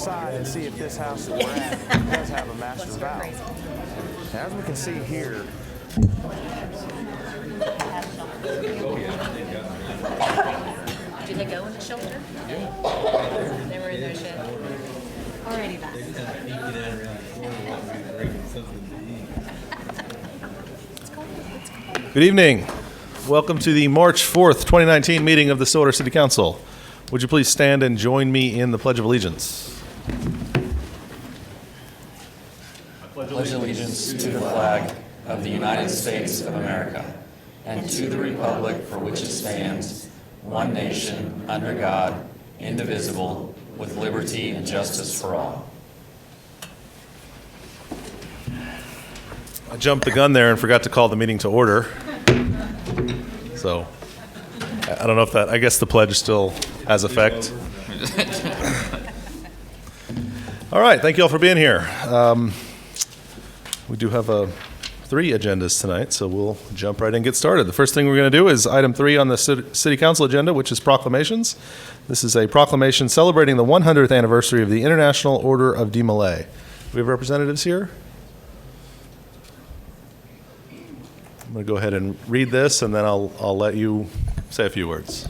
outside and see if this house that we're at does have a master valve. As we can see here, Do they go in the shelter? Yeah. They were in their shed. Already back. Good evening. Welcome to the March 4th, 2019 meeting of the Stillwater City Council. Would you please stand and join me in the Pledge of Allegiance? I pledge allegiance to the flag of the United States of America and to the republic for which it stands, one nation, under God, indivisible, with liberty and justice for all. I jumped the gun there and forgot to call the meeting to order. So, I don't know if that, I guess the pledge still has effect. All right, thank you all for being here. We do have 3 agendas tonight, so we'll jump right in and get started. The first thing we're going to do is item 3 on the City Council agenda, which is proclamations. This is a proclamation celebrating the 100th anniversary of the International Order of Demolay. We have representatives here? I'm going to go ahead and read this, and then I'll let you say a few words.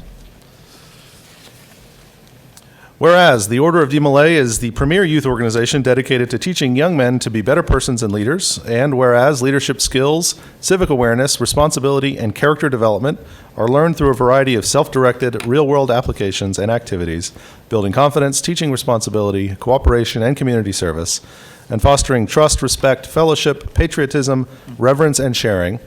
Whereas the Order of Demolay is the premier youth organization dedicated to teaching young men to be better persons and leaders, and whereas leadership skills, civic awareness, responsibility, and character development are learned through a variety of self-directed, real-world applications and activities, building confidence, teaching responsibility, cooperation, and community service, and fostering trust, respect, fellowship, patriotism, reverence, and sharing.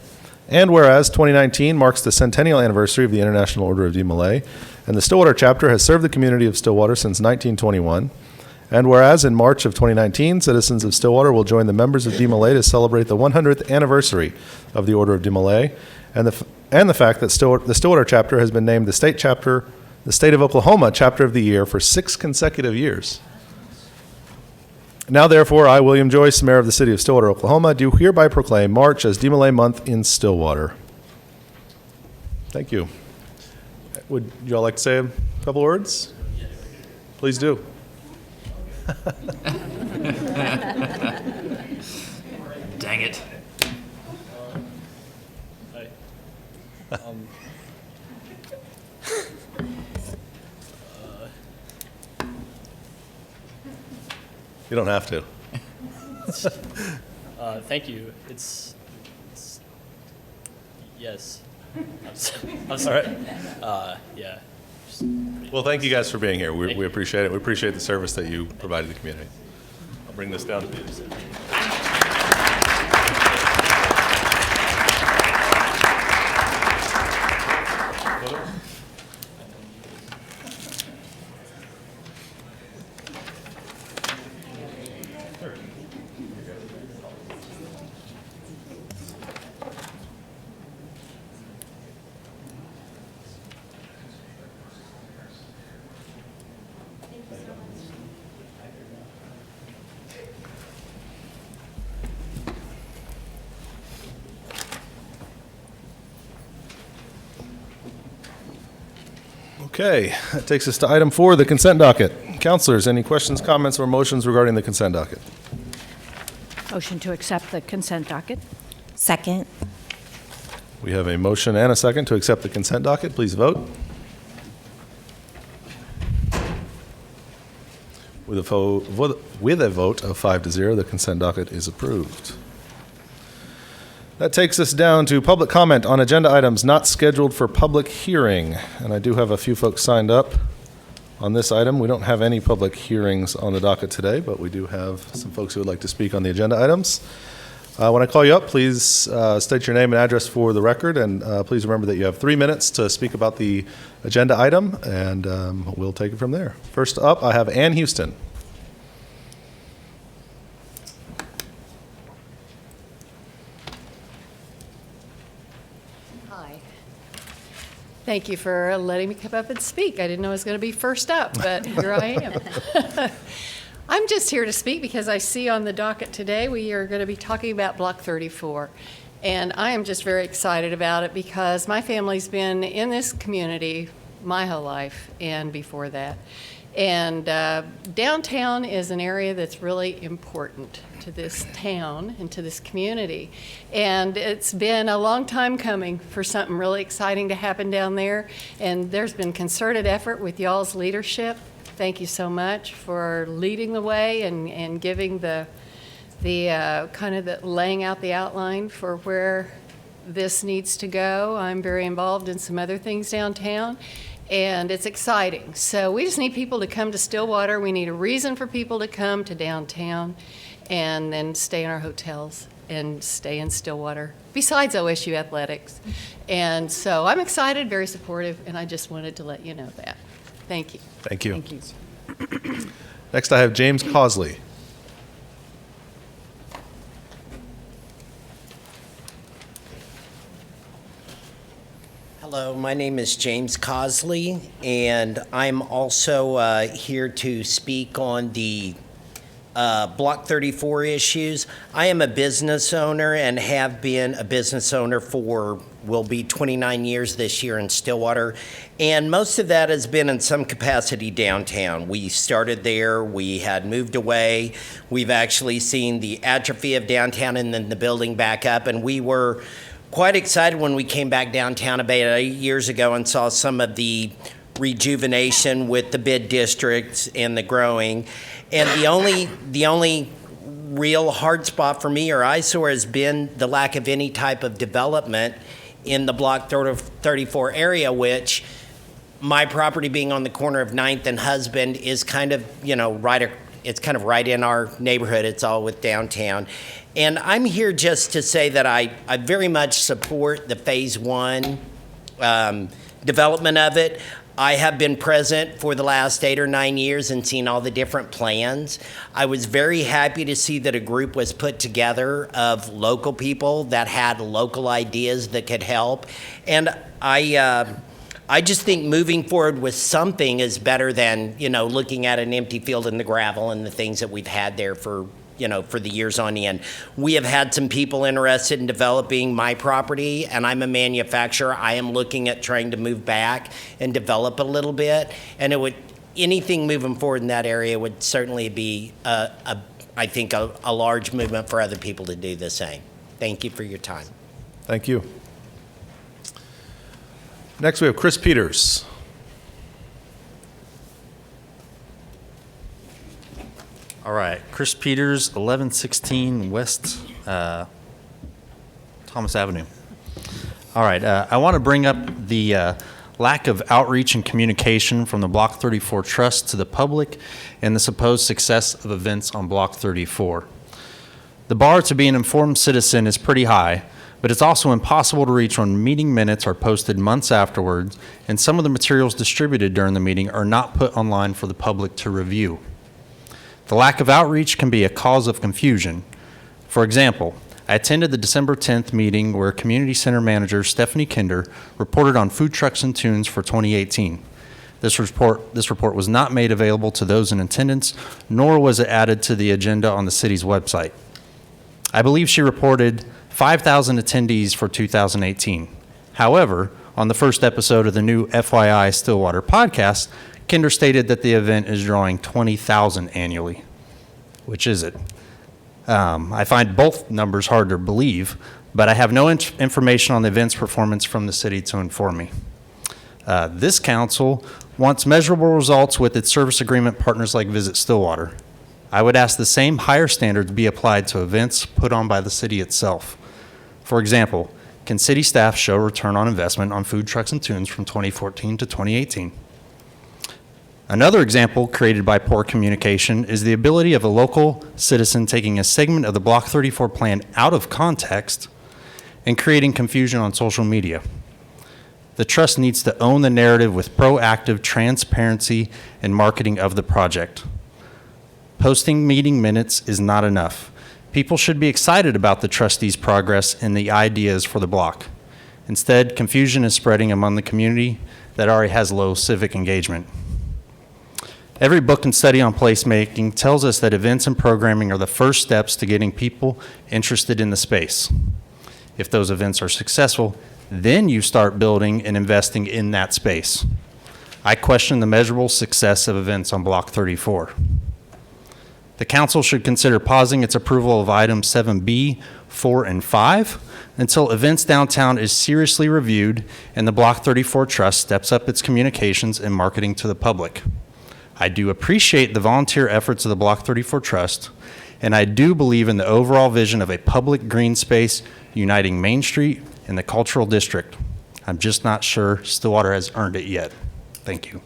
And whereas 2019 marks the centennial anniversary of the International Order of Demolay, and the Stillwater chapter has served the community of Stillwater since 1921. And whereas in March of 2019, citizens of Stillwater will join the members of Demolay to celebrate the 100th anniversary of the Order of Demolay, and the fact that the Stillwater chapter has been named the state of Oklahoma chapter of the year for 6 consecutive years. Now, therefore, I, William Joyce, Mayor of the City of Stillwater, Oklahoma, do hereby proclaim March as Demolay Month in Stillwater. Thank you. Would you all like to say a couple words? Yes. Please do. Dang it. You don't have to. Thank you. It's yes. I'm sorry. Yeah. Well, thank you guys for being here. We appreciate it. We appreciate the service that you provide to the community. I'll bring this down to you. Okay, that takes us to item 4, the consent docket. Councilors, any questions, comments, or motions regarding the consent docket? Motion to accept the consent docket. Second. We have a motion and a second to accept the consent docket. Please vote. With a vote of 5-0, the consent docket is approved. That takes us down to public comment on agenda items not scheduled for public hearing. And I do have a few folks signed up on this item. We don't have any public hearings on the docket today, but we do have some folks who would like to speak on the agenda items. When I call you up, please state your name and address for the record, and please remember that you have 3 minutes to speak about the agenda item, and we'll take it from there. First up, I have Ann Houston. Thank you for letting me come up and speak. I didn't know I was going to be first up, but here I am. I'm just here to speak because I see on the docket today we are going to be talking about Block 34. And I am just very excited about it because my family's been in this community my whole life and before that. And downtown is an area that's really important to this town and to this community. And it's been a long time coming for something really exciting to happen down there. And there's been concerted effort with y'all's leadership. Thank you so much for leading the way and giving the kind of the laying out the outline for where this needs to go. I'm very involved in some other things downtown, and it's exciting. So we just need people to come to Stillwater. We need a reason for people to come to downtown and then stay in our hotels and stay in Stillwater, besides OSU athletics. And so I'm excited, very supportive, and I just wanted to let you know that. Thank you. Thank you. Thank you. Next, I have James Causley. Hello, my name is James Causley, and I'm also here to speak on the Block 34 issues. I am a business owner and have been a business owner for, will be 29 years this year in Stillwater, and most of that has been in some capacity downtown. We started there, we had moved away, we've actually seen the atrophy of downtown and then the building back up, and we were quite excited when we came back downtown about 8 years ago and saw some of the rejuvenation with the bid districts and the growing. And the only real hard spot for me or eyesore has been the lack of any type of development in the Block 34 area, which my property being on the corner of 9th and Husband is kind of, it's kind of right in our neighborhood. It's all with downtown. And I'm here just to say that I very much support the Phase 1 development of it. I have been present for the last 8 or 9 years and seen all the different plans. I was very happy to see that a group was put together of local people that had local ideas that could help. And I just think moving forward with something is better than, looking at an empty field in the gravel and the things that we've had there for the years on end. We have had some people interested in developing my property, and I'm a manufacturer. I am looking at trying to move back and develop a little bit, and anything moving forward in that area would certainly be, I think, a large movement for other people to do the same. Thank you for your time. Thank you. Next, we have Chris Peters. All right, Chris Peters, 1116 West Thomas Avenue. All right, I want to bring up the lack of outreach and communication from the Block 34 Trust to the public and the supposed success of events on Block 34. The bar to be an informed citizen is pretty high, but it's also impossible to reach when meeting minutes are posted months afterwards, and some of the materials distributed during the meeting are not put online for the public to review. The lack of outreach can be a cause of confusion. For example, I attended the December 10th meeting where Community Center Manager Stephanie Kinder reported on food trucks and tunes for 2018. This report was not made available to those in attendance, nor was it added to the agenda on the city's website. I believe she reported 5,000 attendees for 2018. However, on the first episode of the new FYI Stillwater podcast, Kinder stated that the event is drawing 20,000 annually. Which is it? I find both numbers hard to believe, but I have no information on the event's performance from the city to inform me. This council wants measurable results with its service agreement partners like Visit Stillwater. I would ask the same higher standards be applied to events put on by the city itself. For example, can city staff show return on investment on food trucks and tunes from 2014 to 2018? Another example created by poor communication is the ability of a local citizen taking a segment of the Block 34 plan out of context and creating confusion on social media. The trust needs to own the narrative with proactive transparency and marketing of the project. Posting meeting minutes is not enough. People should be excited about the trustees' progress and the ideas for the block. Instead, confusion is spreading among the community that already has low civic engagement. Every book and study on placemaking tells us that events and programming are the first steps to getting people interested in the space. If those events are successful, then you start building and investing in that space. I question the measurable success of events on Block 34. The council should consider pausing its approval of items 7B, 4, and 5 until events downtown is seriously reviewed and the Block 34 Trust steps up its communications and marketing to the public. I do appreciate the volunteer efforts of the Block 34 Trust, and I do believe in the overall vision of a public green space uniting Main Street and the cultural district. I'm just not sure Stillwater has earned it yet. Thank you.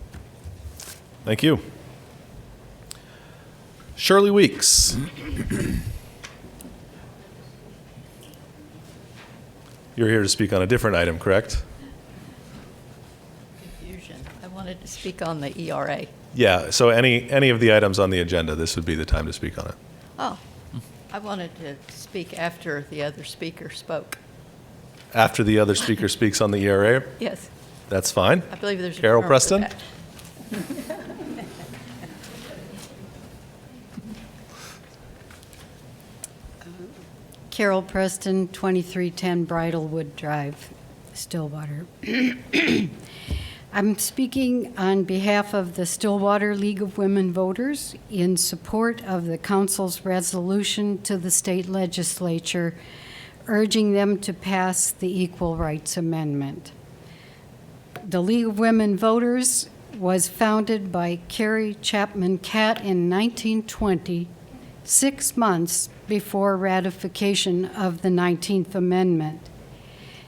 Thank you. Shirley Weeks. You're here to speak on a different item, correct? Confusion. I wanted to speak on the ERA. Yeah, so any of the items on the agenda, this would be the time to speak on it. Oh, I wanted to speak after the other speaker spoke. After the other speaker speaks on the ERA, Yes, that's fine. I believe there's a Carol term for Preston? that. Carol Preston, 2310 Bridlewood Drive, Stillwater. I'm speaking on behalf of the Stillwater League of Women Voters in support of the council's resolution to the state legislature urging them to pass the Equal Rights Amendment. The League of Women Voters was founded by Carrie Chapman Catt in 1920, 6 months before ratification of the 19th Amendment.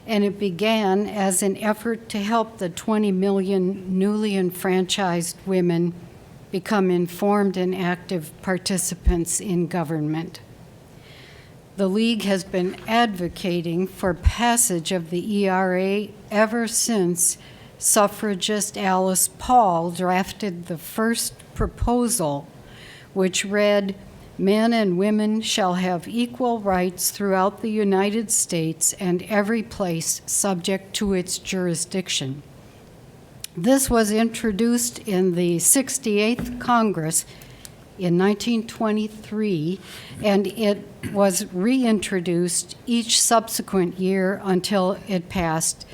And it began as an effort to help the 20 million newly enfranchised women become informed and active participants in government. The League has been advocating for passage of the ERA ever since suffragist Alice Paul drafted the first proposal, which read, "Men and women shall have equal rights throughout the United States and every place subject to its jurisdiction." This was introduced in the 68th Congress in 1923, and it was reintroduced each subsequent year until it passed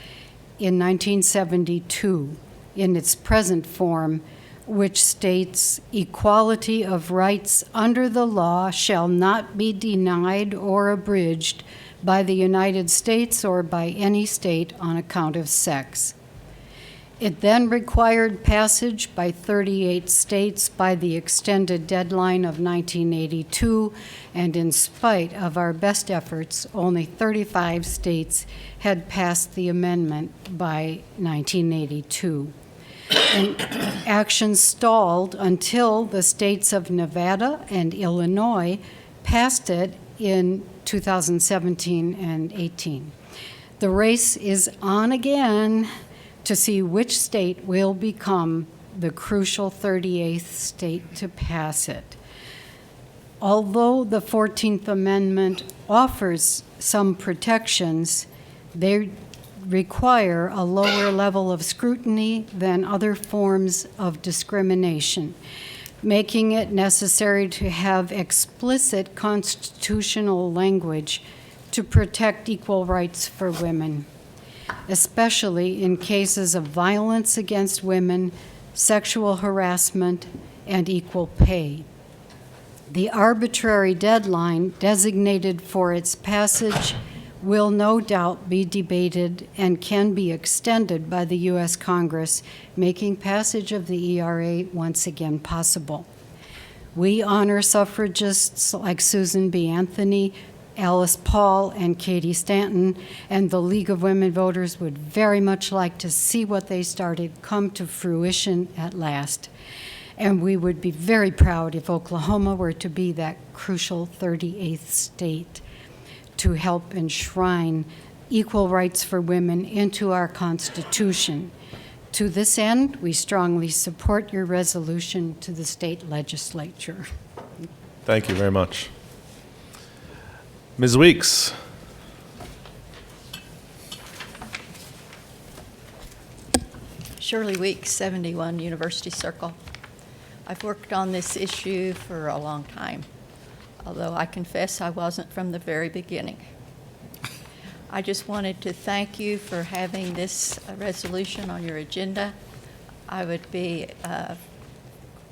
in 1972 in its present form, which states, "Equality of rights under the law shall not be denied or abridged by the United States or by any state on account of sex." It then required passage by 38 states by the extended deadline of 1982, and in spite of our best efforts, only 35 states had passed the amendment by 1982. And action stalled until the states of Nevada and Illinois passed it in 2017 and 18. The race is on again to see which state will become the crucial 38th state to pass it. Although the 14th Amendment offers some protections, they require a lower level of scrutiny than other forms of discrimination, making it necessary to have explicit constitutional language to protect equal rights for women, especially in cases of violence against women, sexual harassment, and equal pay. The arbitrary deadline designated for its passage will no doubt be debated and can be extended by the U.S. Congress, making passage of the ERA once again possible. We honor suffragists like Susan B. Anthony, Alice Paul, and Katie Stanton, and the League of Women Voters would very much like to see what they started come to fruition at last. And we would be very proud if Oklahoma were to be that crucial 38th state to help enshrine equal rights for women into our Constitution. To this end, we strongly support your resolution to the state legislature. Thank you very much. Ms. Weeks. Shirley Weeks, 71 University Circle. I've worked on this issue for a long time, although I confess I wasn't from the very beginning. I just wanted to thank you for having this resolution on your agenda. I would be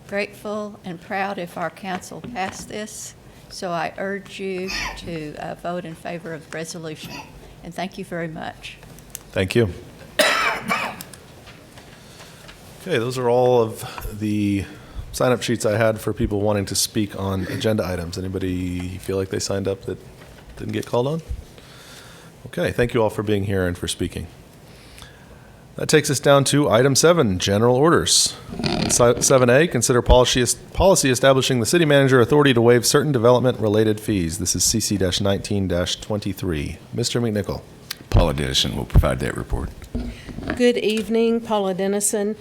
grateful and proud if our council passed this. So I urge you to vote in favor of the resolution. And thank you very much. Thank you. Okay, those are all of the sign-up sheets I had for people wanting to speak on agenda items. Anybody feel like they signed up that didn't get called on? Okay, thank you all for being here and for speaking. That takes us down to item 7, general orders. 7A, consider policy establishing the city manager authority to waive certain development-related fees. This is CC-19-23. Mr. McNichol. Paula Dennison will provide that report. Good evening, Paula Dennison.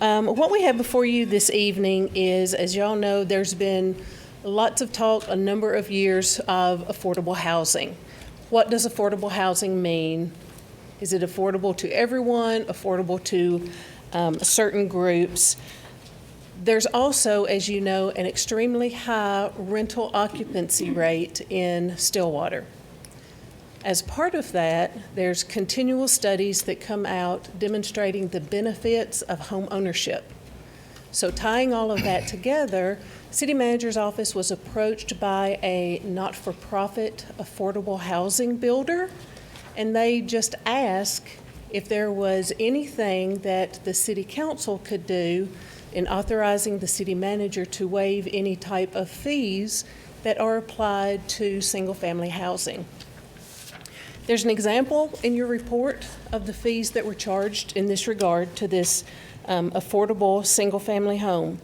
What we have before you this evening is, as y'all know, there's been lots of talk, a number of years of affordable housing. What does affordable housing mean? Is it affordable to everyone, affordable to certain groups? There's also, as you know, an extremely high rental occupancy rate in Stillwater. As part of that, there's continual studies that come out demonstrating the benefits of home ownership. So tying all of that together, City Manager's Office was approached by a not-for-profit affordable housing builder, and they just asked if there was anything that the City Council could do in authorizing the City Manager to waive any type of fees that are applied to single-family housing. There's an example in your report of the fees that were charged in this regard to this affordable single-family home.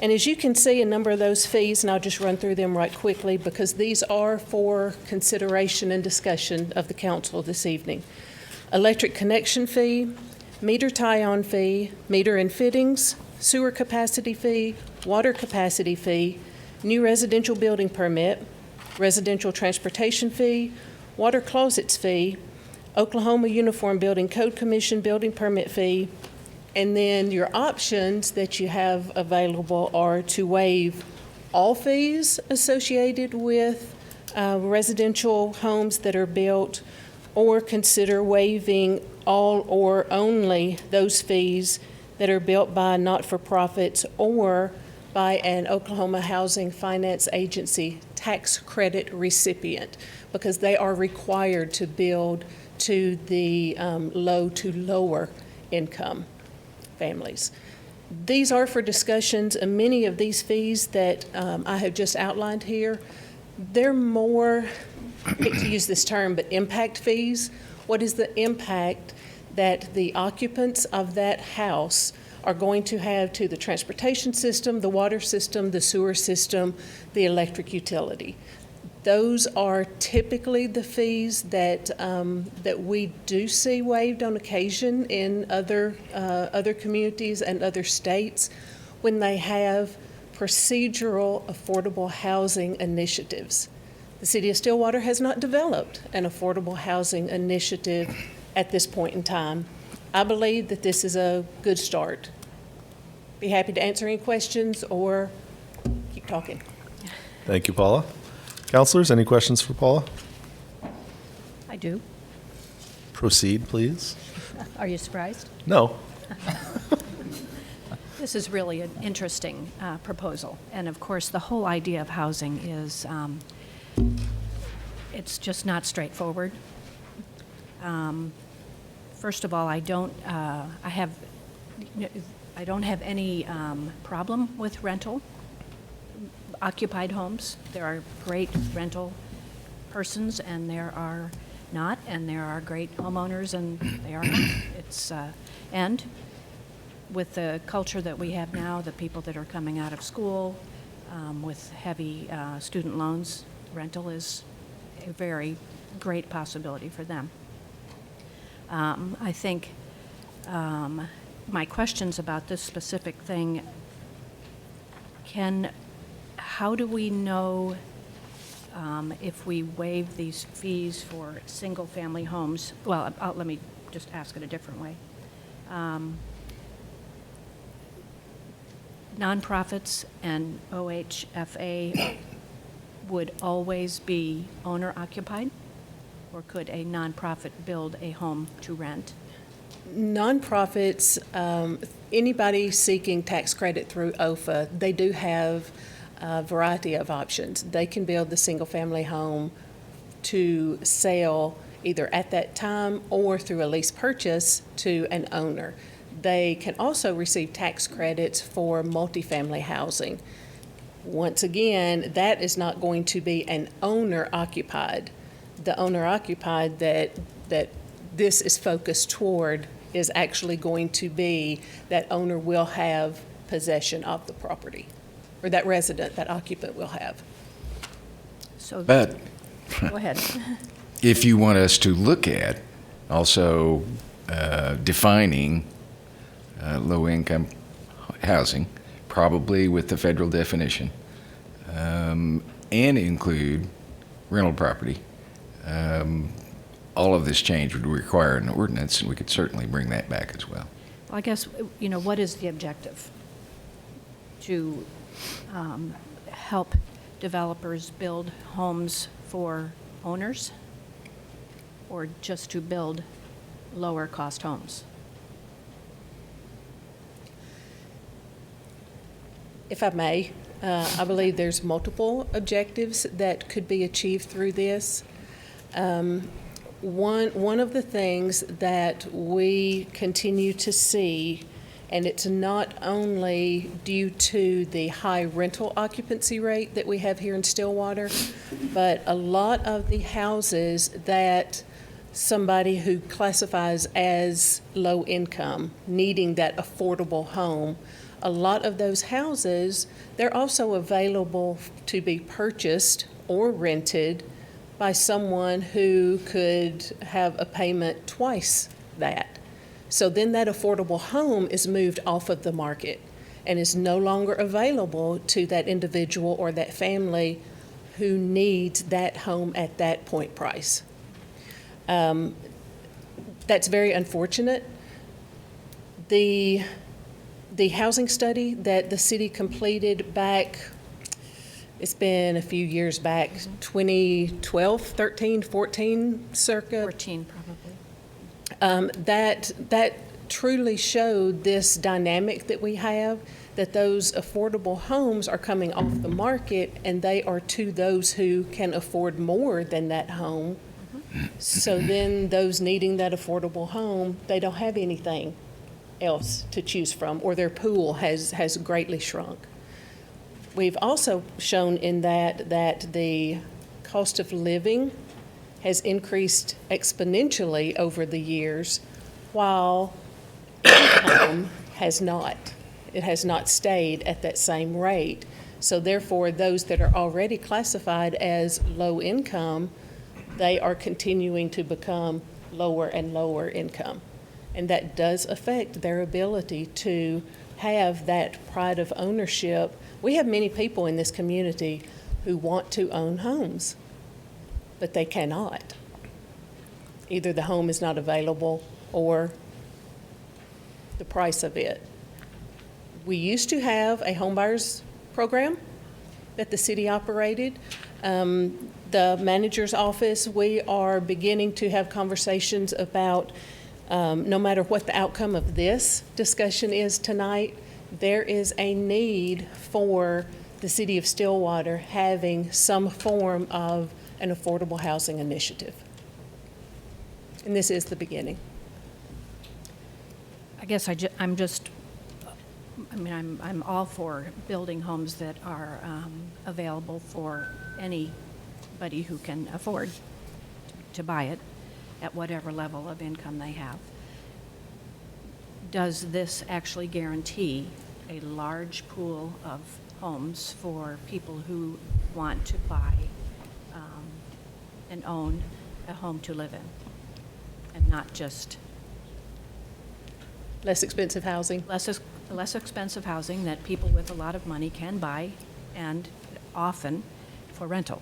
And as you can see, a number of those fees, and I'll just run through them right quickly because these are for consideration and discussion of the council this evening. Electric connection fee, meter tie-on fee, meter and fittings, sewer capacity fee, water capacity fee, new residential building permit, residential transportation fee, water closets fee, Oklahoma Uniform Building Code Commission building permit fee, and then your options that you have available are to waive all fees associated with residential homes that are built, or consider waiving all or only those fees that are built by not-for-profits or by an Oklahoma Housing Finance Agency tax credit recipient, because they are required to build to the low to lower income families. These are for discussions, and many of these fees that I have just outlined here, they're more, I hate to use this term, but impact fees. What is the impact that the occupants of that house are going to have to the transportation system, the water system, the sewer system, the electric utility? Those are typically the fees that that we do see waived on occasion in other communities and other states when they have procedural affordable housing initiatives. The City of Stillwater has not developed an affordable housing initiative at this point in time. I believe that this is a good start. Be happy to answer any questions or keep talking. Thank you, Paula. Counselors, any questions for Paula? I do. Proceed, please. Are you surprised? No. This is really an interesting proposal. And of course, the whole idea of housing is, it's just not straightforward. First of all, I don't have any problem with rental. Occupied homes. There are great rental persons, and there are not, and there are great homeowners, and they are not. It's and with the culture that we have now, the people that are coming out of school with heavy student loans, rental is a very great possibility for them. I think my questions about this specific thing how do we know if we waive these fees for single-family homes? Well, let me just ask it a different way. Nonprofits and OHFA would always be owner-occupied, or could a nonprofit build a home to rent? Nonprofits, anybody seeking tax credit through OFA, they do have a variety of options. They can build the single-family home to sell either at that time or through a lease purchase to an owner. They can also receive tax credits for multifamily housing. Once again, that is not going to be an owner-occupied. The owner-occupied that this is focused toward is actually going to be that owner will have possession of the property, or that resident, that occupant will have. So, But go ahead. if you want us to look at also defining low-income housing, probably with the federal definition, and include rental property, all of this change would require an ordinance, and we could certainly bring that back as well. Well, I guess, what is the objective? To help developers build homes for owners, or just to build lower-cost homes? If I may, I believe there's multiple objectives that could be achieved through this. One of the things that we continue to see, and it's not only due to the high rental occupancy rate that we have here in Stillwater, but a lot of the houses that somebody who classifies as low income, needing that affordable home, a lot of those houses, they're also available to be purchased or rented by someone who could have a payment twice that. So then that affordable home is moved off of the market and is no longer available to that individual or that family who needs that home at that point price. That's very unfortunate. The housing study that the city completed back, it's been a few years back, 2012, 13, 14, circa. 14, probably. That truly showed this dynamic that we have, that those affordable homes are coming off the market, and they are to those who can afford more than that home. So then those needing that affordable home, they don't have anything else to choose from, or their pool has greatly shrunk. We've also shown in that the cost of living has increased exponentially over the years, while income has not. It has not stayed at that same rate. So therefore, those that are already classified as low income, they are continuing to become lower and lower income. And that does affect their ability to have that pride of ownership. We have many people in this community who want to own homes, but they cannot. Either the home is not available or the price of it. We used to have a home buyers program that the city operated. The manager's office, we are beginning to have conversations about no matter what the outcome of this discussion is tonight, there is a need for the city of Stillwater having some form of an affordable housing initiative. And this is the beginning. I guess I'm all for building homes that are available for anybody who can afford to buy it at whatever level of income they have. Does this actually guarantee a large pool of homes for people who want to buy and own a home to live in, and not just Less expensive housing. less expensive housing that people with a lot of money can buy, and often for rental?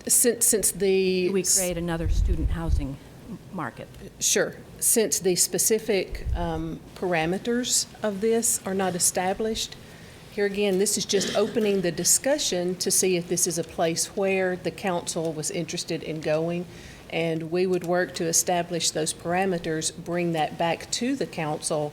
Since the... We create another student housing market. Sure. Since the specific parameters of this are not established, here again, this is just opening the discussion to see if this is a place where the council was interested in going. And we would work to establish those parameters, bring that back to the council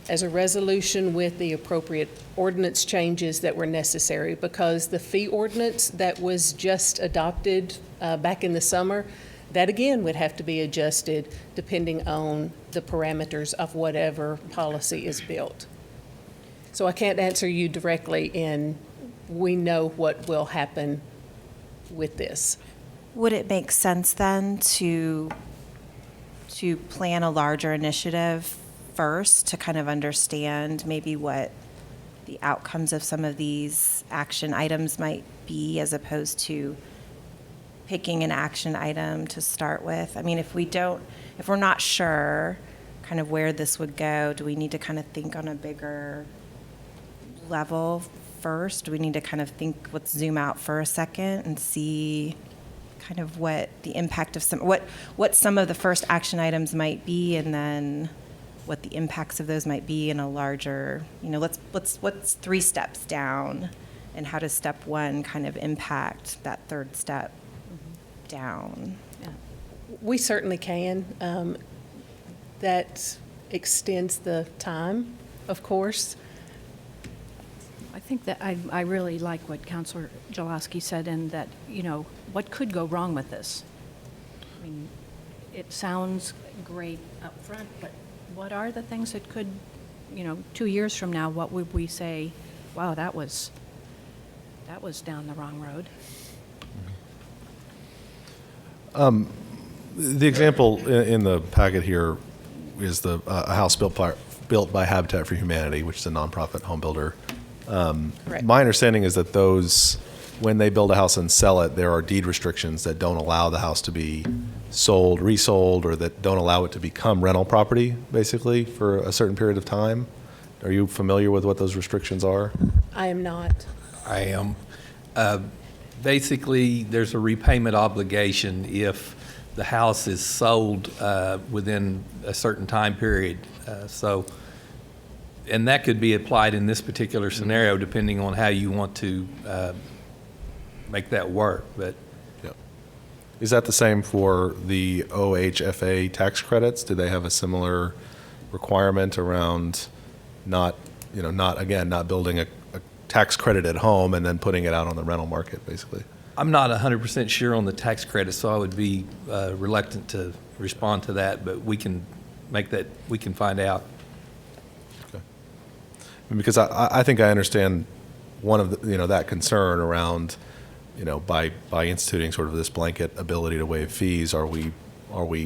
as a resolution with the appropriate ordinance changes that were necessary, because the fee ordinance that was just adopted back in the summer, that again would have to be adjusted depending on the parameters of whatever policy is built. So I can't answer you directly in, we know what will happen with this. Would it make sense then to plan a larger initiative first to kind of understand maybe what the outcomes of some of these action items might be, as opposed to picking an action item to start with? I mean, if we're not sure kind of where this would go, do we need to kind of think on a bigger level first? Do we need to kind of think, let's zoom out for a second and see kind of what the impact of what some of the first action items might be, and then what the impacts of those might be in a larger, what's 3 steps down, and how does step 1 kind of impact that third step down? Yeah. We certainly can. That extends the time, of course. I think that I really like what Councilor Jaloski said, and that, what could go wrong with this? I mean, it sounds great up front, but what are the things that could, 2 years from now, what would we say, wow, that was down the wrong road? The example in the packet here is a house built by Habitat for Humanity, which is a nonprofit home builder. Correct. My understanding is that those, when they build a house and sell it, there are deed restrictions that don't allow the house to be sold, resold, or that don't allow it to become rental property, basically, for a certain period of time. Are you familiar with what those restrictions are? I am not. I am. Basically, there's a repayment obligation if the house is sold within a certain time period. And that could be applied in this particular scenario, depending on how you want to make that work. But is that the same for the OHFA tax credits? Do they have a similar requirement around not building a tax credit at home and then putting it out on the rental market, basically? I'm not 100% sure on the tax credit, so I would be reluctant to respond to that. But we can find out. Because I think I understand one of the, that concern around, by instituting sort of this blanket ability to waive fees, are we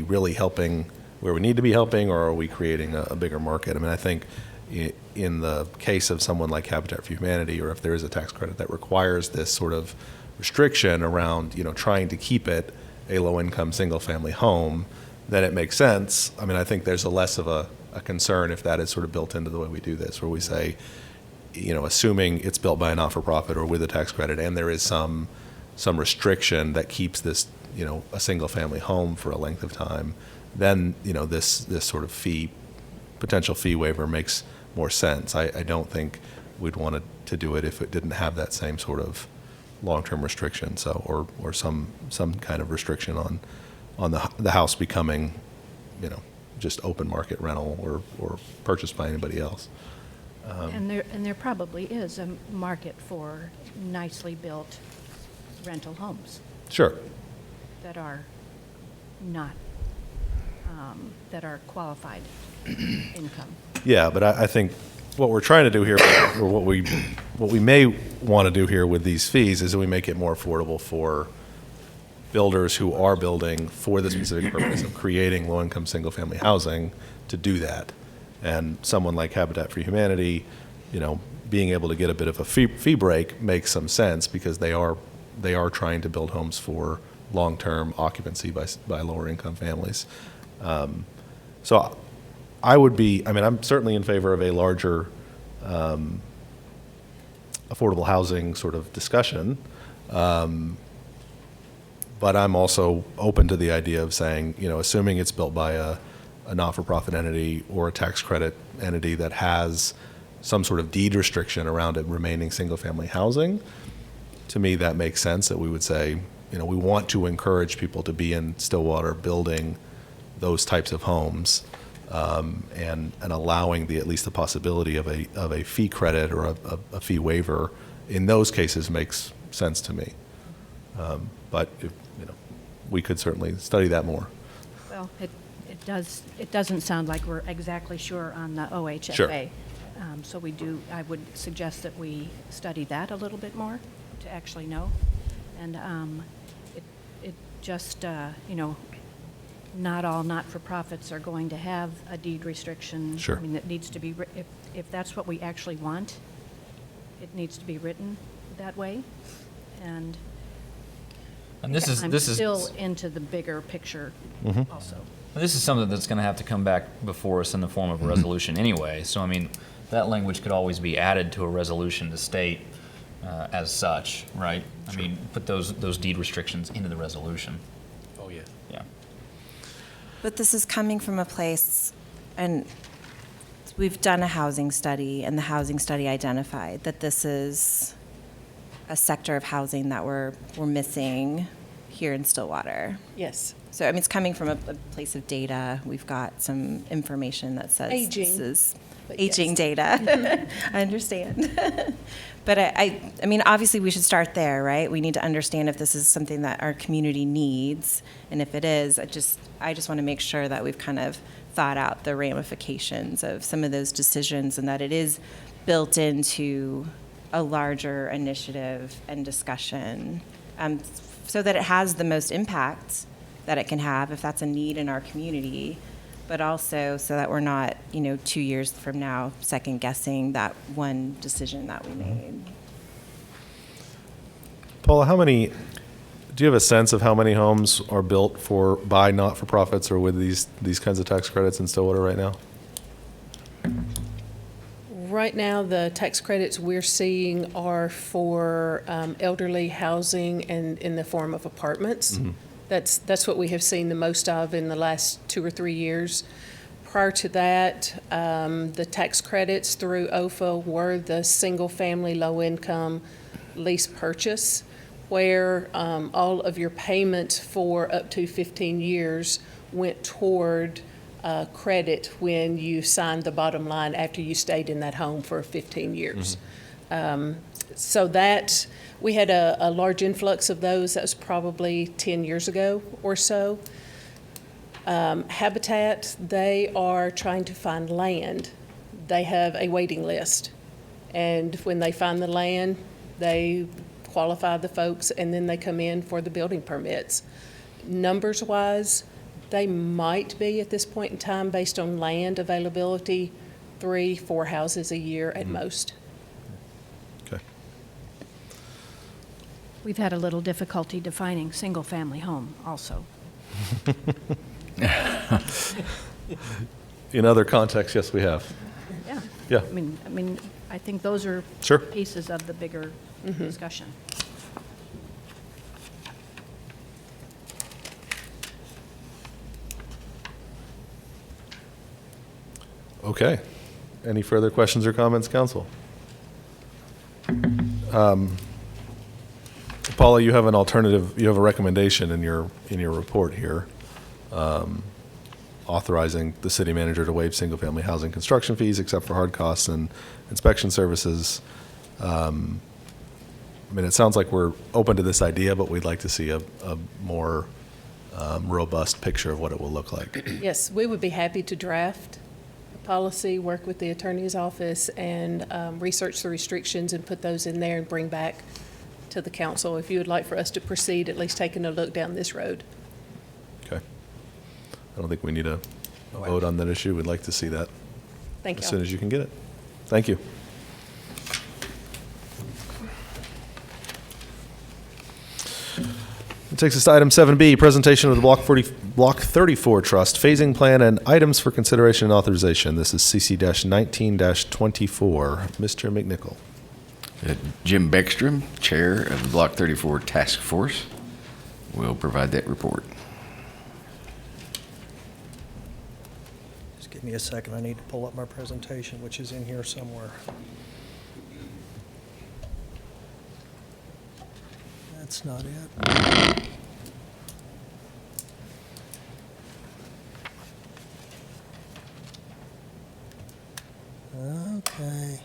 really helping where we need to be helping, or are we creating a bigger market? I mean, I think in the case of someone like Habitat for Humanity, or if there is a tax credit that requires this sort of restriction around, trying to keep it a low-income single-family home, then it makes sense. I mean, I think there's less of a concern if that is sort of built into the way we do this, where we say, assuming it's built by a not-for-profit or with a tax credit, and there is some restriction that keeps this, a single-family home for a length of time, then, this sort of potential fee waiver makes more sense. I don't think we'd want to do it if it didn't have that same sort of long-term restriction, or some kind of restriction on the house becoming, just open market rental or purchased by anybody else. And there probably is a market for nicely built rental homes. Sure. That are not, that are qualified income. Yeah, but I think what we're trying to do here, or what we may want to do here with these fees, is that we make it more affordable for builders who are building for the specific purpose of creating low-income single-family housing to do that. And someone like Habitat for Humanity, being able to get a bit of a fee break makes some sense, because they are trying to build homes for long-term occupancy by lower-income families. So I'm certainly in favor of a larger affordable housing sort of discussion. But I'm also open to the idea of saying, assuming it's built by a not-for-profit entity or a tax credit entity that has some sort of deed restriction around it remaining single-family housing, to me that makes sense, that we would say, we want to encourage people to be in Stillwater building those types of homes, and allowing at least the possibility of a fee credit or a fee waiver in those cases makes sense to me. But we could certainly study that more. Well, it doesn't sound like we're exactly sure on the OHFA. Sure. So I would suggest that we study that a little bit more to actually know. And it just, not all not-for-profits are going to have a deed restriction. Sure. I mean, it needs to be, if that's what we actually want, it needs to be written that way. And this is I'm this is still into the bigger picture Mhm. also. this is something that's going to have to come back before us in the form of a resolution anyway. So I mean, that language could always be added to a resolution to state as such, right? I mean, put those deed restrictions into the resolution. Oh, yeah. Yeah. But this is coming from a place, and we've done a housing study, and the housing study identified that this is a sector of housing that we're missing here in Stillwater. Yes. So, I mean, it's coming from a place of data. We've got some information that says Aging, this is but aging yes. data. I understand. But I mean, obviously we should start there, right? We need to understand if this is something that our community needs. And if it is, I just want to make sure that we've kind of thought out the ramifications of some of those decisions and that it is built into a larger initiative and discussion, so that it has the most impact that it can have if that's a need in our community, but also so that we're not, 2 years from now second guessing that one decision that we made. Paula, do you have a sense of how many homes are built by not-for-profits or with these kinds of tax credits in Stillwater right now? Right now, the tax credits we're seeing are for elderly housing and in the form of apartments. Mhm. That's what we have seen the most of in the last 2 or 3 years. Prior to that, the tax credits through OFA were the single-family, low-income lease purchase, where all of your payment for up to 15 years went toward credit when you signed the bottom line after you stayed in that home for 15 years. So that, we had a large influx of those. That was probably 10 years ago or so. Habitat, they are trying to find land. They have a waiting list. And when they find the land, they qualify the folks, and then they come in for the building permits. Numbers-wise, they might be, at this point in time, based on land availability, 3-4 houses a year at most. Okay. We've had a little difficulty defining single-family home also. In other contexts, yes, we have. Yeah. Yeah. I mean, I think those are Sure. pieces of the bigger discussion. Okay. Any further questions or comments, council? Paula, you have an alternative, you have a recommendation in your report here, authorizing the city manager to waive single-family housing construction fees except for hard costs and inspection services. I mean, it sounds like we're open to this idea, but we'd like to see a more robust picture of what it will look like. Yes, we would be happy to draft a policy, work with the attorney's office, and research the restrictions and put those in there and bring back to the council if you would like for us to proceed, at least taking a look down this road. Okay. I don't think we need a vote on that issue. We'd like to see that Thank you. as soon as you can get it. Thank you. It takes us to item 7B, presentation of the Block 34 Trust Phasing Plan and items for consideration and authorization. This is CC-19-24. Mr. McNichol. Jim Beckstrom, Chair of the Block 34 Task Force, will provide that report. Just give me a second. I need to pull up my presentation, which is in here somewhere. That's not it. Okay.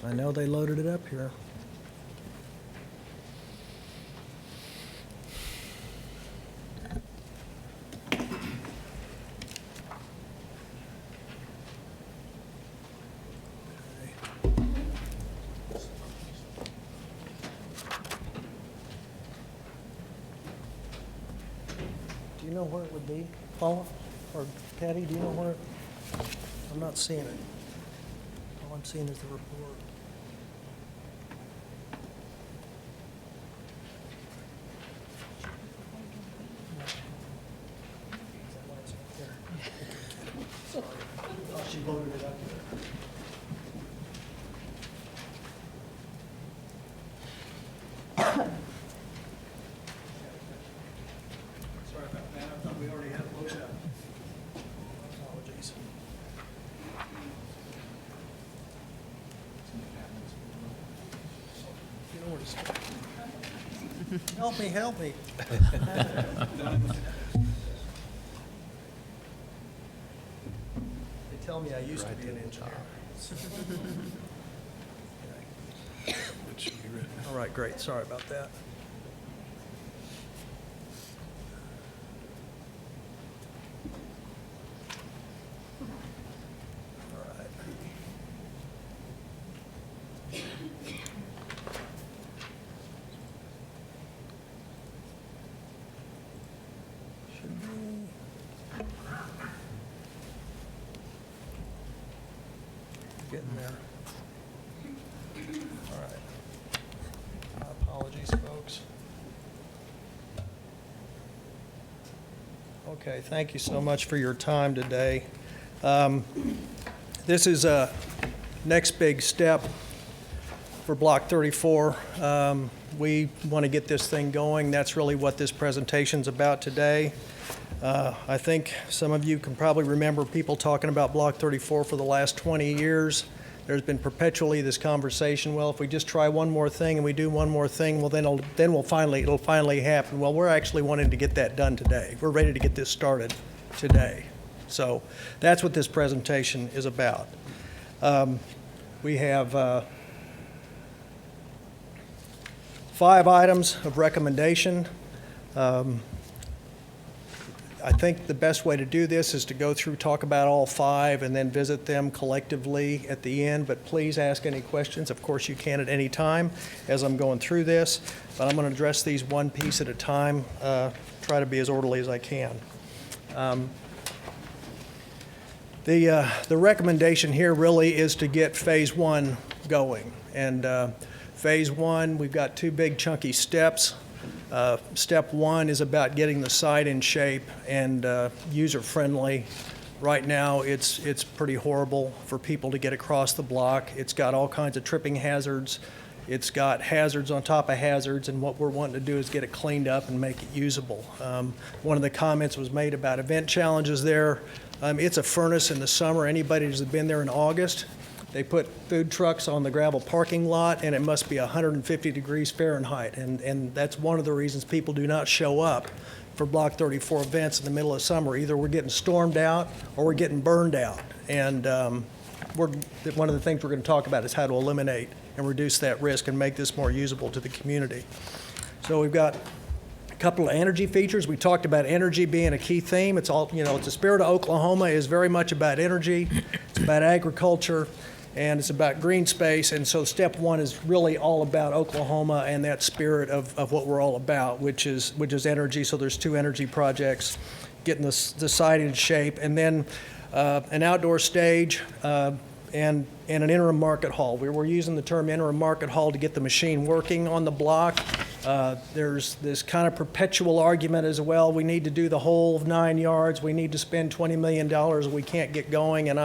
I know they loaded it up here. Do you know where it would be, Paula? Or Patty, do you know where? I'm not seeing it. All I'm seeing is the report. She loaded it up there. Sorry about that. I thought we already had it loaded up. Apologies. You know where to start. Help me, help me. They tell me I used to be an engineer. All right, great. Sorry about that. All right. Should be. Getting there. All right. My apologies, folks. Okay, thank you so much for your time today. This is a next big step for Block 34. We want to get this thing going. That's really what this presentation's about today. I think some of you can probably remember people talking about Block 34 for the last 20 years. There's been perpetually this conversation, well, if we just try one more thing and we do one more thing, well, then it'll finally happen. Well, we're actually wanting to get that done today. We're ready to get this started today. So that's what this presentation is about. We have 5 items of recommendation. I think the best way to do this is to go through, talk about all 5, and then visit them collectively at the end. But please ask any questions. Of course, you can at any time as I'm going through this. But I'm going to address these one piece at a time, try to be as orderly as I can. The recommendation here really is to get Phase 1 going. And Phase 1, we've got 2 big chunky steps. Step 1 is about getting the site in shape and user-friendly. Right now, it's pretty horrible for people to get across the block. It's got all kinds of tripping hazards. It's got hazards on top of hazards, and what we're wanting to do is get it cleaned up and make it usable. One of the comments was made about event challenges there. It's a furnace in the summer. Anybody who's been there in August, they put food trucks on the gravel parking lot, and it must be 150 degrees Fahrenheit. And that's one of the reasons people do not show up for Block 34 events in the middle of summer. Either we're getting stormed out or we're getting burned out. And one of the things we're going to talk about is how to eliminate and reduce that risk and make this more usable to the community. So we've got a couple of energy features. We talked about energy being a key theme. It's all, it's the spirit of Oklahoma is very much about energy. It's about agriculture. And it's about green space, and so step 1 is really all about Oklahoma and that spirit of what we're all about, which is energy. So there's 2 energy projects, getting the site in shape, and then an outdoor stage and an interim market hall. We're using the term interim market hall to get the machine working on the block. There's this kind of perpetual argument as well. We need to do the whole 9 yards. We need to spend $20 million. We can't get going, and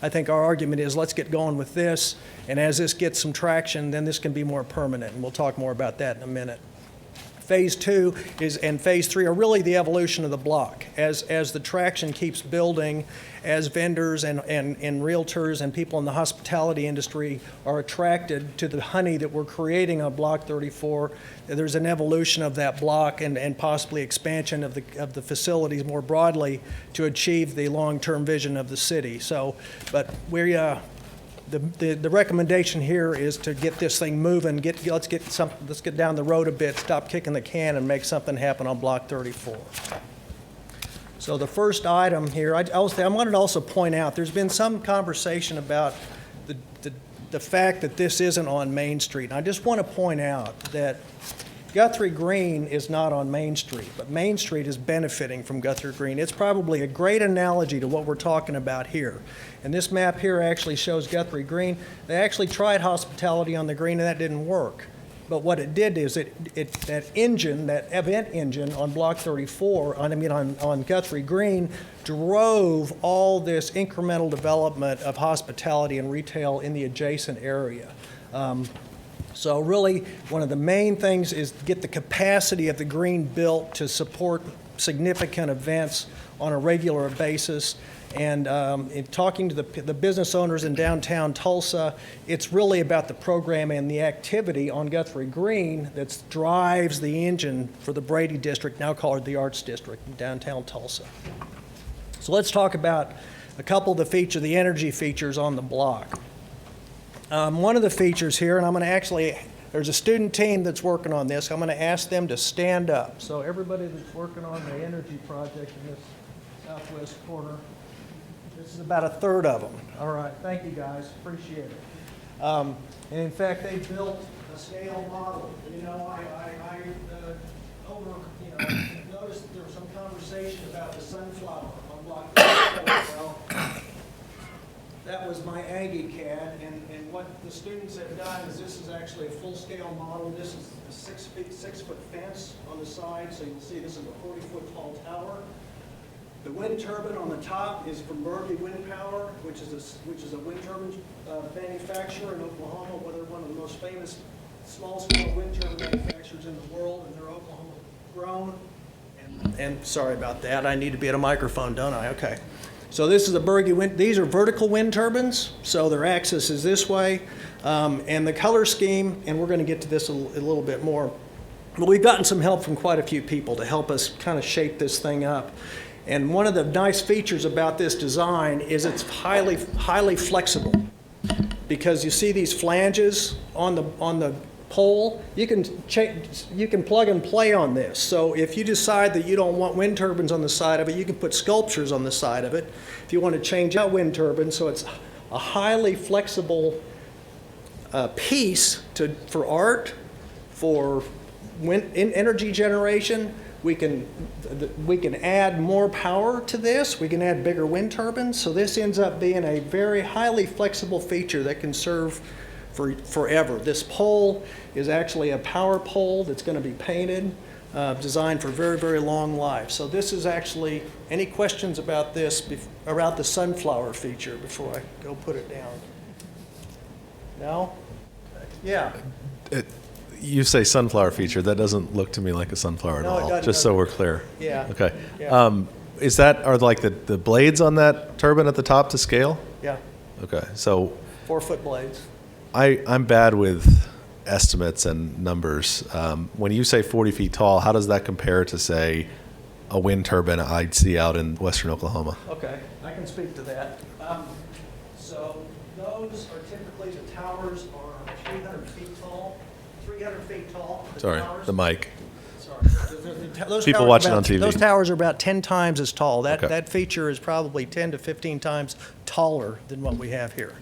I think our argument is let's get going with this, and as this gets some traction, then this can be more permanent, and we'll talk more about that in a minute. Phase 2 and Phase 3 are really the evolution of the block. As the traction keeps building, as vendors and realtors and people in the hospitality industry are attracted to the honey that we're creating on Block 34, there's an evolution of that block and possibly expansion of the facilities more broadly to achieve the long-term vision of the city. So, but the recommendation here is to get this thing moving. Let's get down the road a bit. Stop kicking the can and make something happen on Block 34. So the first item here, I wanted to also point out, there's been some conversation about the fact that this isn't on Main Street. And I just want to point out that Guthrie Green is not on Main Street, but Main Street is benefiting from Guthrie Green. It's probably a great analogy to what we're talking about here. And this map here actually shows Guthrie Green. They actually tried hospitality on the green, and that didn't work. But what it did is that engine, that event engine on Block 34, on Guthrie Green, drove all this incremental development of hospitality and retail in the adjacent area. So really, one of the main things is to get the capacity of the green built to support significant events on a regular basis. And in talking to the business owners in downtown Tulsa, it's really about the program and the activity on Guthrie Green that drives the engine for the Brady District, now called the Arts District, in downtown Tulsa. So let's talk about a couple of the energy features on the block. One of the features here, and I'm going to there's a student team that's working on this. I'm going to ask them to stand up. So everybody that's working on the energy project in this southwest corner, this is about a third of them. All right, thank you guys, appreciate it. And in fact, they built a scale model. Noticed that there was some conversation about the sunflower on Block 34. Well, that was my Aggie CAD, and what the students have done is this is actually a full-scale model. This is a 6-foot fence on the side, so you'll see this is a 40-foot tall tower. The wind turbine on the top is from Berkeley Wind Power, which is a wind turbine manufacturer in Oklahoma. They're one of the most famous small-scale wind turbine manufacturers in the world, and they're Oklahoma grown. And sorry about that. I need to be at a microphone, don't I? Okay. So this is a Berkeley wind. These are vertical wind turbines, so their axis is this way. And the color scheme, and we're going to get to this a little bit more, but we've gotten some help from quite a few people to help us kind of shape this thing up. And one of the nice features about this design is it's highly flexible, because you see these flanges on the pole. You can plug and play on this. So if you decide that you don't want wind turbines on the side of it, you can put sculptures on the side of it. If you want to change out wind turbines, so it's a highly flexible piece for art, for energy generation. We can add more power to this. We can add bigger wind turbines. So this ends up being a very highly flexible feature that can serve for forever. This pole is actually a power pole that's going to be painted, designed for very, very long life. So this is actually, any questions about this, about the sunflower feature before I go put it down? No? Yeah. You say sunflower feature. That doesn't look to me like a sunflower at No, it all. doesn't. Just so we're clear. Yeah. Okay. Yeah. Are like the blades on that turbine at the top to scale? Yeah. Okay. So 4-foot blades. I'm bad with estimates and numbers. When you say 40 feet tall, how does that compare to, say, a wind turbine I'd see out in western Oklahoma? Okay, I can speak to that. So those are typically, the towers are 300 feet tall. 300 feet tall. Sorry, the mic. Sorry. Those People towers watching about, on TV. Those towers are about 10 times as tall. Okay. That feature is probably 10 to 15 times taller than what we have here.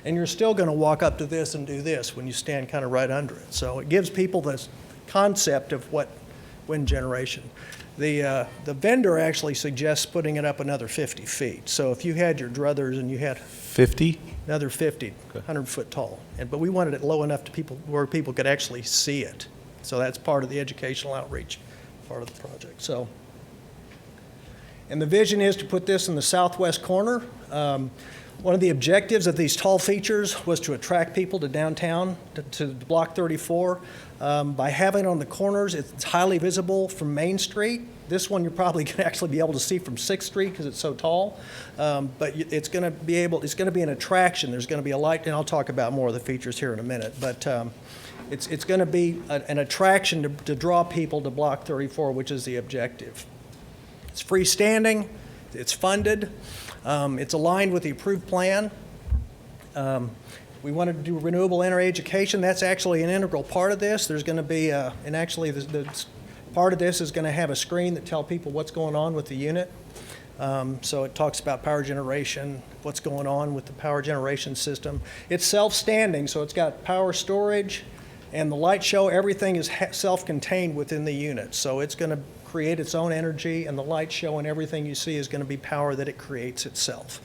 And you're still going to walk up to this and do this when you stand kind of right under it. So it gives people this concept of what wind generation. The vendor actually suggests putting it up another 50 feet. So if you had your druthers and you had 50? Another 50, 100 foot tall. But we wanted it low enough to where people could actually see it. So that's part of the educational outreach part of the project. So, and the vision is to put this in the southwest corner. One of the objectives of these tall features was to attract people to downtown, to Block 34. By having it on the corners, it's highly visible from Main Street. This one you're probably going to actually be able to see from 6th Street because it's so tall. But it's going to be an attraction. There's going to be a light, and I'll talk about more of the features here in a minute. But it's going to be an attraction to draw people to Block 34, which is the objective. It's freestanding. It's funded. It's aligned with the approved plan. We wanted to do renewable energy education. That's actually an integral part of this. There's going to be, and actually the part of this is going to have a screen that tells people what's going on with the unit. So it talks about power generation, what's going on with the power generation system. It's self-standing, so it's got power storage and the light show. Everything is self-contained within the unit. So it's going to create its own energy, and the light show and everything you see is going to be power that it creates itself.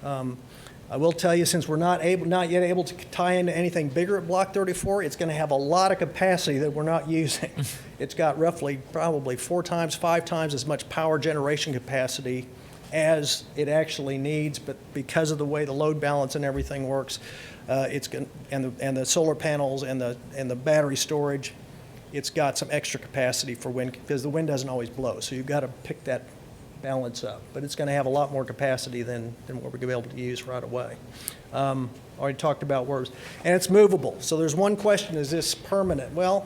I will tell you, since we're not yet able to tie into anything bigger at Block 34, it's going to have a lot of capacity that we're not using. It's got roughly probably 4 times, 5 times as much power generation capacity as it actually needs, but because of the way the load balance and everything works, and the solar panels and the battery storage, it's got some extra capacity for wind, because the wind doesn't always blow, so you've got to pick that balance up. But it's going to have a lot more capacity than what we're going to be able to use right away. Already talked about words. And it's movable. So there's one question, is this permanent? Well,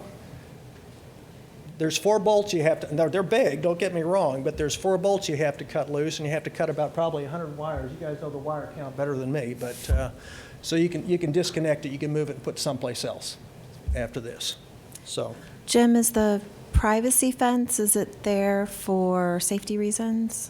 there's 4 bolts you have to, they're big, don't get me wrong, but there's 4 bolts you have to cut loose, and you have to cut about probably 100 wires. You guys know the wire count better than me, but so you can disconnect it, you can move it and put it someplace else after this. So. Jim, is the privacy fence, is it there for safety reasons?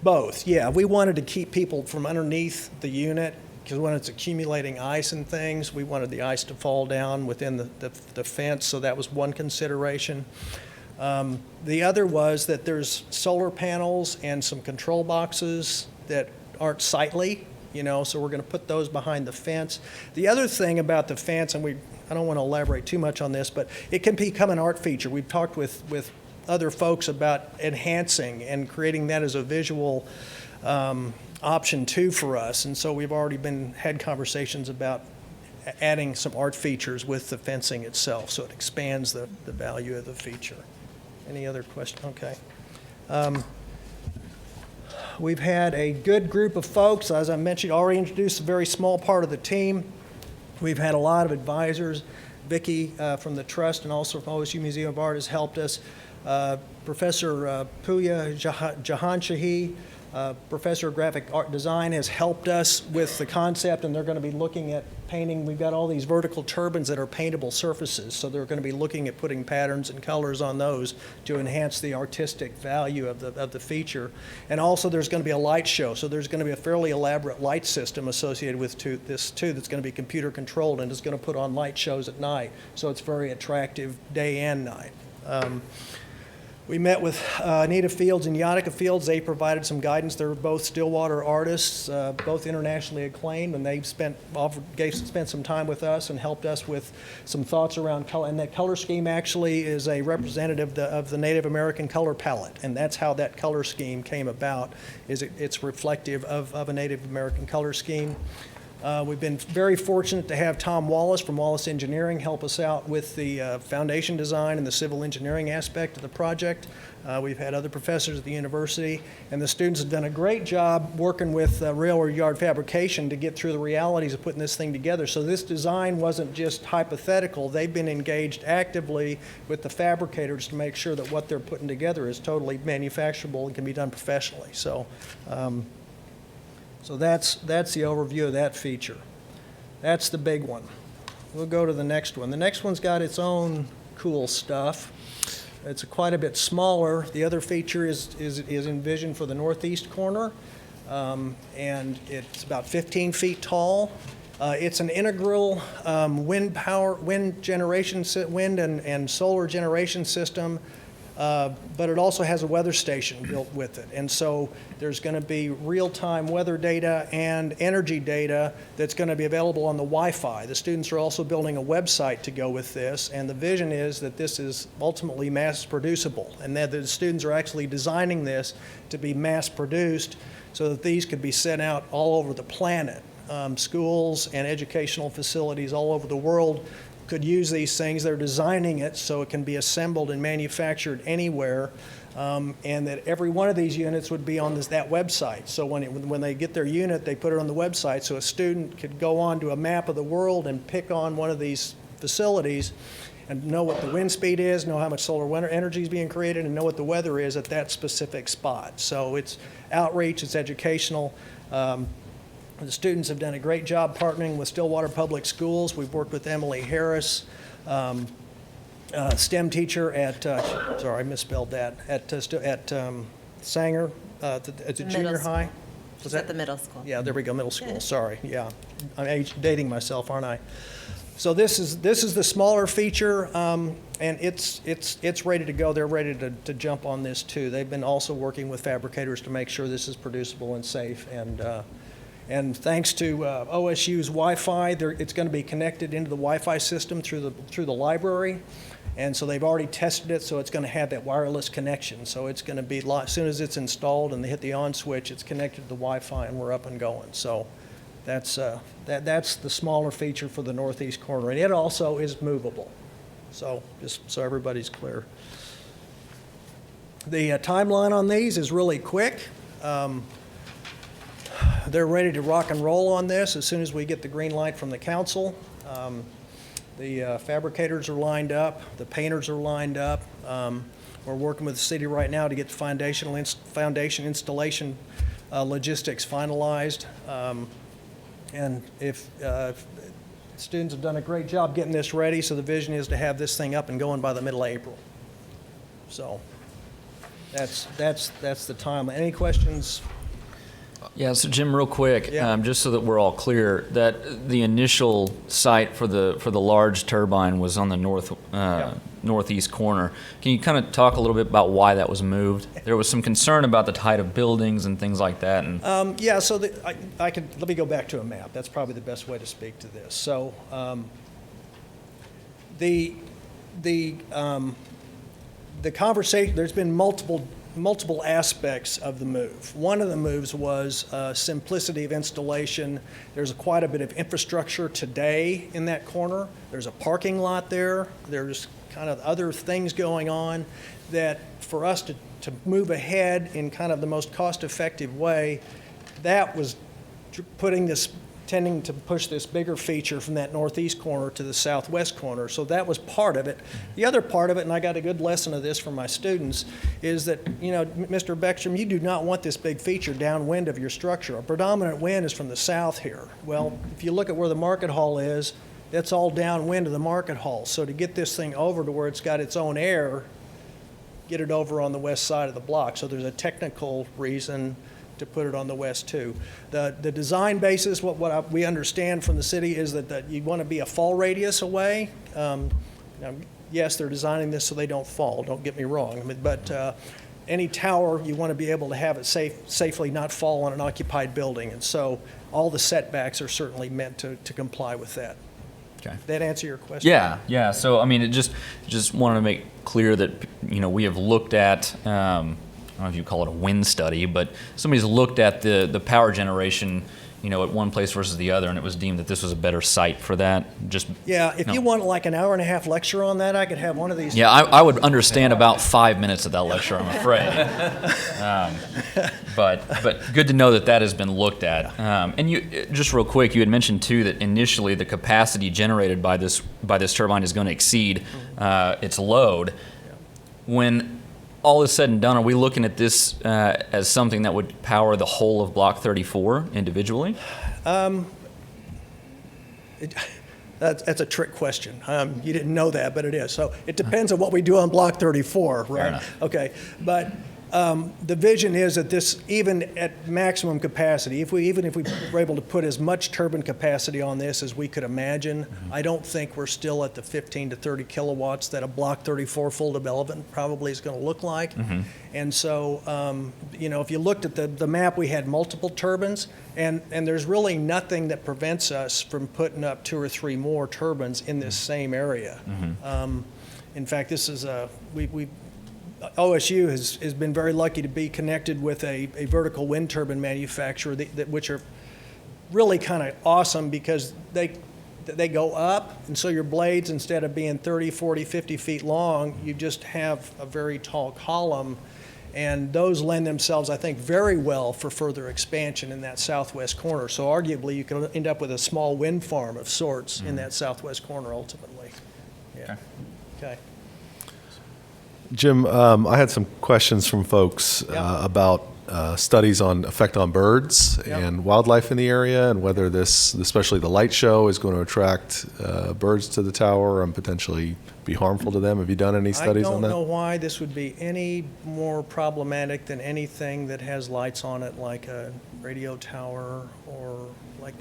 Both, yeah. We wanted to keep people from underneath the unit, because when it's accumulating ice and things, we wanted the ice to fall down within the fence, so that was one consideration. The other was that there's solar panels and some control boxes that aren't sightly, so we're going to put those behind the fence. The other thing about the fence, and I don't want to elaborate too much on this, but it can become an art feature. We've talked with other folks about enhancing and creating that as a visual option too for us. And so we've already had conversations about adding some art features with the fencing itself, so it expands the value of the feature. Any other question? Okay. We've had a good group of folks. As I mentioned, already introduced a very small part of the team. We've had a lot of advisors. Vicki from the Trust and also from OSU Museum of Art has helped us. Professor Puya Jahanshahi, Professor of Graphic Art Design, has helped us with the concept, and they're going to be looking at painting. We've got all these vertical turbines that are paintable surfaces, so they're going to be looking at putting patterns and colors on those to enhance the artistic value of the feature. And also there's going to be a light show, so there's going to be a fairly elaborate light system associated with this too that's going to be computer controlled, and it's going to put on light shows at night, so it's very attractive day and night. We met with Anita Fields and Yannicka Fields. They provided some guidance. They're both Stillwater artists, both internationally acclaimed, and they spent some time with us and helped us with some thoughts around color. And that color scheme actually is a representative of the Native American color palette, and that's how that color scheme came about. It's reflective of a Native American color scheme. We've been very fortunate to have Tom Wallace from Wallace Engineering help us out with the foundation design and the civil engineering aspect of the project. We've had other professors at the university, and the students have done a great job working with railroad yard fabrication to get through the realities of putting this thing together. So this design wasn't just hypothetical. They've been engaged actively with the fabricators to make sure that what they're putting together is totally manufacturable and can be done professionally. So that's the overview of that feature. That's the big one. We'll go to the next one. The next one's got its own cool stuff. It's quite a bit smaller. The other feature is envisioned for the northeast corner, and it's about 15 feet tall. It's an integral wind and solar generation system. But it also has a weather station built with it. And so there's going to be real-time weather data and energy data that's going to be available on the Wi-Fi. The students are also building a website to go with this, and the vision is that this is ultimately mass producible, and that the students are actually designing this to be mass produced so that these could be sent out all over the planet. Schools and educational facilities all over the world could use these things. They're designing it so it can be assembled and manufactured anywhere, and that every one of these units would be on that website. So when they get their unit, they put it on the website, so a student could go on to a map of the world and pick on one of these facilities and know what the wind speed is, know how much solar energy is being created, and know what the weather is at that specific spot. So it's outreach, it's educational. The students have done a great job partnering with Stillwater Public Schools. We've worked with Emily Harris, STEM teacher at, sorry, I misspelled that, at Sanger, at the junior high. Was that at the middle school? Yeah, there we go, middle school, sorry, yeah. I'm dating myself, aren't I? So this is the smaller feature, and it's ready to go. They're ready to jump on this too. They've been also working with fabricators to make sure this is producible and safe, and thanks to OSU's Wi-Fi, it's going to be connected into the Wi-Fi system through the library, and so they've already tested it, so it's going to have that wireless connection. So it's going to be, as soon as it's installed and they hit the on switch, it's connected to the Wi-Fi and we're up and going. So that's the smaller feature for the northeast corner, and it also is movable. So just so everybody's clear. The timeline on these is really quick. They're ready to rock and roll on this as soon as we get the green light from the council. The fabricators are lined up. The painters are lined up. We're working with the city right now to get the foundation installation logistics finalized. And if students have done a great job getting this ready, so the vision is to have this thing up and going by the middle of April. So that's the timeline. Any questions? Yeah, so Jim, real quick, Yeah. just so that we're all clear, that the initial site for the large turbine was on the northeast corner. Can you kind of talk a little bit about why that was moved? There was some concern about the height of buildings and things like that. And Yeah, so let me go back to a map. That's probably the best way to speak to this. So the conversation, there's been multiple aspects of the move. One of the moves was simplicity of installation. There's quite a bit of infrastructure today in that corner. There's a parking lot there. There's kind of other things going on that for us to move ahead in kind of the most cost-effective way, that was tending to push this bigger feature from that northeast corner to the southwest corner. So that was part of it. The other part of it, and I got a good lesson of this from my students, is that, Mr. Beckstrom, you do not want this big feature downwind of your structure. A predominant wind is from the south here. Well, if you look at where the market hall is, that's all downwind of the market hall. So to get this thing over to where it's got its own air, get it over on the west side of the block. So there's a technical reason to put it on the west too. The design basis, what we understand from the city is that you want to be a fall radius away. Now, yes, they're designing this so they don't fall, don't get me wrong, but any tower, you want to be able to have it safely not fall on an occupied building, and so all the setbacks are certainly meant to comply with that. Okay. Did that answer your question? Yeah. So I mean, it just wanted to make clear that we have looked at. I don't know if you call it a wind study, but somebody's looked at the power generation, at one place versus the other, and it was deemed that this was a better site for that. Yeah, if you want like an hour and a half lecture on that, I could have one of these. Yeah, I would understand about 5 minutes of that lecture, I'm afraid. But good to know that has been looked at. And you, just real quick, you had mentioned too that initially the capacity generated by this turbine is going to exceed its load. When all is said and done, are we looking at this as something that would power the whole of Block 34 individually? That's a trick question. You didn't know that, but it is. So it depends on what we do on Block 34, right? Fair enough. Okay, but the vision is that this, even at maximum capacity, even if we were able to put as much turbine capacity on this as we could imagine, I don't think we're still at the 15 to 30 kilowatts that a Block 34 full development probably is going to look like. And so, if you looked at the map, we had multiple turbines, and there's really nothing that prevents us from putting up 2 or 3 more turbines in this same area. In fact, this is OSU has been very lucky to be connected with a vertical wind turbine manufacturer which are really kind of awesome because they go up, and so your blades, instead of being 30, 40, 50 feet long, you just have a very tall column, and those lend themselves, I think, very well for further expansion in that southwest corner. So arguably, you could end up with a small wind farm of sorts in that southwest corner ultimately. Yeah. Okay. Jim, I had some questions from folks about studies on effect on birds and wildlife in the area, and whether this, especially the light show, is going to attract birds to the tower and potentially be harmful to them. Have you done any studies on that? I don't know why this would be any more problematic than anything that has lights on it, like a radio tower or like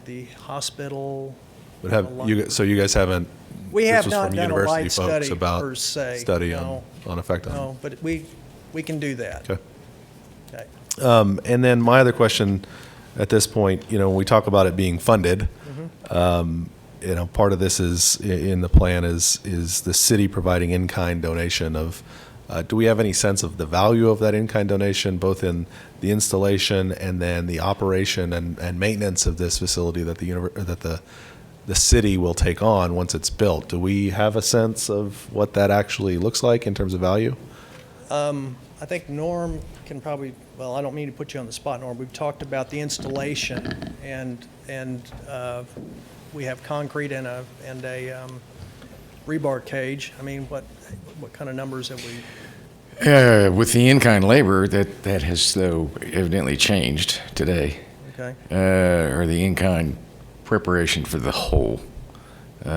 the hospital. But so you guys haven't? We have this was not from done a university light folks study about per se. Study No. on effect on. No, but we can do that. Okay. Okay. And then my other question at this point, when we talk about it being funded, part of this is in the plan is the city providing in-kind donation of. Do we have any sense of the value of that in-kind donation, both in the installation and then the operation and maintenance of this facility that the city will take on once it's built? Do we have a sense of what that actually looks like in terms of value? I think Norm can probably, well, I don't mean to put you on the spot, Norm. We've talked about the installation, and we have concrete and a rebar cage. I mean, what kind of numbers have we? With the in-kind labor, that has, though, evidently changed today. Okay. Or the in-kind preparation for the whole. We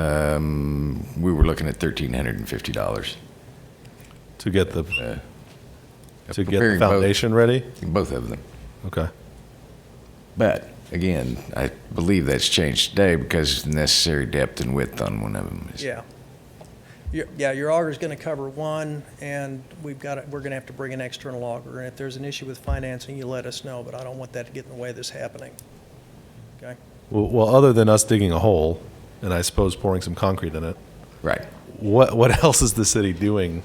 were looking at $1,350 to get the preparing foundation ready. Both of them. Okay. But again, I believe that's changed today because the necessary depth and width on one of them is. Yeah. Your auger's going to cover one, and we're going to have to bring an external auger. And if there's an issue with financing, you let us know. But I don't want that to get in the way of this happening. Okay. Well, other than us digging a hole, and I suppose pouring some concrete in it. Right. What else is the city doing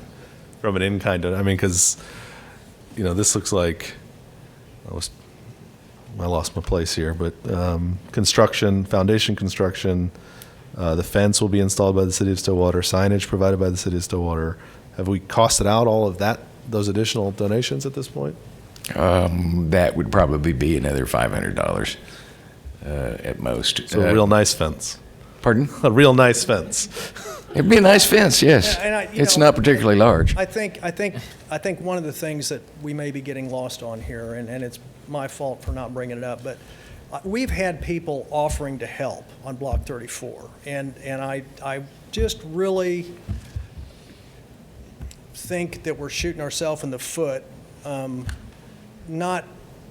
from an in-kind? I mean, because this looks like I lost my place here, but construction, foundation construction. The fence will be installed by the city of Stillwater, signage provided by the city of Stillwater. Have we costed out all of those additional donations at this point? That would probably be another $500 at most. So a real nice fence. Pardon? A real nice fence. It'd be a nice fence, yes. It's not particularly large. I think one of the things that we may be getting lost on here, and it's my fault for not bringing it up, but we've had people offering to help on Block 34, and I just really think that we're shooting ourselves in the foot, not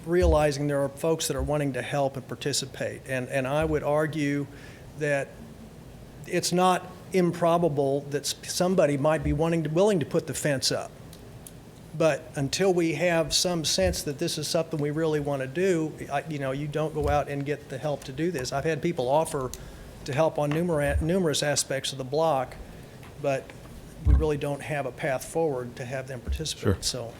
realizing there are folks that are wanting to help and participate. And I would argue that it's not improbable that somebody might be willing to put the fence up. But until we have some sense that this is something we really want to do, you don't go out and get the help to do this. I've had people offer to help on numerous aspects of the block, but we really don't have a path forward to have them participate. Sure. So,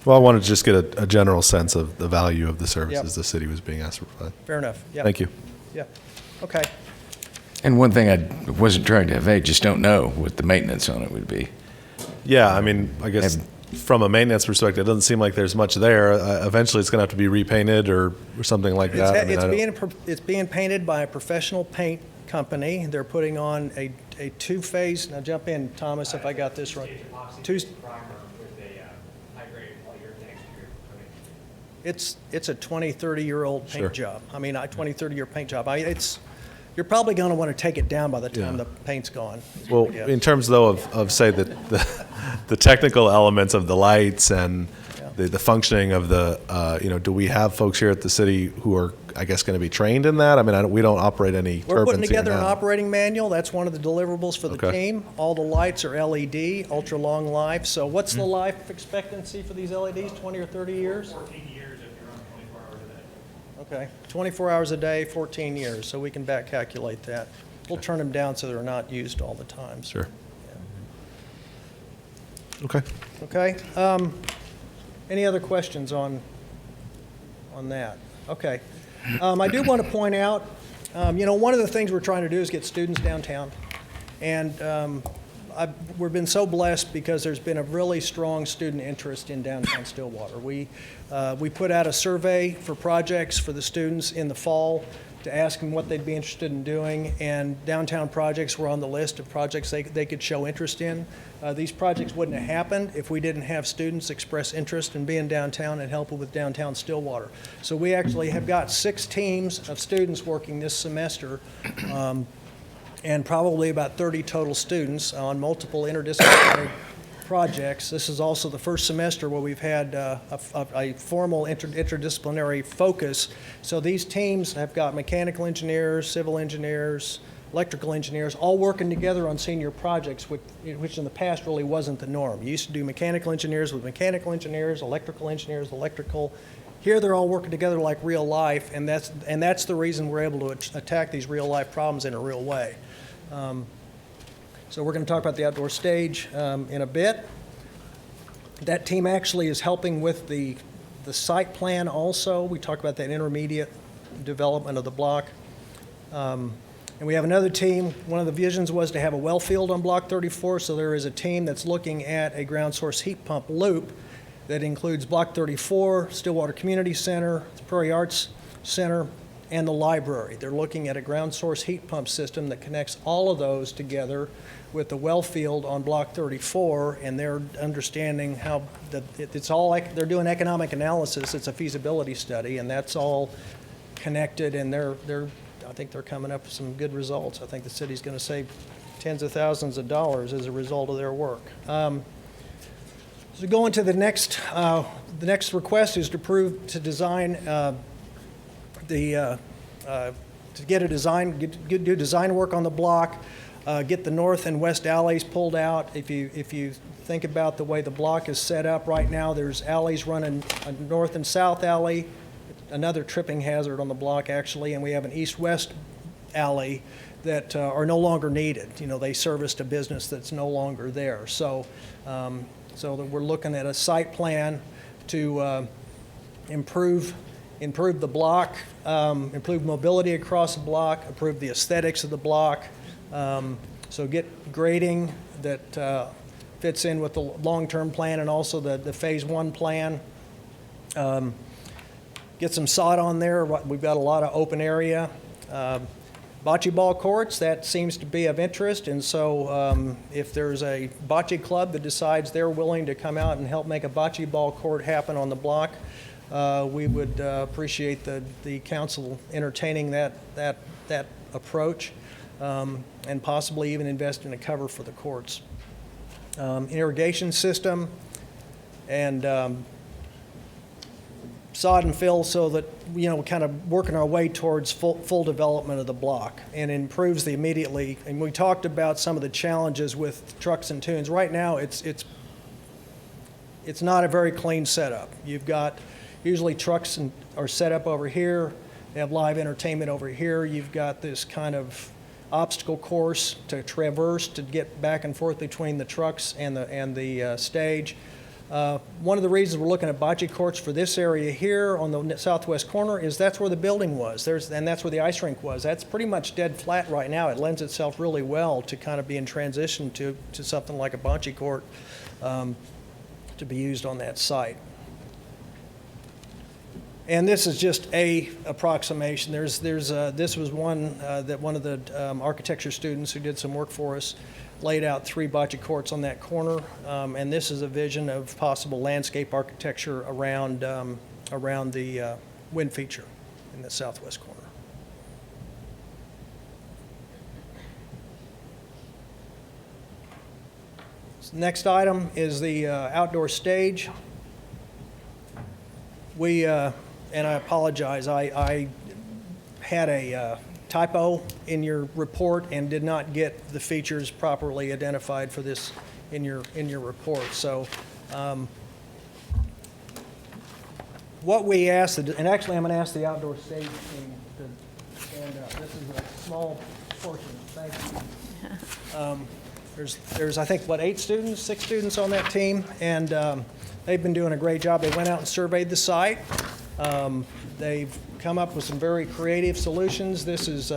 well, I wanted to just get a general sense of the value of the services the city was being asked to provide. fair enough. Yep. Thank you. Yeah. Okay. And one thing I wasn't trying to evade, just don't know what the maintenance on it would be. Yeah, I mean, I guess from a maintenance perspective, it doesn't seem like there's much there. Eventually, it's going to have to be repainted or something like that. It's being painted by a professional paint company. They're putting on a two-phase. Now, jump in, Thomas, if I got this right. It's a 20, 30-year-old paint job. I mean, 20, 30-year paint job. You're probably going to want to take it down by the time the paint's gone. Well, in terms, though, of say, the technical elements of the lights and the functioning of do we have folks here at the city who are, I guess, going to be trained in that? I mean, we don't operate any turbines. We're putting together an operating manual. That's one of the deliverables for the team. All the lights are LED, ultra-long life. So what's the life expectancy for these LEDs, 20 or 30 years? 14 years if you're on 24 hours a day. Okay, 24 hours a day, 14 years, so we can back calculate that. We'll turn them down so they're not used all the time. So. Sure. Okay. Okay. Any other questions on that? Okay. I do want to point out, one of the things we're trying to do is get students downtown. And we've been so blessed because there's been a really strong student interest in downtown Stillwater. We put out a survey for projects for the students in the fall to ask them what they'd be interested in doing, and downtown projects were on the list of projects they could show interest in. These projects wouldn't have happened if we didn't have students express interest in being downtown and helping with downtown Stillwater. So we actually have got 6 teams of students working this semester, and probably about 30 total students on multiple interdisciplinary projects. This is also the first semester where we've had a formal interdisciplinary focus. So these teams have got mechanical engineers, civil engineers, electrical engineers, all working together on senior projects, which in the past really wasn't the norm. You used to do mechanical engineers with mechanical engineers, electrical. Here they're all working together like real life, and that's the reason we're able to attack these real life problems in a real way. So we're going to talk about the outdoor stage in a bit. That team actually is helping with the site plan also. We talk about that intermediate development of the block. And we have another team. One of the visions was to have a well field on Block 34, so there is a team that's looking at a ground source heat pump loop that includes Block 34, Stillwater Community Center, the Prairie Arts Center, and the library. They're looking at a ground source heat pump system that connects all of those together with the well field on Block 34, and they're understanding how it's all like they're doing economic analysis. It's a feasibility study, and that's all connected, and I think they're coming up with some good results. I think the city's going to save tens of thousands of dollars as a result of their work. So going to the next request is to approve to design to get a design, do design work on the block, get the north and west alleys pulled out. If you think about the way the block is set up right now, there's alleys running a north and south alley, another tripping hazard on the block actually, and we have an east-west alley that are no longer needed. They serviced a business that's no longer there. So that we're looking at a site plan to improve the block, improve mobility across the block, improve the aesthetics of the block. So get grading that fits in with the long-term plan and also the Phase 1 plan. Get some sod on there. We've got a lot of open area. Bocce ball courts, that seems to be of interest, and so if there's a bocce club that decides they're willing to come out and help make a bocce ball court happen on the block, we would appreciate the council entertaining that approach, and possibly even invest in a cover for the courts. Irrigation system and sod and fill so that, we're kind of working our way towards full development of the block, and improves the immediately. And we talked about some of the challenges with trucks and tunes. Right now, it's not a very clean setup. You've got usually trucks are set up over here. They have live entertainment over here. You've got this kind of obstacle course to traverse to get back and forth between the trucks and the stage. One of the reasons we're looking at bocce courts for this area here on the southwest corner is that's where the building was. And that's where the ice rink was. That's pretty much dead flat right now. It lends itself really well to kind of be in transition to something like a bocce court to be used on that site. And this is just a approximation. This was one that one of the architecture students who did some work for us laid out 3 bocce courts on that corner, and this is a vision of possible landscape architecture around the wind feature in the southwest corner. So next item is the outdoor stage. We, and I apologize, I had a typo in your report and did not get the features properly identified for this in your report. So what we asked, and actually I'm going to ask the outdoor stage team to stand up. This is a small portion. Thank you. there's I think, 6 students on that team, and they've been doing a great job. They went out and surveyed the site. They've come up with some very creative solutions. This is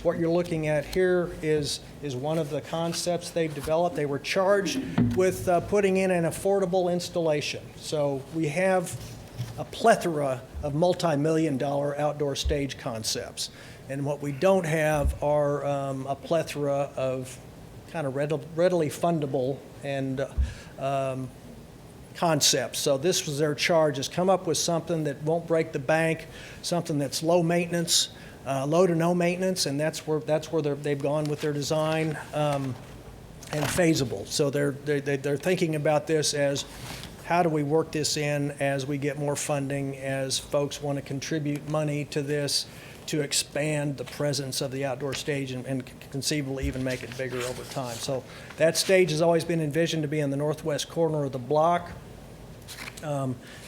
what you're looking at here is one of the concepts they've developed. They were charged with putting in an affordable installation. So we have a plethora of multi-million-dollar outdoor stage concepts. And what we don't have are a plethora of kind of readily fundable and concepts. So this was their charge, is come up with something that won't break the bank, something that's low maintenance, low to no maintenance, and that's where they've gone with their design, and phasable. So they're thinking about this as, how do we work this in as we get more funding, as folks want to contribute money to this to expand the presence of the outdoor stage and conceivably even make it bigger over time. So that stage has always been envisioned to be in the northwest corner of the block.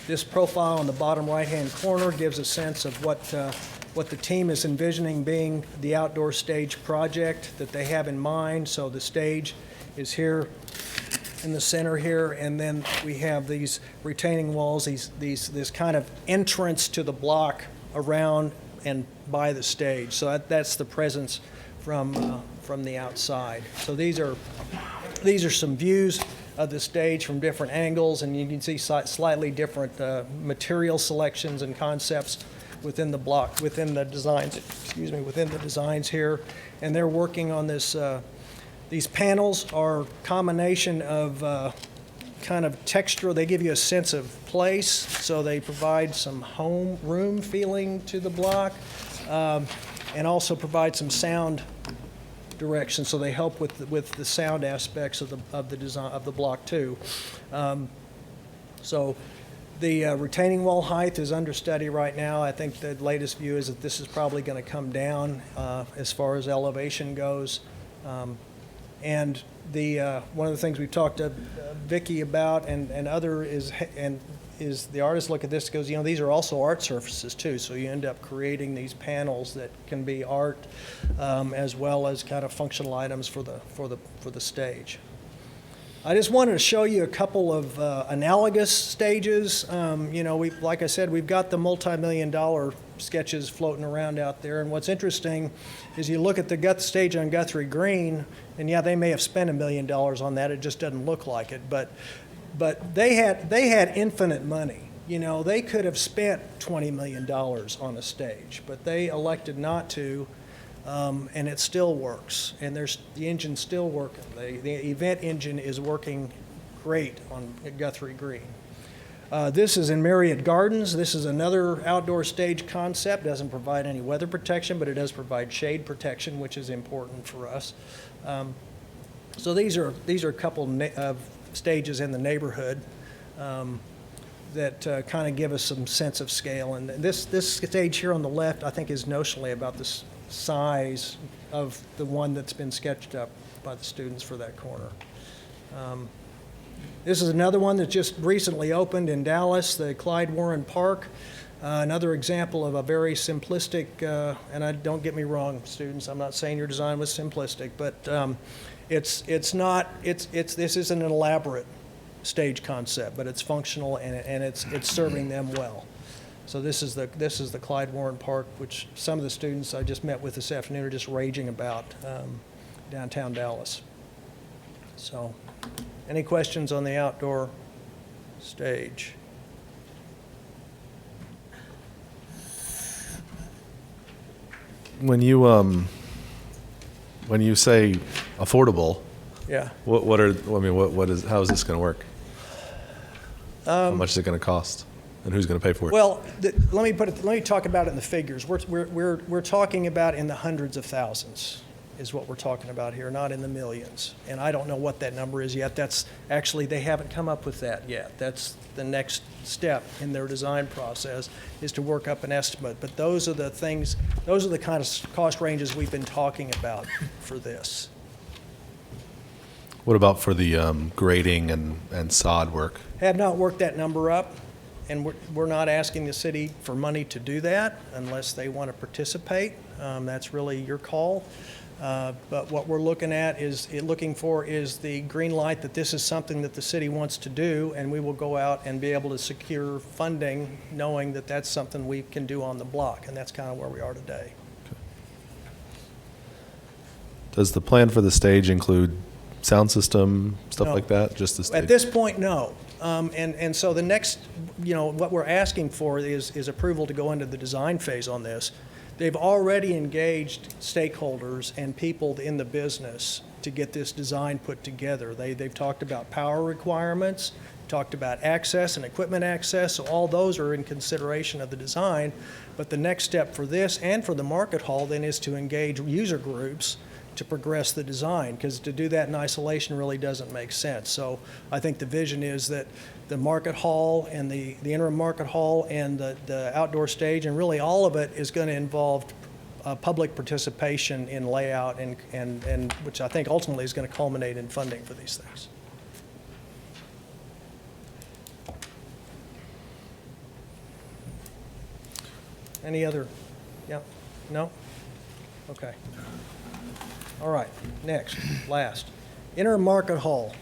This profile on the bottom right-hand corner gives a sense of what the team is envisioning being the outdoor stage project that they have in mind. So the stage is here in the center here, and then we have these retaining walls, this kind of entrance to the block around and by the stage. So that's the presence from the outside. So these are some views of the stage from different angles, and you can see slightly different material selections and concepts within the block, within the designs. Within the designs here, and they're working on this. These panels are a combination of kind of texture. They give you a sense of place, so they provide some home room feeling to the block, and also provide some sound direction, so they help with the sound aspects of the design of the block too. So the retaining wall height is under study right now. I think the latest view is that this is probably going to come down as far as elevation goes. And one of the things we've talked to Vicki about and other is the artist look at this, goes, these are also art surfaces too. So you end up creating these panels that can be art as well as kind of functional items for the stage. I just wanted to show you a couple of analogous stages. Like I said, we've got the multi-million-dollar sketches floating around out there. And what's interesting is you look at the stage on Guthrie Green, and yeah, they may have spent $1 million on that. It just doesn't look like it. But they had infinite money. They could have spent $20 million on a stage, but they elected not to. And it still works, and the engine's still working. The event engine is working great on Guthrie Green. This is in Marriott Gardens. This is another outdoor stage concept. Doesn't provide any weather protection, but it does provide shade protection, which is important for us. So these are a couple of stages in the neighborhood that kind of give us some sense of scale. And this stage here on the left, I think, is notionally about this size of the one that's been sketched up by the students for that corner. This is another one that just recently opened in Dallas, the Clyde Warren Park. Another example of a very simplistic, and don't get me wrong, students, I'm not saying your design was simplistic, but this isn't an elaborate stage concept, but it's functional and it's serving them well. So this is the Clyde Warren Park, which some of the students I just met with this afternoon are just raging about downtown Dallas. So, any questions on the outdoor stage? When you say affordable, yeah, how is this going to work? How much is it going to cost? And who's going to pay for it? Well, let me talk about it in the figures. We're talking about in the hundreds of thousands is what we're talking about here, not in the millions. And I don't know what that number is yet. That's actually, they haven't come up with that yet. That's the next step in their design process, is to work up an estimate. But those are the kind of cost ranges we've been talking about for this. What about for the grading and sod work? Have not worked that number up. And we're not asking the city for money to do that unless they want to participate. That's really your call. But what we're looking at is the green light that this is something that the city wants to do, and we will go out and be able to secure funding knowing that that's something we can do on the block, and that's kind of where we are today. Does the plan for the stage include sound system, stuff No. like that? Just the stage? At this point, no. And so the next, what we're asking for is approval to go into the design phase on this. They've already engaged stakeholders and people in the business to get this design put together. They've talked about power requirements, talked about access and equipment access, so all those are in consideration of the design. But the next step for this and for the market hall then is to engage user groups to progress the design, because to do that in isolation really doesn't make sense. So I think the vision is that the market hall and the interim market hall and the outdoor stage, and really all of it, is going to involve public participation in layout and which I think ultimately is going to culminate in funding for these things. Any other? Yeah? No? Okay. All right, next, last. Interim Market Hall.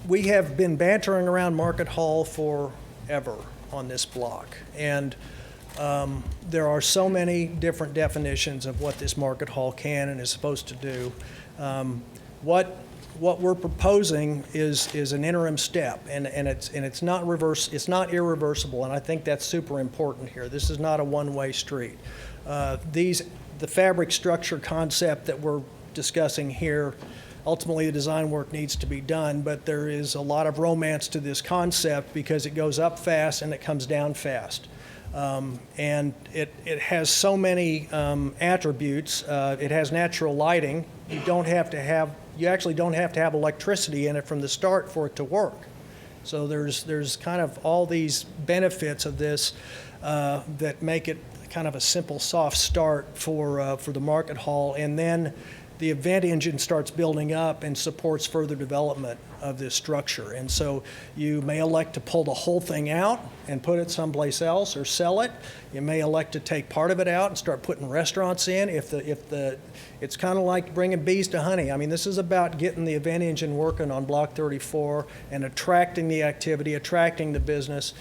We have been bantering around Market Hall forever on this block, and there are so many different definitions of what this Market Hall can and is supposed to do. What we're proposing is an interim step, and it's not irreversible, and I think that's super important here. This is not a one-way street. The fabric structure concept that we're discussing here, ultimately the design work needs to be done, but there is a lot of romance to this concept because it goes up fast and it comes down fast. And it has so many attributes. It has natural lighting. You actually don't have to have electricity in it from the start for it to work. So there's kind of all these benefits of this that make it kind of a simple, soft start for the market hall, and then the event engine starts building up and supports further development of this structure. And so you may elect to pull the whole thing out and put it someplace else or sell it. You may elect to take part of it out and start putting restaurants in. It's kind of like bringing bees to honey. I mean, this is about getting the event engine working on Block 34 and attracting the activity, attracting the business.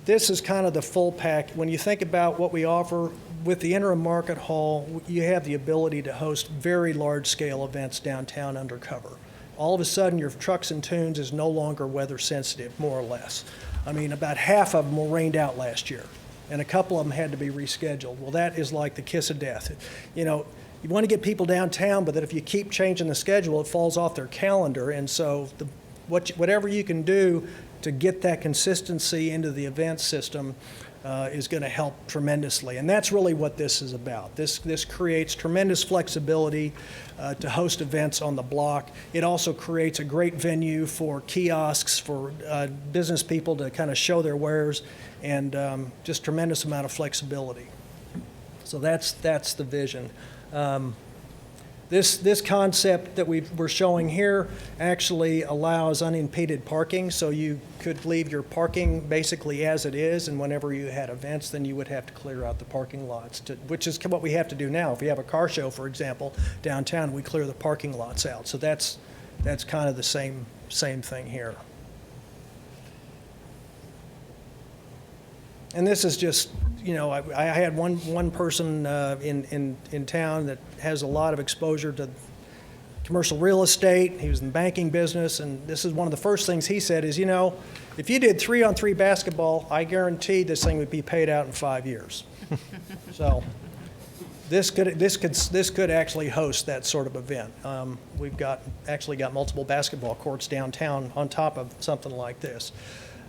This is kind of the full pack. When you think about what we offer with the interim market hall, you have the ability to host very large-scale events downtown undercover. All of a sudden, your trucks and tunes is no longer weather sensitive, more or less. I mean, about half of them were rained out last year, and a couple of them had to be rescheduled. Well, that is like the kiss of death. You want to get people downtown, but that if you keep changing the schedule, it falls off their calendar. And so whatever you can do to get that consistency into the event system is going to help tremendously. And that's really what this is about. This creates tremendous flexibility to host events on the block. It also creates a great venue for kiosks, for business people to kind of show their wares, and just tremendous amount of flexibility. So that's the vision. This concept that we're showing here actually allows unimpeded parking, so you could leave your parking basically as it is, and whenever you had events, then you would have to clear out the parking lots, which is what we have to do now. If we have a car show, for example, downtown, we clear the parking lots out. So that's kind of the same thing here. And this is just, I had one person in town that has a lot of exposure to commercial real estate. He was in the banking business, and this is one of the first things he said is, if you did 3-on-3 basketball, I guarantee this thing would be paid out in 5 years. So this could actually host that sort of event. We've actually got multiple basketball courts downtown on top of something like this.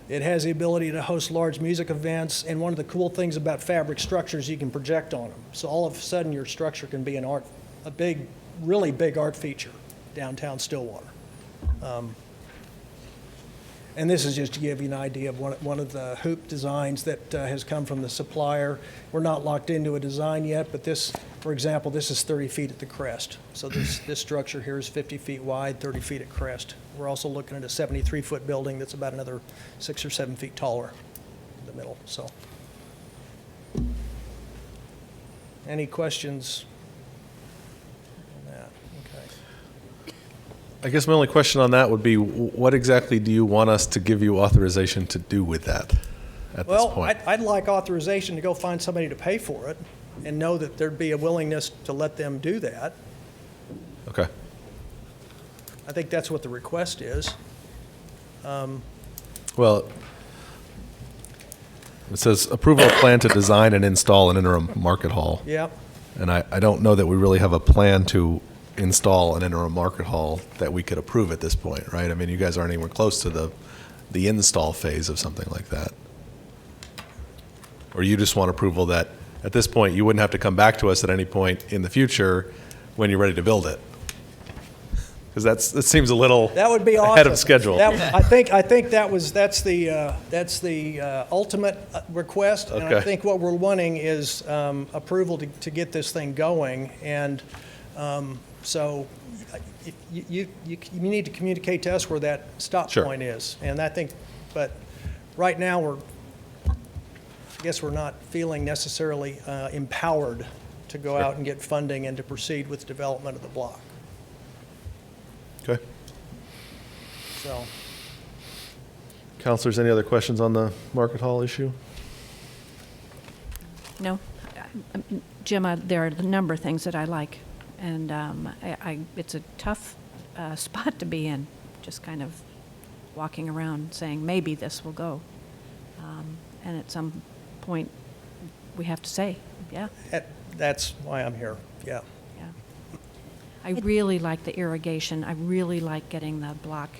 It has the ability to host large music events, and one of the cool things about fabric structures, you can project on them. So all of a sudden, your structure can be a really big art feature downtown Stillwater. And this is just to give you an idea of one of the hoop designs that has come from the supplier. We're not locked into a design yet, but this, for example, this is 30 feet at the crest. So this structure here is 50 feet wide, 30 feet at crest. We're also looking at a 73-foot building that's about another 6 or 7 feet taller in the middle. So Any questions on that? Okay. I guess my only question on that would be, what exactly do you want us to give you authorization to do with that at this point? Well, I'd like authorization to go find somebody to pay for it and know that there'd be a willingness to let them do that. Okay. I think that's what the request is. Well, it says approval of plan to design and install an interim market hall. Yeah. And I don't know that we really have a plan to install an interim market hall that we could approve at this point, right? I mean, you guys aren't anywhere close to the install phase of something like that. Or you just want approval that at this point you wouldn't have to come back to us at any point in the future when you're ready to build it? Because that seems a little That would be awesome. ahead of schedule. I think that's the ultimate request. And I Okay. think what we're wanting is approval to get this thing going. And so you need to communicate to us where that stop Sure. point is. And I think, but right now I guess we're not feeling necessarily empowered to go out and get funding and to proceed with development of the block. Okay. So. Counselors, any other questions on the market hall issue? No. Jim, there are a number of things that I like, and it's a tough spot to be in, just kind of walking around saying, maybe this will go. And at some point, we have to say, yeah. That's why I'm here, yeah. I really like the irrigation. I really like getting the block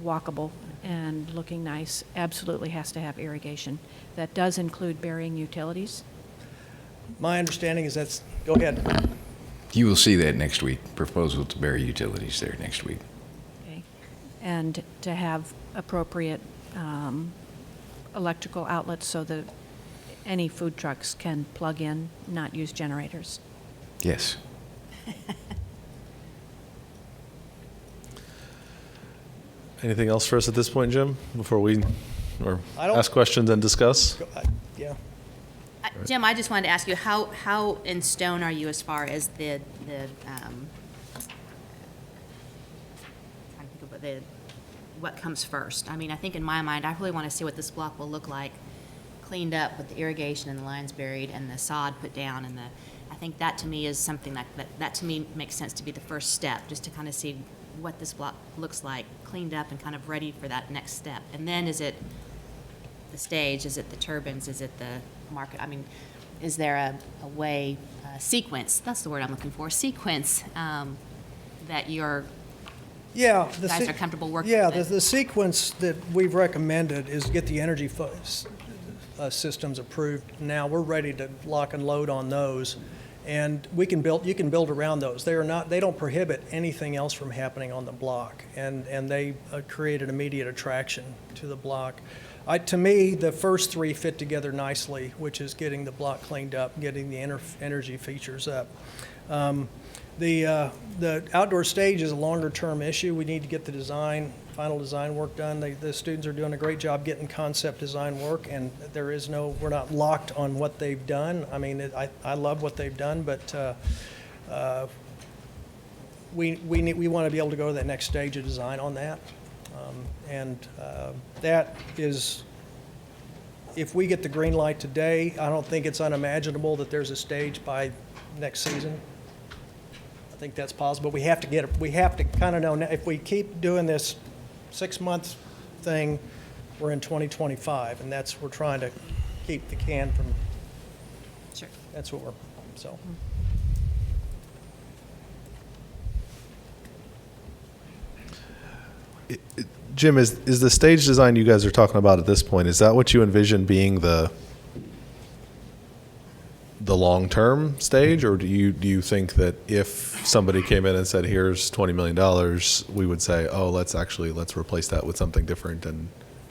walkable and looking nice. Absolutely has to have irrigation. That does include burying utilities. My understanding is go ahead. You will see that next week. Proposal to bury utilities there next week. Okay. And to have appropriate electrical outlets so that any food trucks can plug in, not use generators. Yes. Anything else for us at this point, Jim, before we I don't- ask questions and discuss? Yeah. Jim, I just wanted to ask you, how in stone are you as far as trying to think of what comes first? I mean, I think in my mind, I really want to see what this block will look like, cleaned up with the irrigation and the lines buried and the sod put down, and I think that to me is something that to me makes sense to be the first step, just to kind of see what this block looks like, cleaned up and kind of ready for that next step. And then is it the stage, is it the turbines, is it the market? I mean, is there a way, sequence, that's the word I'm looking for, sequence that you guys are comfortable working with? Yeah, the sequence that we've recommended is get the energy systems approved. Now we're ready to lock and load on those. And you can build around those. They don't prohibit anything else from happening on the block, and they create an immediate attraction to the block. To me, the first three fit together nicely, which is getting the block cleaned up, getting the energy features up. The outdoor stage is a longer-term issue. We need to get the final design work done. The students are doing a great job getting concept design work, and we're not locked on what they've done. I mean, I love what they've done, but we want to be able to go to that next stage of design on that. That is, if we get the green light today, I don't think it's unimaginable that there's a stage by next season. I think that's possible. We have to kind of know, if we keep doing this 6-month thing, we're in 2025, and we're trying to keep the can from. Sure. That's what so. Jim, is the stage design you guys are talking about at this point, is that what you envision being the long-term stage, or do you think that if somebody came in and said, here's $20 million, we would say, oh, let's replace that with something different and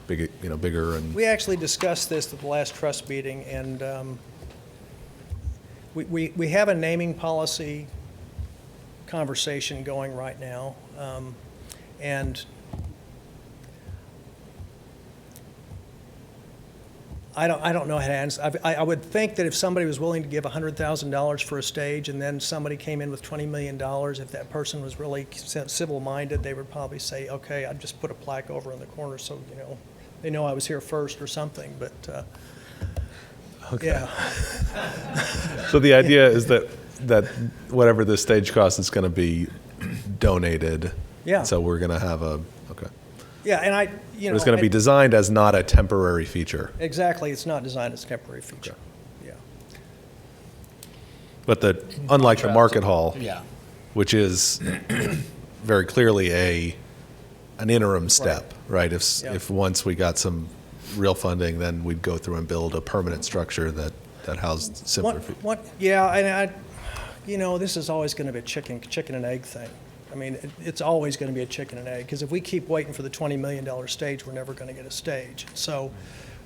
bigger and. We actually discussed this at the last trust meeting, and we have a naming policy conversation going right now, and I don't know how to answer. I would think that if somebody was willing to give $100,000 for a stage and then somebody came in with $20 million, if that person was really civil-minded, they would probably say, okay, I'd just put a plaque over in the corner so, they know I was here first or something, but, Okay. yeah. So the idea is that whatever the stage cost is going to be donated. Yeah. So we're going to have okay. Yeah, and It's going to be designed as not a temporary feature. Exactly, it's not designed as a temporary feature. Yeah. But unlike the market hall, Yeah. which is very clearly an interim step, right? If once we got some real funding, then we'd go through and build a permanent structure that housed similar features. Yeah, and this is always going to be a chicken and egg thing. I mean, it's always going to be a chicken and egg, because if we keep waiting for the $20 million stage, we're never going to get a stage. So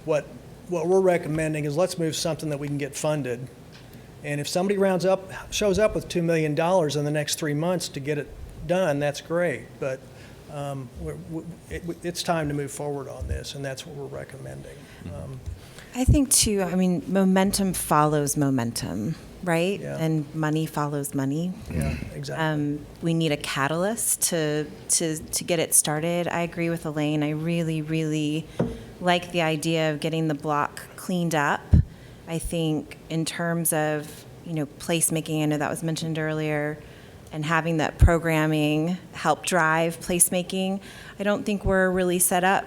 what we're recommending is let's move something that we can get funded. And if somebody shows up with $2 million in the next 3 months to get it done, that's great. But it's time to move forward on this, and that's what we're recommending. I think too, momentum follows momentum, right? Yeah. And money follows money. Yeah, exactly. We need a catalyst to get it started. I agree with Elaine. I really, really like the idea of getting the block cleaned up. I think in terms of, placemaking, I know that was mentioned earlier, and having that programming help drive placemaking, I don't think we're really set up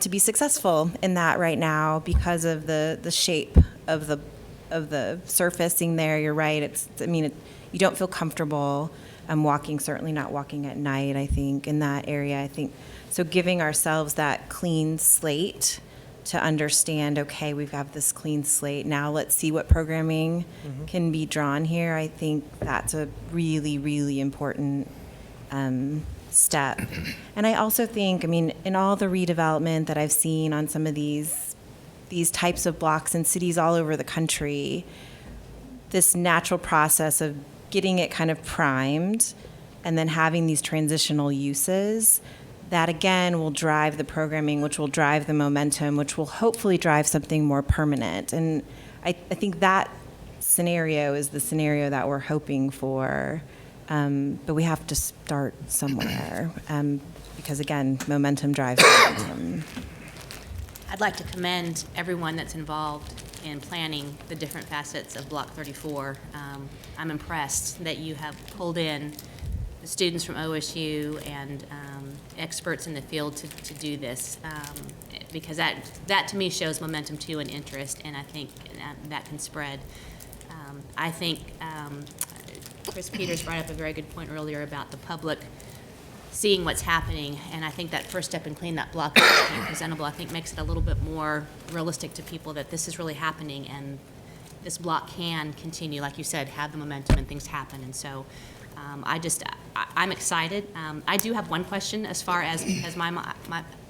to be successful in that right now because of the shape of the surfacing there. You're right. You don't feel comfortable walking, certainly not walking at night, I think, in that area. I think so giving ourselves that clean slate to understand, okay, we've got this clean slate. Now let's see what programming can be drawn here. I think that's a really, really important step. And I also think, in all the redevelopment that I've seen on some of these types of blocks in cities all over the country, this natural process of getting it kind of primed and then having these transitional uses, that again will drive the programming, which will drive the momentum, which will hopefully drive something more permanent. And I think that scenario is the scenario that we're hoping for. But we have to start somewhere because, again, momentum drives momentum. I'd like to commend everyone that's involved in planning the different facets of Block 34. I'm impressed that you have pulled in the students from OSU and experts in the field to do this, because that to me shows momentum too and interest, and I think that can spread. I think Chris Peters brought up a very good point earlier about the public seeing what's happening, and I think that first step in cleaning that block up and presentable, I think makes it a little bit more realistic to people that this is really happening and this block can continue, like you said, have the momentum and things happen. And so I'm excited. I do have one question as far as, because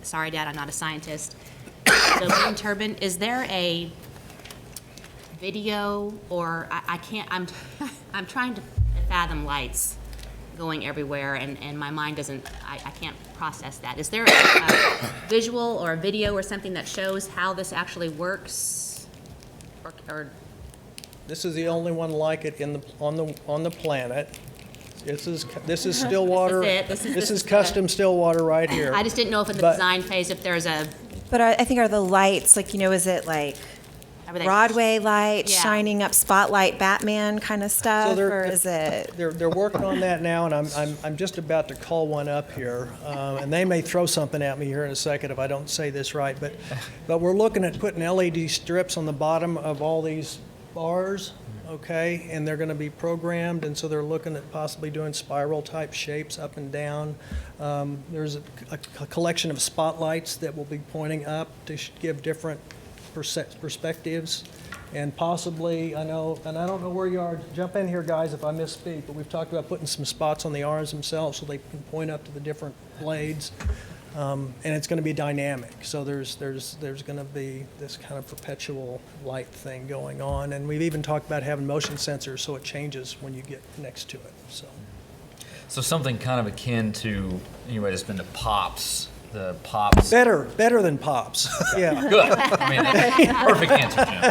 sorry, Dad, I'm not a scientist. The wind turbine, is there a video, or I can't, I'm trying to fathom lights going everywhere, and my mind doesn't, I can't process that. Is there a visual or a video or something that shows how this actually works? Or This is the only one like it on the planet. This is Stillwater. This is it. This is custom Stillwater right here. I just didn't know if in the design phase, if there's a... But I think are the lights, is it like Broadway lights, shining up spotlight Batman kind of stuff, or is it? They're working on that now, and I'm just about to call one up here, and they may throw something at me here in a second if I don't say this right. But we're looking at putting LED strips on the bottom of all these bars, okay, and they're going to be programmed, and so they're looking at possibly doing spiral type shapes up and down. There's a collection of spotlights that will be pointing up to give different perspectives, and possibly, I know, and I don't know where you are, jump in here, guys, if I misspeak, but we've talked about putting some spots on the arms themselves so they can point up to the different blades, and it's going to be dynamic. So there's going to be this kind of perpetual light thing going on, and we've even talked about having motion sensors so it changes when you get next to it. So something kind of akin to anybody that's been to Pops, the pops. Better than pops. Yeah. Good. I mean, that's perfect answer, Jim.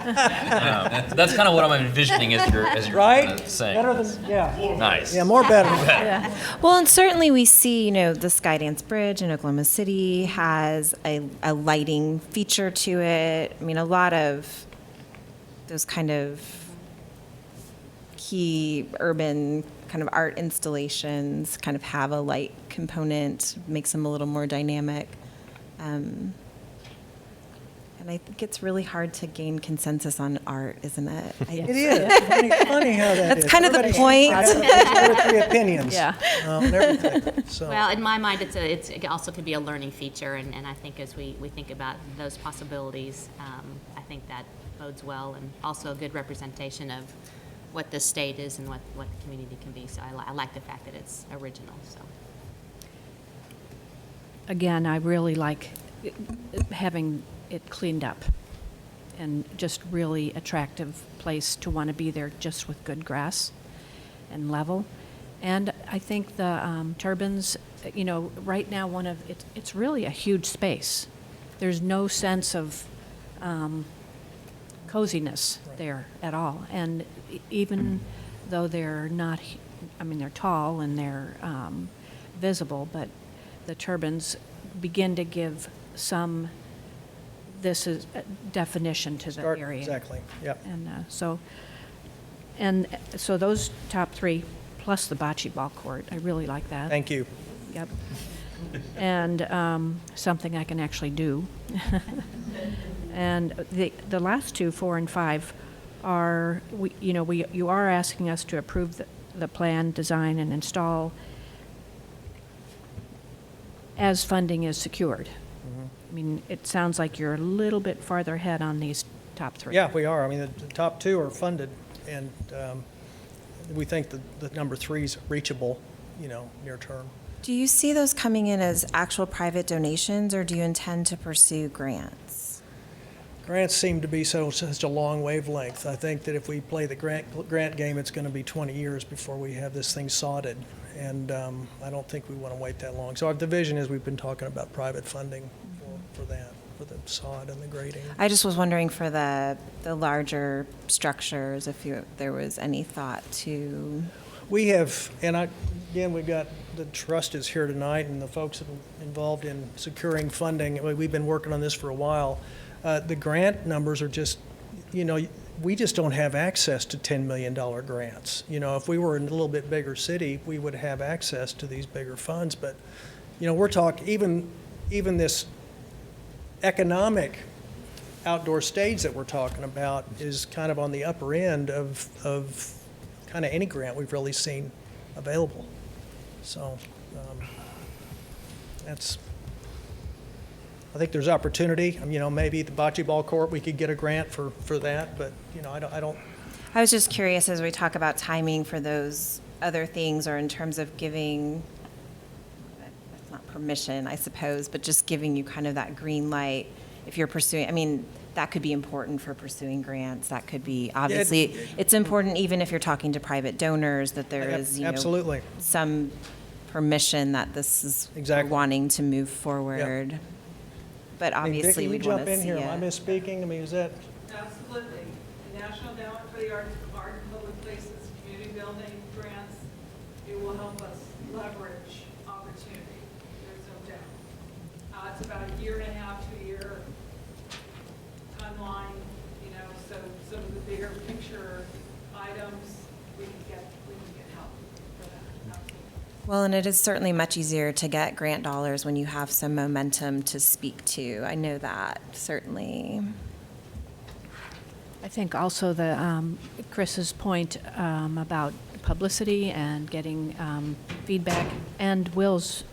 That's kind of what I'm envisioning as you're Right? kind of saying. Better than, yeah. Nice. Yeah, more better. Well, and certainly we see, the Skydance Bridge in Oklahoma City has a lighting feature to it. I mean, a lot of those kind of key urban kind of art installations kind of have a light component, makes them a little more dynamic. And I think it's really hard to gain consensus on art, isn't it? It is. Funny how that That's is. kind of the Everybody point. has two or three opinions. Yeah. On everything. So. Well, in my mind, it also could be a learning feature, and I think as we think about those possibilities, I think that bodes well, and also a good representation of what the state is and what the community can be. So I like the fact that it's original. So Again, I really like having it cleaned up and just really attractive place to want to be there, just with good grass and level. And I think the turbines, right now it's really a huge space. There's no sense of coziness there at all. And even though they're not, they're tall and they're visible, but the turbines begin to give some, this is a definition to the area. Exactly, yep. And so those top three, plus the bocce ball court, I really like that. Thank you. Yep. And something I can actually do. And the last two, 4 and 5, are, you are asking us to approve the plan, design, and install as funding is secured. I mean, it sounds like you're a little bit farther ahead on these top three. Yeah, we are. I mean, the top two are funded, and we think the number 3 is reachable, near term. Do you see those coming in as actual private donations, or do you intend to pursue grants? Grants seem to be such a long wavelength. I think that if we play the grant game, it's going to be 20 years before we have this thing sorted, and I don't think we want to wait that long. So the vision is we've been talking about private funding for that, for the sod and the grading. I just was wondering for the larger structures, if there was any thought to. We have, and again, we've got the trust is here tonight, and the folks involved in securing funding. We've been working on this for a while. The grant numbers are just, we just don't have access to $10 million grants. If we were in a little bit bigger city, we would have access to these bigger funds. But, we're talking, even this economic outdoor stage that we're talking about is kind of on the upper end of kind of any grant we've really seen available. So I think there's opportunity. Maybe the bocce ball court, we could get a grant for that, but, I don't. I was just curious as we talk about timing for those other things, or in terms of giving, that's not permission, I suppose, but just giving you kind of that green light if you're pursuing, that could be important for pursuing grants. That could be, obviously, it's important even if you're talking to private donors, that there is, absolutely some permission that this is wanting to move forward. Yep. But obviously, we'd want to see it. Vicki, you jump in here. Am I misspeaking? Is that? Absolutely. The National Endowment for the Arts, Art and Public Places, community building grants, it will help us leverage opportunity. There's no doubt. It's about a year and a half, 2 year timeline, so some of the bigger picture items, we can get help for that. Absolutely. Well, and it is certainly much easier to get grant dollars when you have some momentum to speak to. I know that, certainly. I think also Chris's point about publicity and getting feedback, and Will's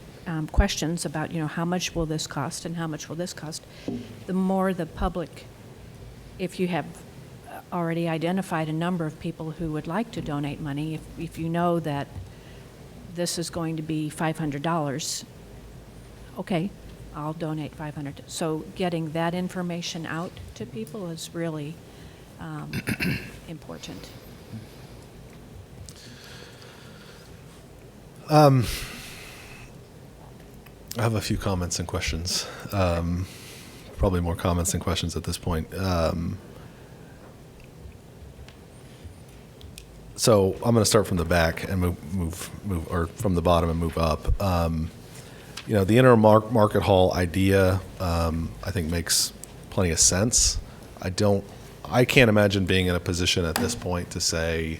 questions about, how much will this cost and how much will this cost. The more the public, if you have already identified a number of people who would like to donate money, if you know that this is going to be $500, okay, I'll donate $500. So getting that information out to people is really important. I have a few comments and questions. Probably more comments than questions at this point. So I'm going to start from the back and move, or from the bottom and move up. The interim market hall idea, I think makes plenty of sense. I can't imagine being in a position at this point to say,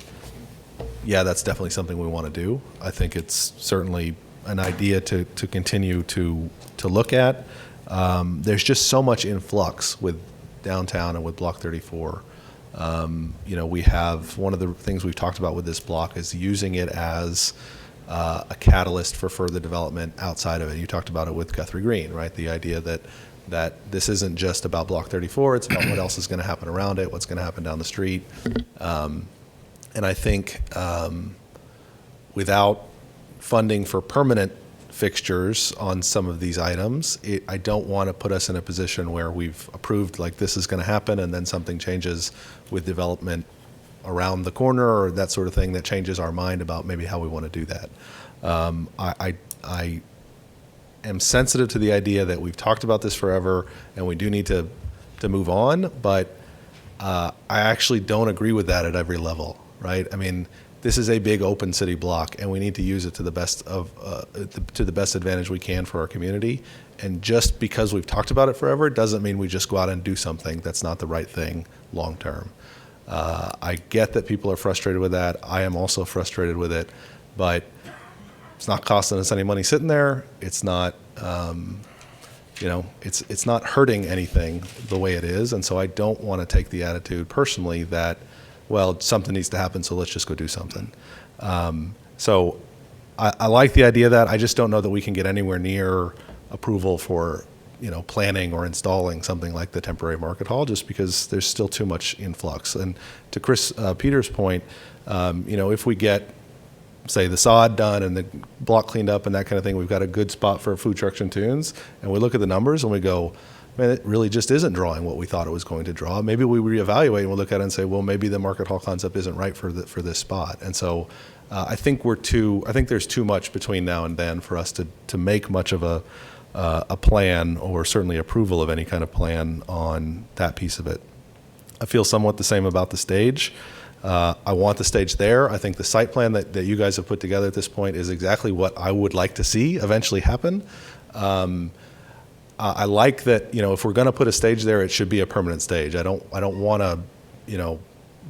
yeah, that's definitely something we want to do. I think it's certainly an idea to continue to look at. There's just so much influx with downtown and with Block 34. We have, one of the things we've talked about with this block is using it as a catalyst for further development outside of it. You talked about it with Guthrie Green, right? The idea that this isn't just about Block 34, it's about what else is going to happen around it, what's going to happen down the street. And I think without funding for permanent fixtures on some of these items, I don't want to put us in a position where we've approved like this is going to happen and then something changes with development around the corner or that sort of thing that changes our mind about maybe how we want to do that. I am sensitive to the idea that we've talked about this forever and we do need to move on, but I actually don't agree with that at every level, right? I mean, this is a big open city block and we need to use it to the best advantage we can for our community. And just because we've talked about it forever doesn't mean we just go out and do something that's not the right thing long term. I get that people are frustrated with that. I am also frustrated with it, but it's not costing us any money sitting there. It's not, it's not hurting anything the way it is. And so I don't want to take the attitude personally that, well, something needs to happen, so let's just go do something. So I like the idea of that. I just don't know that we can get anywhere near approval for, planning or installing something like the temporary market hall, just because there's still too much influx. And to Chris Peters' point, if we get, say, the sod done and the block cleaned up and that kind of thing, we've got a good spot for food trucks and tunes, and we look at the numbers and we go, man, it really just isn't drawing what we thought it was going to draw. Maybe we reevaluate and we'll look at it and say, well, maybe the market hall concept isn't right for this spot. And so I think there's too much between now and then for us to make much of a plan or certainly approval of any kind of plan on that piece of it. I feel somewhat the same about the stage. I want the stage there. I think the site plan that you guys have put together at this point is exactly what I would like to see eventually happen. I like that, if we're going to put a stage there, it should be a permanent stage. I don't want to,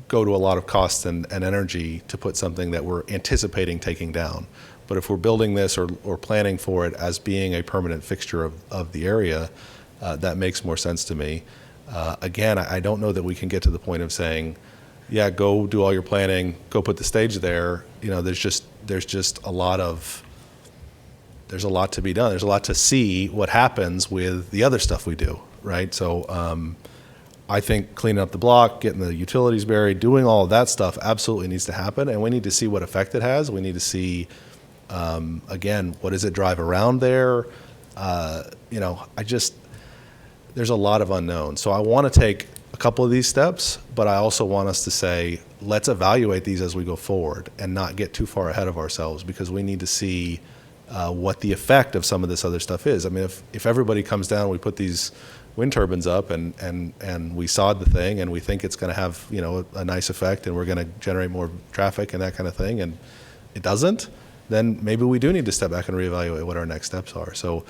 go to a lot of cost and energy to put something that we're anticipating taking down. But if we're building this or planning for it as being a permanent fixture of the area, that makes more sense to me. Again, I don't know that we can get to the point of saying, yeah, go do all your planning, go put the stage there. There's just a lot to be done. There's a lot to see what happens with the other stuff we do, right? So I think cleaning up the block, getting the utilities buried, doing all of that stuff absolutely needs to happen, and we need to see what effect it has. We need to see, again, what does it drive around there? There's a lot of unknowns. So I want to take a couple of these steps, but I also want us to say, let's evaluate these as we go forward and not get too far ahead of ourselves, because we need to see what the effect of some of this other stuff is. I mean, if everybody comes down, we put these wind turbines up and we sod the thing and we think it's going to have, a nice effect and we're going to generate more traffic and that kind of thing, and it doesn't, then maybe we do need to step back and reevaluate what our next steps are. So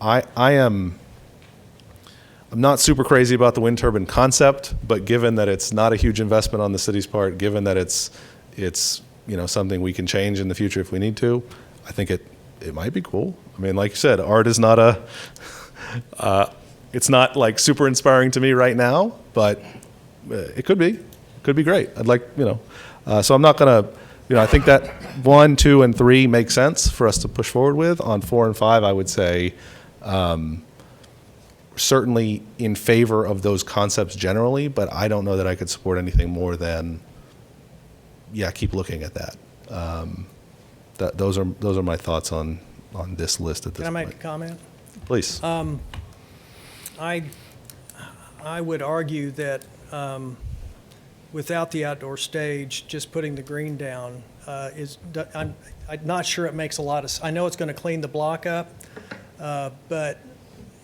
I'm not super crazy about the wind turbine concept, but given that it's not a huge investment on the city's part, given that it's something we can change in the future if we need to, I think it might be cool. I mean, like you said, art is not it's not like super inspiring to me right now, but it could be. It could be great. I'd like, so I'm not going to, I think that 1, 2, and 3 make sense for us to push forward with. On 4 and 5, I would say certainly in favor of those concepts generally, but I don't know that I could support anything more than, keep looking at that. Those are my thoughts on this list at this point. Can I make a comment? Please. I would argue that without the outdoor stage, just putting the green down I'm not sure it makes a lot of, I know it's going to clean the block up, but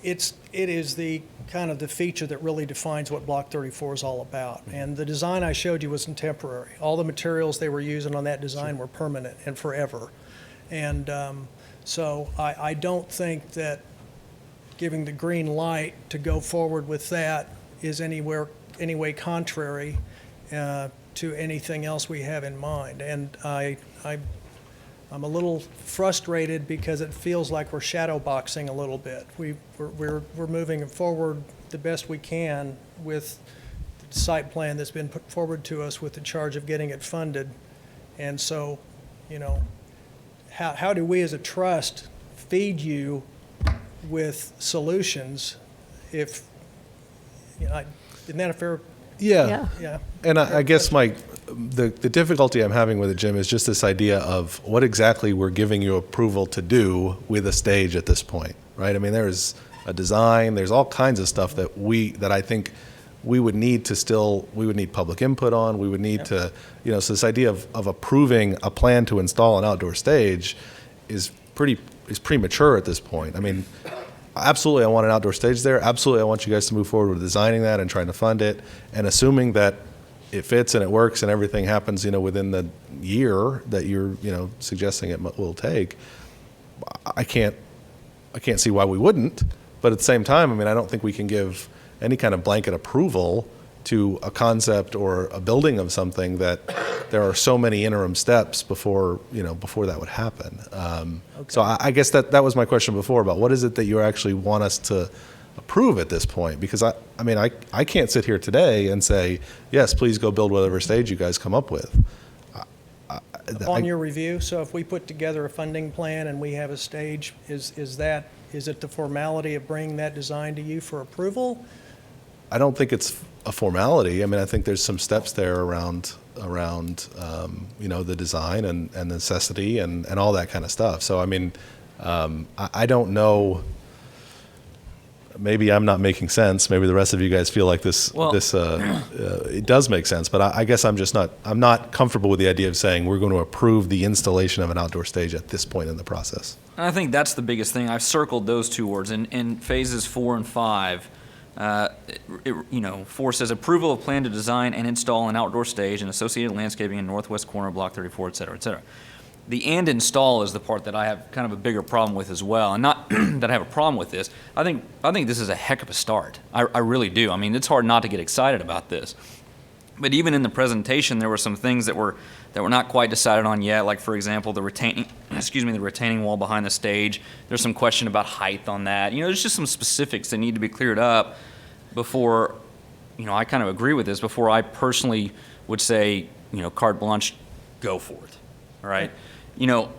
it is the kind of the feature that really defines what Block 34 is all about. And the design I showed you wasn't temporary. All the materials they were using on that design were permanent and forever. And so I don't think that giving the green light to go forward with that is any way contrary to anything else we have in mind. And I'm a little frustrated because it feels like we're shadow boxing a little bit. We're moving forward the best we can with the site plan that's been put forward to us with the charge of getting it funded. And so, you know, how do we as a trust feed you with solutions if, you know, isn't that a fair? Yeah. Yeah. And I guess the difficulty I'm having with it, Jim, is just this idea of what exactly we're giving you approval to do with a stage at this point, right? I mean, there's a design, there's all kinds of stuff that I think we would need public input on. We would need to, you know, so this idea of approving a plan to install an outdoor stage is premature at this point. I mean, absolutely, I want an outdoor stage there. Absolutely, I want you guys to move forward with designing that and trying to fund it, and assuming that it fits and it works and everything happens, you know, within the year that you're, you know, suggesting it will take. I can't see why we wouldn't. But at the same time, I mean, I don't think we can give any kind of blanket approval to a concept or a building of something that there are so many interim steps before that would happen. So I guess that was my question before about what is it that you actually want us to approve at this point? Because I mean, I can't sit here today and say, yes, please go build whatever stage you guys come up with. Upon your review, so if we put together a funding plan and we have a stage, is it the formality of bringing that design to you for approval? I don't think it's a formality. I mean, I think there's some steps there around you know, the design and necessity and all that kind of stuff. So I mean, I don't know. Maybe I'm not making sense. Maybe the rest of you guys feel like it does make sense. But I guess I'm not comfortable with the idea of saying we're going to approve the installation of an outdoor stage at this point in the process. And I think that's the biggest thing. I've circled those two words in phases 4 and 5. 4 says approval of plan to design and install an outdoor stage and associated landscaping in northwest corner of Block 34, et cetera, et cetera. The and install is the part that I have kind of a bigger problem with as well. And not that I have a problem with this. I think this is a heck of a start. I really do. I mean, it's hard not to get excited about this. But even in the presentation, there were some things that were not quite decided on yet. Like, for example, the retaining wall behind the stage. There's some question about height on that. You know, there's just some specifics that need to be cleared up before, you know, I kind of agree with this, before I personally would say, you know, carte blanche, go for it. All right. You know,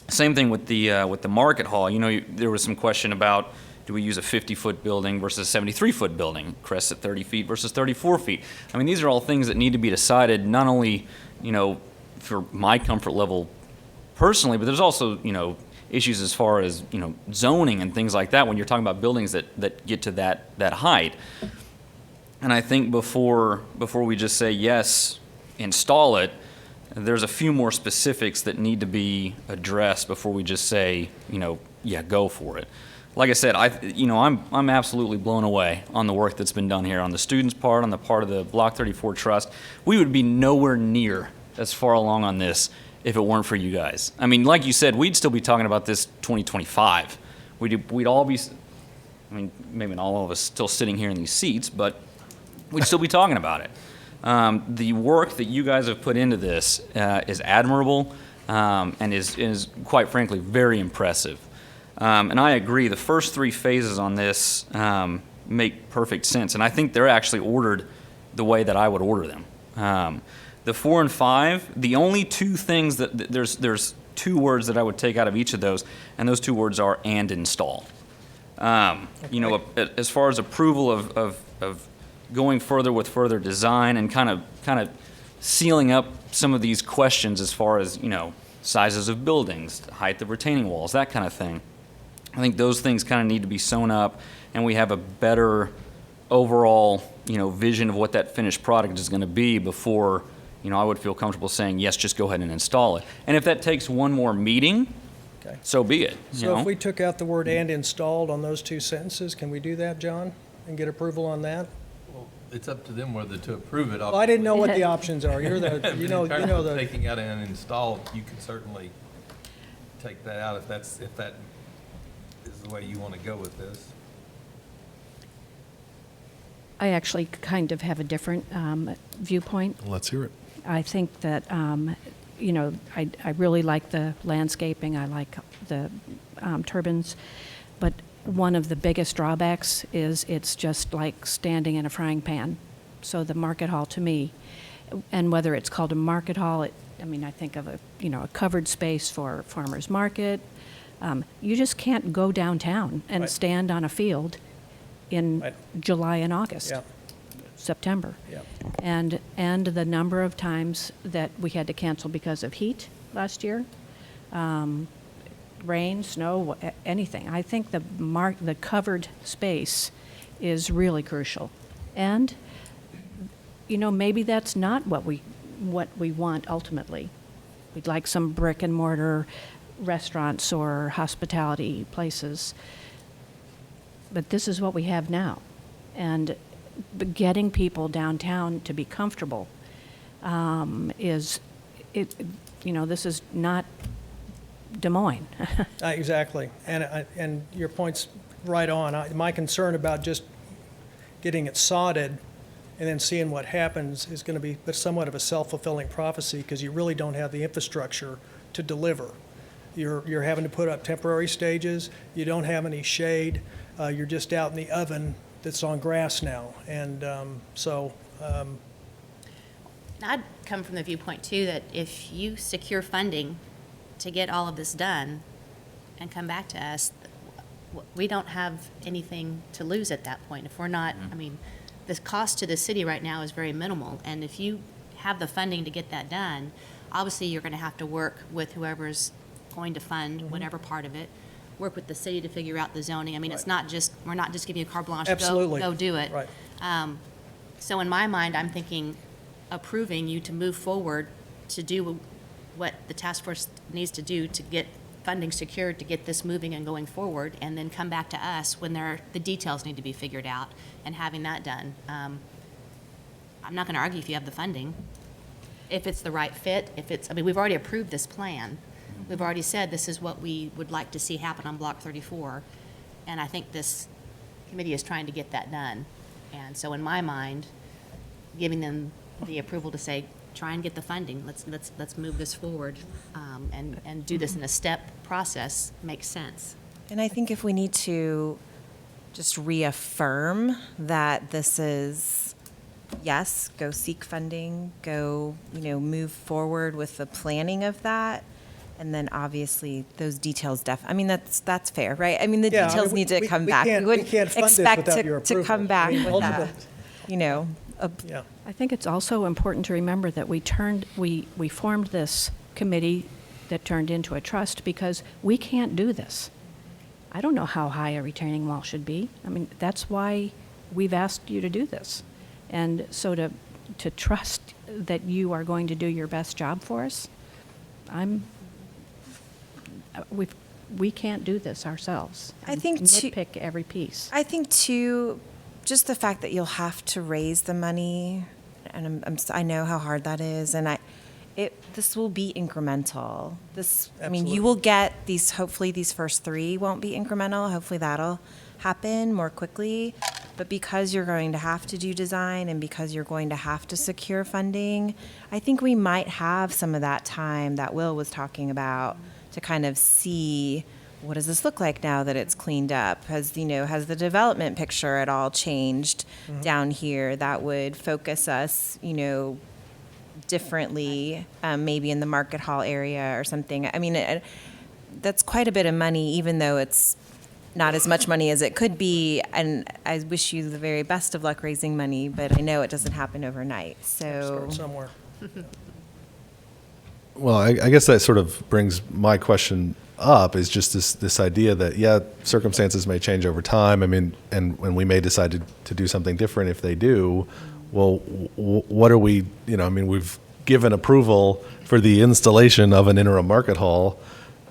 same thing with the market hall. You know, there was some question about, do we use a 50-foot building versus a 73-foot building, crests at 30 feet versus 34 feet? I mean, these are all things that need to be decided, not only, you know, for my comfort level personally, but there's also, you know, issues as far as, you know, zoning and things like that when you're talking about buildings that get to that height. And I think before we just say, yes, install it, there's a few more specifics that need to be addressed before we just say, you know, yeah, go for it. Like I said, I'm absolutely blown away on the work that's been done here on the students' part, on the part of the Block 34 Trust. We would be nowhere near as far along on this if it weren't for you guys. I mean, like you said, we'd still be talking about this 2025. We'd all be, I mean, maybe not all of us still sitting here in these seats, but we'd still be talking about it. The work that you guys have put into this is admirable and is quite frankly very impressive. And I agree, the first 3 phases on this make perfect sense, and I think they're actually ordered the way that I would order them. The 4 and 5, the only 2 things that there's 2 words that I would take out of each of those, and those 2 words are and install. You know, as far as approval of going further with further design and kind of sealing up some of these questions as far as, you know, sizes of buildings, height of retaining walls, that kind of thing. I think those things kind of need to be sewn up, and we have a better overall, vision of what that finished product is going to be before, I would feel comfortable saying, yes, just go ahead and install it. And if that takes one more meeting, Okay. so be it. So if we took out the word "and installed" on those two sentences, can we do that, John, and get approval on that? Well, it's up to them whether to approve it. Well, I didn't know what the options are. You're the, you know the. Taking out and installed, you can certainly take that out if that is the way you want to go with this. I actually kind of have a different viewpoint. Let's hear it. I think that, I really like the landscaping, I like the turbines, but one of the biggest drawbacks is it's just like standing in a frying pan. So the market hall, to me, and whether it's called a market hall, I think of a covered space for farmers market. You just can't go downtown and stand on a field in July and August. Yeah. September. Yep. And the number of times that we had to cancel because of heat last year, rain, snow, anything. I think the covered space is really crucial. And, maybe that's not what we want ultimately. We'd like some brick and mortar restaurants or hospitality places. But this is what we have now. And getting people downtown to be comfortable this is not Des Moines. Exactly. And your point's right on. My concern about just getting it sodded and then seeing what happens is going to be somewhat of a self-fulfilling prophecy because you really don't have the infrastructure to deliver. You're having to put up temporary stages. You don't have any shade. You're just out in the oven that's on grass now. And I'd come from the viewpoint, too, that if you secure funding to get all of this done and come back to us, we don't have anything to lose at that point. If we're not, the cost to the city right now is very minimal. And if you have the funding to get that done, obviously you're going to have to work with whoever's going to fund whatever part of it, work with the city to figure out the zoning. It's not just, we're not just giving you carte blanche, go do it. Right. So in my mind, I'm thinking approving you to move forward to do what the task force needs to do to get funding secured to get this moving and going forward, and then come back to us when the details need to be figured out and having that done. I'm not going to argue if you have the funding, if it's the right fit, we've already approved this plan. We've already said this is what we would like to see happen on Block 34, and I think this committee is trying to get that done. And so in my mind, giving them the approval to say, try and get the funding, let's move this forward, and do this in a step process makes sense. And I think if we need to just reaffirm that this is, yes, go seek funding, go, move forward with the planning of that. And then obviously those details that's fair, right? The details need to come back. We wouldn't expect to come back with that, Yeah. I think it's also important to remember that we formed this committee that turned into a trust because we can't do this. I don't know how high a retaining wall should be. That's why we've asked you to do this. And so to trust that you are going to do your best job for us, we can't do this ourselves. I think nitpick every piece. I think too, just the fact that you'll have to raise the money, and I know how hard that is, and this will be incremental. You will get these. Hopefully, these first three won't be incremental. Hopefully, that'll happen more quickly. But because you're going to have to do design and because you're going to have to secure funding, I think we might have some of that time that Will was talking about to kind of see what does this look like now that it's cleaned up? Has the development picture at all changed down here that would focus us, differently, maybe in the market hall area or something? That's quite a bit of money, even though it's not as much money as it could be. And I wish you the very best of luck raising money, but I know it doesn't happen overnight. So Start somewhere. Well, I guess that sort of brings my question up, is just this idea that, yeah, circumstances may change over time. I mean, and we may decide to do something different if they do. Well, what are we, I mean, we've given approval for the installation of an interim market hall.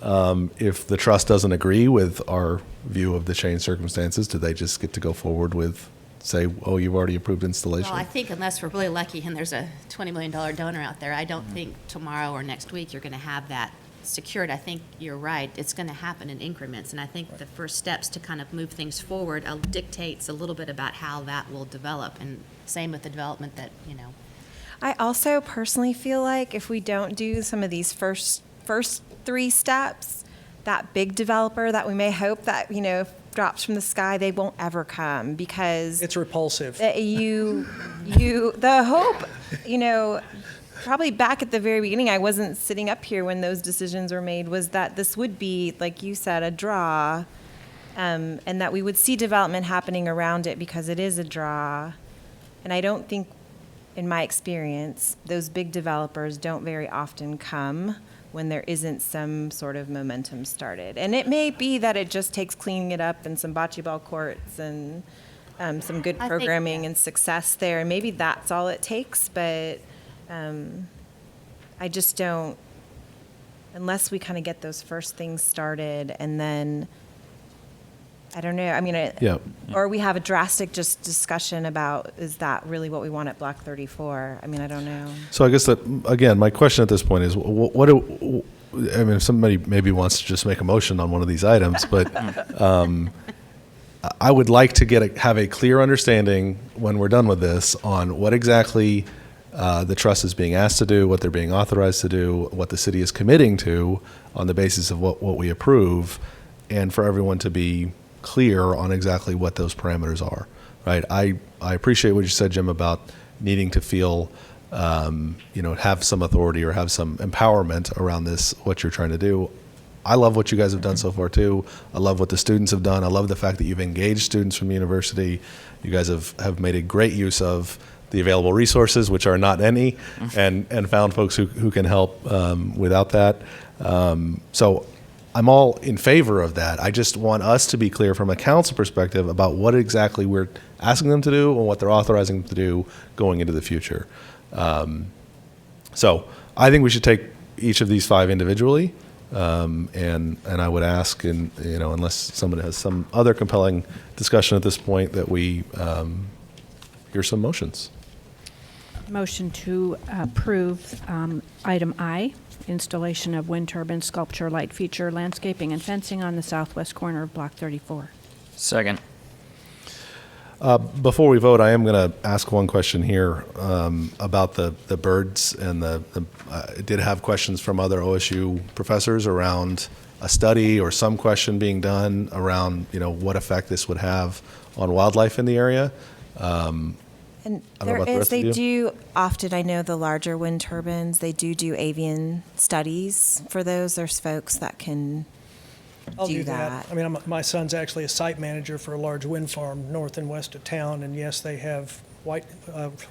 If the trust doesn't agree with our view of the changed circumstances, do they just get to go forward with, say, oh, you've already approved installation? Well, I think unless we're really lucky and there's a $20 million donor out there, I don't think tomorrow or next week you're going to have that secured. I think you're right. It's going to happen in increments. And I think the first steps to kind of move things forward dictates a little bit about how that will develop. And same with the development that, I also personally feel like if we don't do some of these first 3 steps, that big developer that we may hope that, drops from the sky, they won't ever come, because It's repulsive. the hope, probably back at the very beginning, I wasn't sitting up here when those decisions were made, was that this would be, like you said, a draw, and that we would see development happening around it because it is a draw. And I don't think, in my experience, those big developers don't very often come when there isn't some sort of momentum started. And it may be that it just takes cleaning it up and some bocce ball courts and some good programming and success there. And maybe that's all it takes, but I just don't, unless we kind of get those first things started, and then, I don't know, I mean, or we have a drastic just discussion about, is that really what we want at Block 34? I mean, I don't know. So I guess that, again, my question at this point is, I mean, if somebody maybe wants to just make a motion on one of these items, but I would like to have a clear understanding when we're done with this on what exactly the trust is being asked to do, what they're being authorized to do, what the city is committing to on the basis of what we approve, and for everyone to be clear on exactly what those parameters are, right? I appreciate what you said, Jim, about needing to feel, have some authority or have some empowerment around this, what you're trying to do. I love what you guys have done so far, too. I love what the students have done. I love the fact that you've engaged students from the university. You guys have made a great use of the available resources, which are not any, and found folks who can help without that. So I'm all in favor of that. I just want us to be clear from a council perspective about what exactly we're asking them to do and what they're authorizing them to do going into the future. So I think we should take each of these 5 individually, and I would ask, unless someone has some other compelling discussion at this point, that we hear some motions. Motion to approve item I, installation of wind turbine sculpture, light feature, landscaping, and fencing on the southwest corner of Block 34. Second. Before we vote, I am going to ask one question here about the birds, and I did have questions from other OSU professors around a study or some question being done around, what effect this would have on wildlife in the area. And they do often, I know the larger wind turbines, they do avian studies for those. There's folks that can I'll do that. I mean, my son's actually a site manager for a large wind farm north and west of town, and yes, they have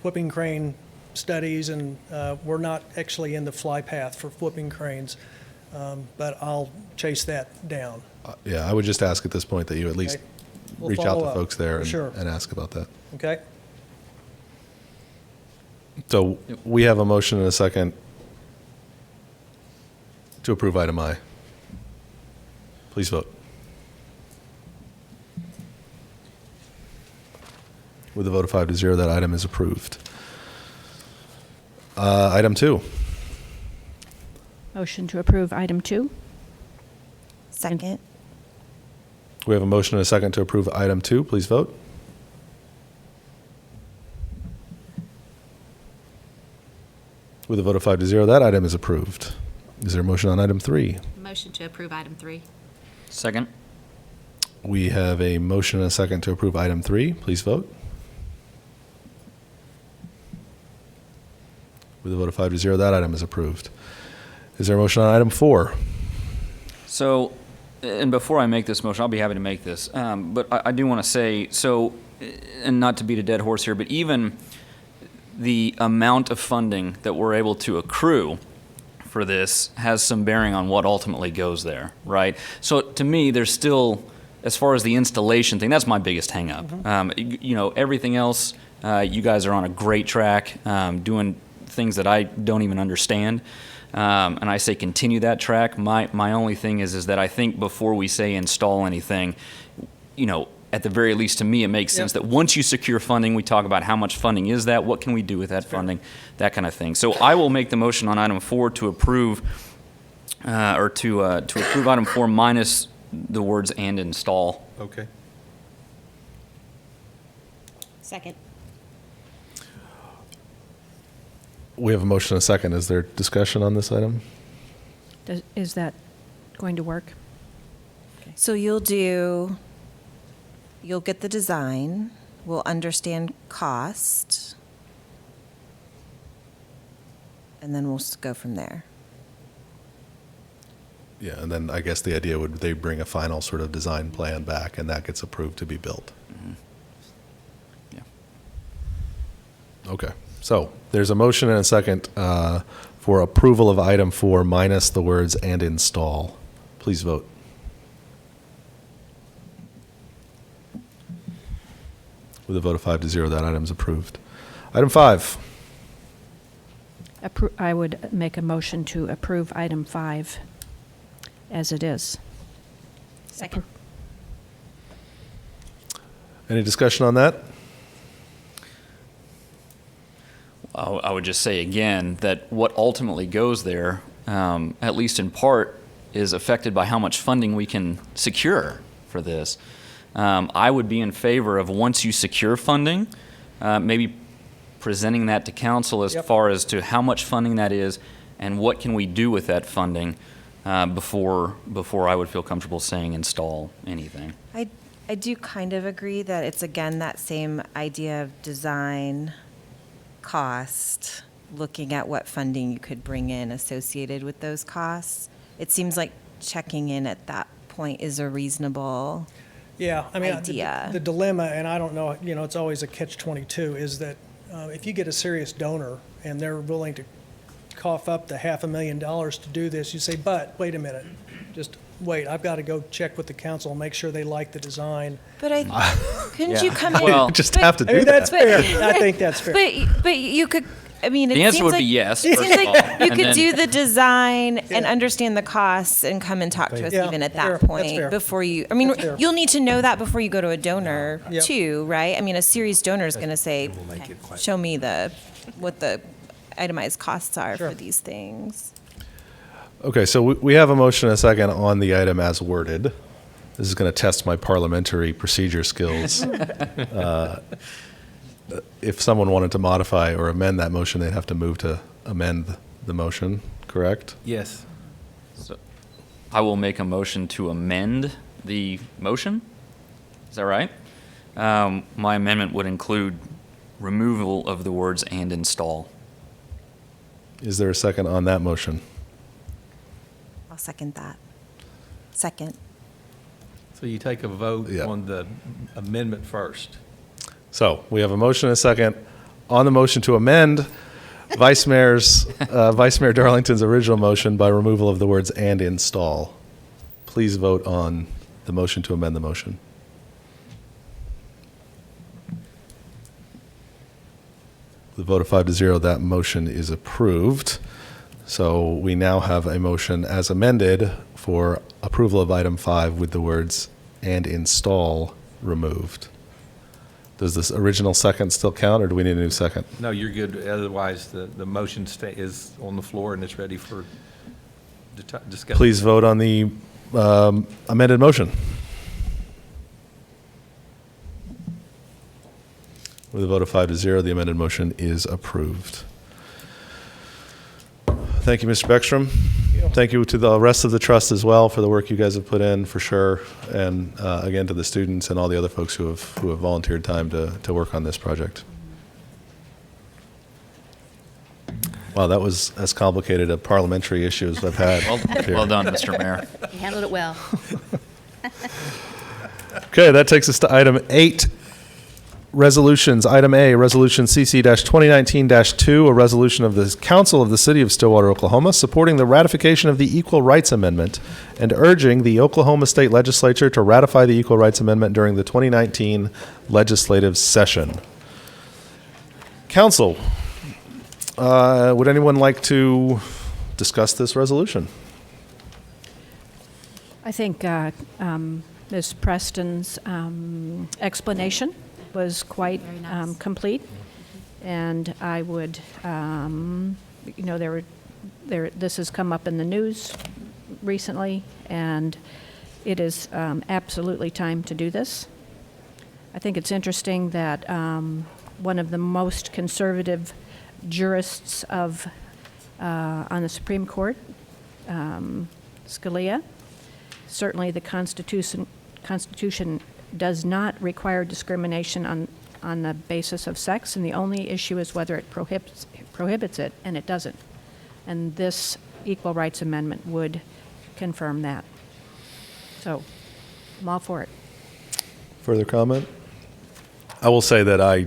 whooping crane studies, and we're not actually in the fly path for whooping cranes, but I'll chase that down. Yeah, I would just ask at this point that you at least We'll reach out follow to up. folks there Sure. and ask about that. Okay? So we have a motion and a second to approve item I. Please vote. With a vote of 5-0, that item is approved. Item 2. Motion to approve item 2. Second. We have a motion and a second to approve item 2. Please vote. With a vote of 5-0, that item is approved. Is there a motion on item 3? Motion to approve item 3. Second. We have a motion and a second to approve item 3. Please vote. With a vote of 5-0, that item is approved. Is there a motion on item 4? So, and before I make this motion, I'll be happy to make this, but I do want to say, so, and not to beat a dead horse here, but even the amount of funding that we're able to accrue for this has some bearing on what ultimately goes there, right? So to me, there's still, as far as the installation thing, that's my biggest hang-up. Everything else, you guys are on a great track, doing things that I don't even understand. And I say continue that track. My only thing is that I think before we say install anything, at the very least, to me, it makes sense that once you secure funding, we talk about how much funding is that, what can we do with that funding, that kind of thing. So I will make the motion on item 4 to approve, to approve item 4 minus the words "and install." Okay. Second. We have a motion and a second. Is there discussion on this item? Is that going to work? So you'll get the design, we'll understand cost, and then we'll go from there. Yeah, and then I guess the idea would they bring a final sort of design plan back, and that gets approved to be built. Yeah. Okay, so there's a motion and a second for approval of item 4 minus the words "and install." Please vote. With a vote of 5-0, that item is approved. Item 5. I would make a motion to approve item 5 as it is. Second. Any discussion on that? I would just say again that what ultimately goes there, at least in part, is affected by how much funding we can secure for this. I would be in favor of, once you secure funding, maybe presenting that to council as far as to how much funding that is and what can we do with that funding before I would feel comfortable saying install anything. I do kind of agree that it's, again, that same idea of design, cost, looking at what funding you could bring in associated with those costs. It seems like checking in at that point is a reasonable idea. The dilemma, and I don't know, it's always a catch-22, is that if you get a serious donor and they're willing to cough up the $500,000 to do this, you say, but wait a minute, just wait, I've got to go check with the council and make sure they like the design. But couldn't you come in? Well, just have to do that. That's fair. I think that's fair. But you could. I mean, The answer would be yes, It first seems of like all, you and could then- do the design and understand the costs and come and talk to us even at that point before you. I mean, you'll need to know that before you go to a donor too, right? I mean, a serious donor is going to say, "Show me what the itemized costs are for these things." Okay, so we have a motion and a second on the item as worded. This is going to test my parliamentary procedure skills. If someone wanted to modify or amend that motion, they'd have to move to amend the motion, correct? Yes. So I will make a motion to amend the motion. Is that right? My amendment would include removal of the words "and install." Is there a second on that motion? I'll second that. Second. So you take a vote on the amendment first. So we have a motion and a second on the motion to amend Vice Mayor Darlington's original motion by removal of the words "and install." Please vote on the motion to amend the motion. With a vote of 5-0, that motion is approved. So we now have a motion as amended for approval of item 5 with the words "and install" removed. Does this original second still count, or do we need a new second? No, you're good. Otherwise, the motion is on the floor and it's ready for discussion. Please vote on the amended motion. With a vote of 5-0, the amended motion is approved. Thank you, Mr. Beckstrom. Thank you to the rest of the trust as well for the work you guys have put in, for sure. And again, to the students and all the other folks who have volunteered time to work on this project. Wow, that was as complicated a parliamentary issue as I've had. Well done, Mr. Mayor. You handled it well. Okay, that takes us to item 8. resolutions. Item A, Resolution CC-2019-2, a resolution of the Council of the City of Stillwater, Oklahoma, supporting the ratification of the Equal Rights Amendment and urging the Oklahoma State Legislature to ratify the Equal Rights Amendment during the 2019 legislative session. Council, would anyone like to discuss this resolution? I think Ms. Preston's explanation was quite complete, and I would, this has come up in the news recently, and it is absolutely time to do this. I think it's interesting that one of the most conservative jurists on the Supreme Court, Scalia, certainly the Constitution does not require discrimination on the basis of sex, and the only issue is whether it prohibits it, and it doesn't. And this Equal Rights Amendment would confirm that. So I'm all for it. Further comment? I will say that I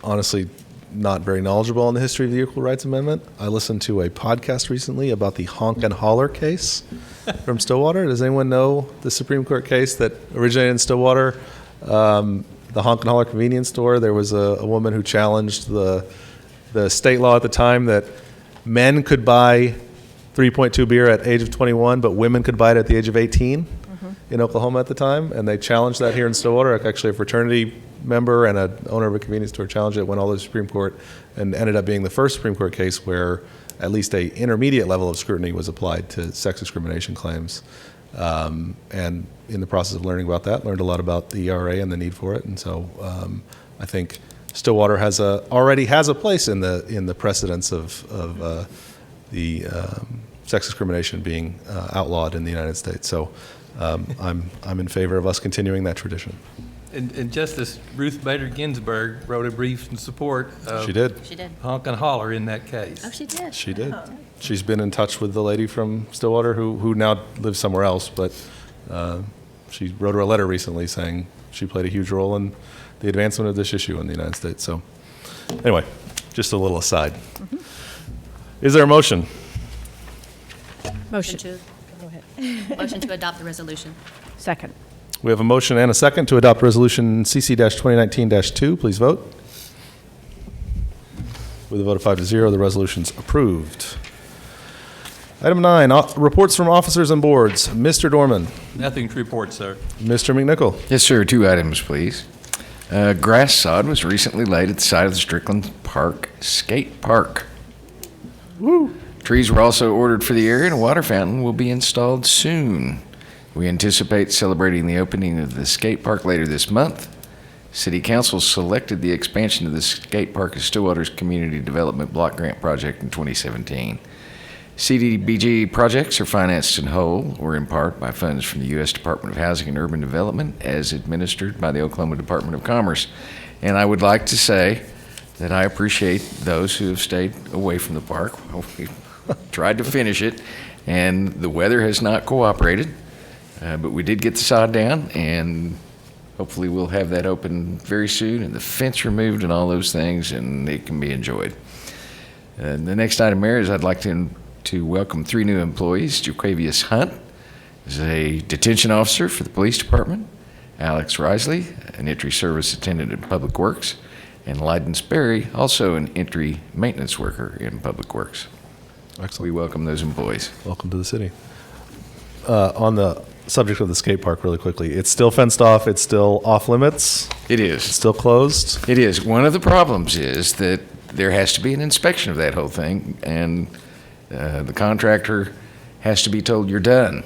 honestly not very knowledgeable on the history of the Equal Rights Amendment. I listened to a podcast recently about the honk and holler case from Stillwater. Does anyone know the Supreme Court case that originated in Stillwater? The honk and holler convenience store. There was a woman who challenged the state law at the time that men could buy 3.2 beer at age of 21, but women could buy it at the age of 18 in Oklahoma at the time. And they challenged that here in Stillwater. Actually, a fraternity member and an owner of a convenience store challenged it, went all the way to the Supreme Court, and ended up being the first Supreme Court case where at least a intermediate level of scrutiny was applied to sex discrimination claims. And in the process of learning about that, learned a lot about the ERA and the need for it. And so I think Stillwater already has a place in the precedence of the sex discrimination being outlawed in the United States. So I'm in favor of us continuing that tradition. And Justice Ruth Bader Ginsburg wrote a brief in support of She did. honk and holler in that case. Oh, she did? She did. She's been in touch with the lady from Stillwater who now lives somewhere else, but she wrote her a letter recently saying she played a huge role in the advancement of this issue in the United States. So anyway, just a little aside. Is there a motion? Motion. Go ahead. Motion to adopt the resolution. Second. We have a motion and a second to adopt Resolution CC-2019-2. Please vote. With a vote of 5-0, the resolution's approved. Item 9, reports from officers and boards. Mr. Dorman. Nothing to report, sir. Mr. McNichol. Yes, sir. 2 items, please. Grass sod was recently laid at the side of the Strickland Park Skate Park. Woo! Trees were also ordered for the area, and a water fountain will be installed soon. We anticipate celebrating the opening of the skate park later this month. City Council selected the expansion of the skate park as Stillwater's Community Development Block Grant Project in 2017. CDBG projects are financed in whole or in part by funds from the U.S. Department of Housing and Urban Development as administered by the Oklahoma Department of Commerce. And I would like to say that I appreciate those who have stayed away from the park. We've tried to finish it, and the weather has not cooperated. But we did get the sod down, and hopefully we'll have that open very soon, and the fence removed and all those things, and it can be enjoyed. The next item, Mayor, is I'd like to welcome 3 new employees. Jaquavius Hunt is a detention officer for the police department. Alex Risley, an entry service attendant in Public Works. And Lyden Sperry, also an entry maintenance worker in Public Works. Excellent. We welcome those employees. Welcome to the city. On the subject of the skate park, really quickly, it's still fenced off, it's still off limits? It is. It's still closed? It is. One of the problems is that there has to be an inspection of that whole thing, and the contractor has to be told you're done.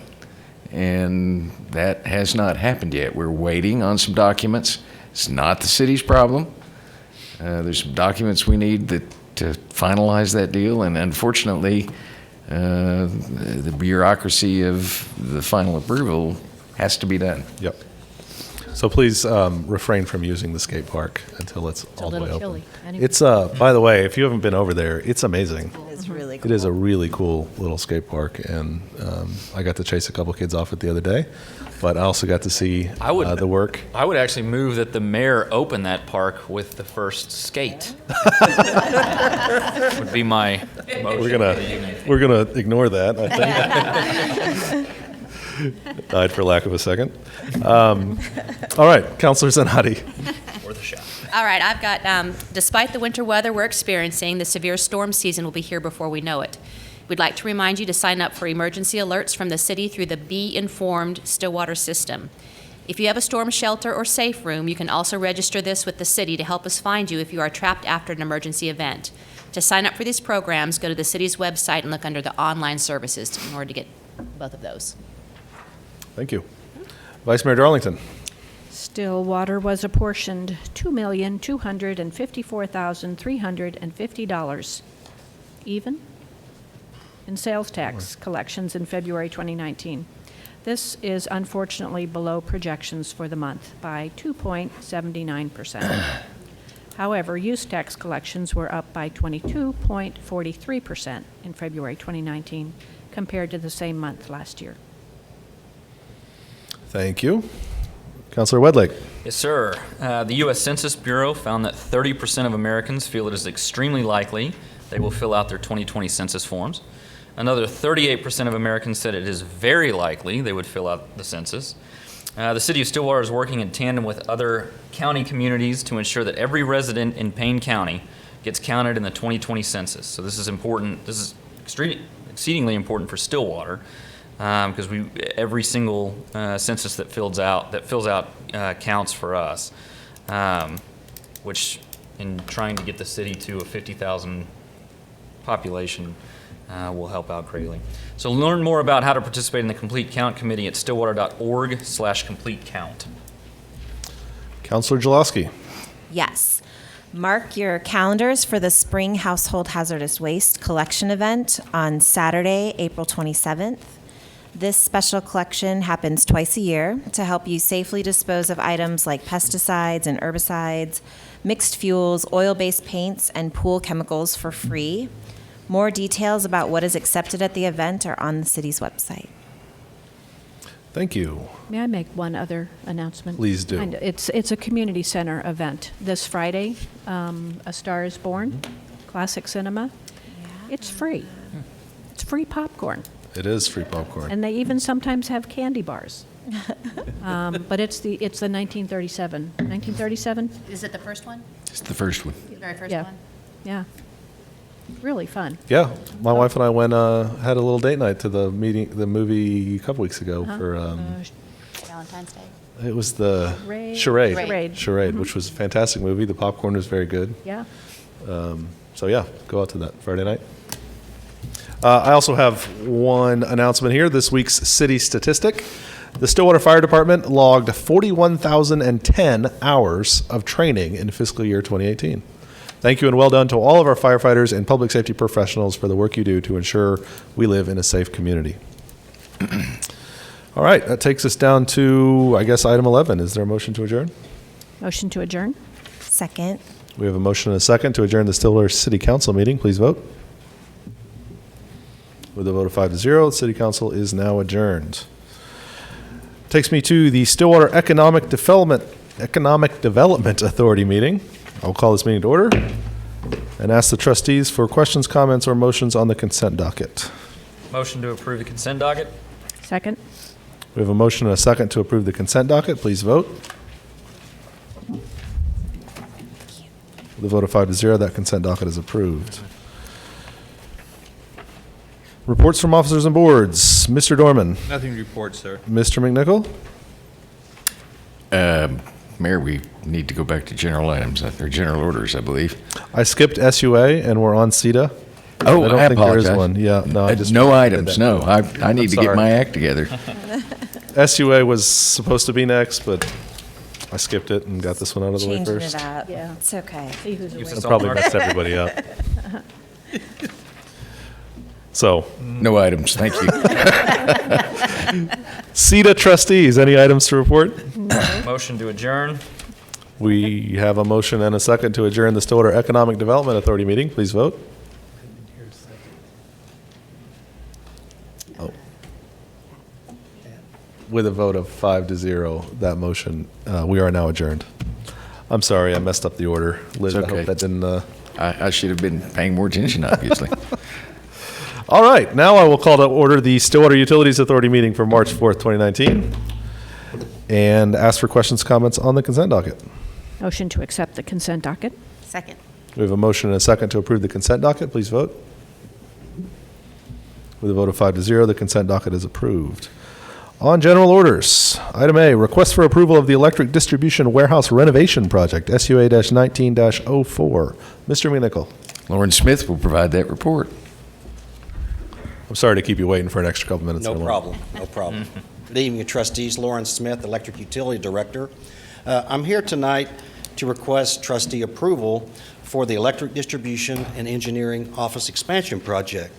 And that has not happened yet. We're waiting on some documents. It's not the city's problem. There's some documents we need to finalize that deal, and unfortunately, the bureaucracy of the final approval has to be done. Yep. So please refrain from using the skate park until it's all the way little open. chilly. Anyway. It's, by the way, if you haven't been over there, it's amazing. It's really It is a really cool little skate park, and I got to chase a couple kids off it the other day, but I also got to see the work. I would actually move that the mayor open that park with the first skate. Would be my motion. We're gonna ignore that, I think. Died for lack of a second. All right, Councilor Zanati. Worth a shot. All right, I've got, despite the winter weather we're experiencing, the severe storm season will be here before we know it. We'd like to remind you to sign up for emergency alerts from the city through the Be Informed Stillwater system. If you have a storm shelter or safe room, you can also register this with the city to help us find you if you are trapped after an emergency event. To sign up for these programs, go to the city's website and look under the online services in order to get both of those. Thank you. Vice Mayor Darlington. Stillwater was apportioned $2,254,350 even in sales tax collections in February 2019. This is unfortunately below projections for the month by 2.79%. However, use tax collections were up by 22.43% in February 2019 compared to the same month last year. Thank you. Councilor Wedlake. Yes, sir. The U.S. Census Bureau found that 30% of Americans feel it is extremely likely they will fill out their 2020 census forms. Another 38% of Americans said it is very likely they would fill out the census. The city of Stillwater is working in tandem with other county communities to ensure that every resident in Payne County gets counted in the 2020 census. So this is important. This is exceedingly important for Stillwater. Because every single census that fills out counts for us, which in trying to get the city to a 50,000 population will help out greatly. So learn more about how to participate in the Complete Count Committee at stillwater.org/complete count. Councilor Jaloski. Yes. Mark your calendars for the Spring Household Hazardous Waste Collection event on Saturday, April 27th. This special collection happens twice a year to help you safely dispose of items like pesticides and herbicides, mixed fuels, oil-based paints, and pool chemicals for free. More details about what is accepted at the event are on the city's website. Thank you. May I make one other announcement? Please do. It's a community center event. This Friday, A Star is Born, Classic Cinema. It's free. It's free popcorn. It is free popcorn. And they even sometimes have candy bars. But it's the 1937. 1937? Is it the first one? It's the first one. The very first Yeah. one? Yeah. Really fun. Yeah, my wife and I went had a little date night to the movie a couple weeks ago for Valentine's Day. it was the Charade. Charade, which was a fantastic movie. The popcorn was very good. Yeah. So yeah, go out to that Friday night. I also have one announcement here. This week's city statistic. The Stillwater Fire Department logged 41,010 hours of training in fiscal year 2018. Thank you and well done to all of our firefighters and public safety professionals for the work you do to ensure we live in a safe community. All right, that takes us down to, I guess, item 11. Is there a motion to adjourn? Motion to adjourn? Second. We have a motion and a second to adjourn the Stillwater City Council meeting. Please vote. With a vote of 5-0, the City Council is now adjourned. Takes me to the Stillwater Economic Development Authority meeting. I will call this meeting to order and ask the trustees for questions, comments, or motions on the consent docket. Motion to approve the consent docket. Second. We have a motion and a second to approve the consent docket. Please vote. With a vote of 5-0, that consent docket is approved. Reports from officers and boards. Mr. Dorman. Nothing to report, sir. Mr. McNichol. Mayor, we need to go back to general items, or general orders, I believe. I skipped SUA and we're on SEDA. Oh, I don't think apologize. there is one. Yeah, no, I just no did items. that. No, I need to get my act together. SUA was supposed to be next, but I skipped it and got this one out of the way Changing first. it up. Yeah. It's okay. See who's I awake. probably messed everybody up. So. No items, thank you. SEDA trustees, any items to report? Motion to adjourn. We have a motion and a second to adjourn the Stillwater Economic Development Authority meeting. Please vote. Oh. With a vote of 5-0, that motion, we are now adjourned. I'm sorry, I messed up the order. Liz, It's I okay. hope that didn't... I should have been paying more attention, obviously. All right, now I will call to order the Stillwater Utilities Authority meeting for March 4th, 2019, and ask for questions, comments on the consent docket. Motion to accept the consent docket. Second. We have a motion and a second to approve the consent docket. Please vote. With a vote of 5-0, the consent docket is approved. On general orders, item A, request for approval of the electric distribution warehouse renovation project, SUA-19-04. Mr. McNichol. Lauren Smith will provide that report. I'm sorry to keep you waiting for an extra couple minutes. No there, problem, no problem. Good evening, trustees. Lawrence Smith, Electric Utility Director. I'm here tonight to request trustee approval for the electric distribution and engineering office expansion project.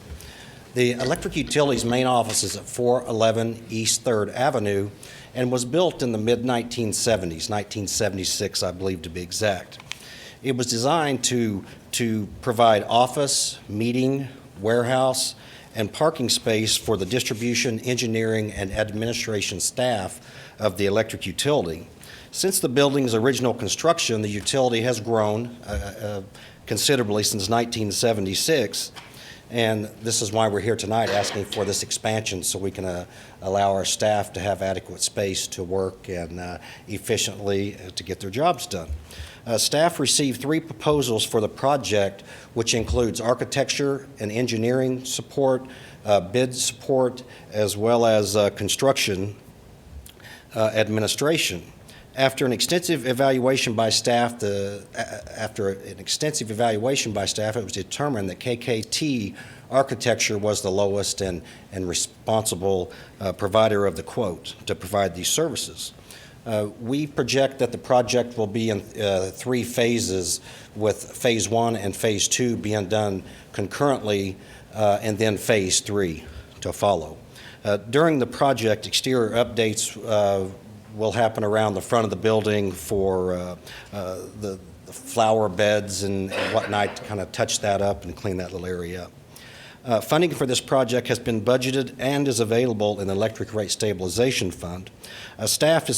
The electric utility's main office is at 411 East 3rd Avenue and was built in the mid-1970s, 1976, I believe, to be exact. It was designed to provide office, meeting, warehouse, and parking space for the distribution, engineering, and administration staff of the electric utility. Since the building's original construction, the utility has grown considerably since 1976, and this is why we're here tonight asking for this expansion so we can allow our staff to have adequate space to work and efficiently to get their jobs done. Staff received 3 proposals for the project, which includes architecture and engineering support, bid support, as well as construction administration. After an extensive evaluation by staff, it was determined that KKT Architecture was the lowest and responsible provider of the quote to provide these services. We project that the project will be in 3 phases, with phase 1 and phase 2 being done concurrently, and then phase 3 to follow. During the project, exterior updates will happen around the front of the building for the flower beds and whatnot to kind of touch that up and clean that little area up. Funding for this project has been budgeted and is available in the Electric Rate Stabilization Fund. Staff is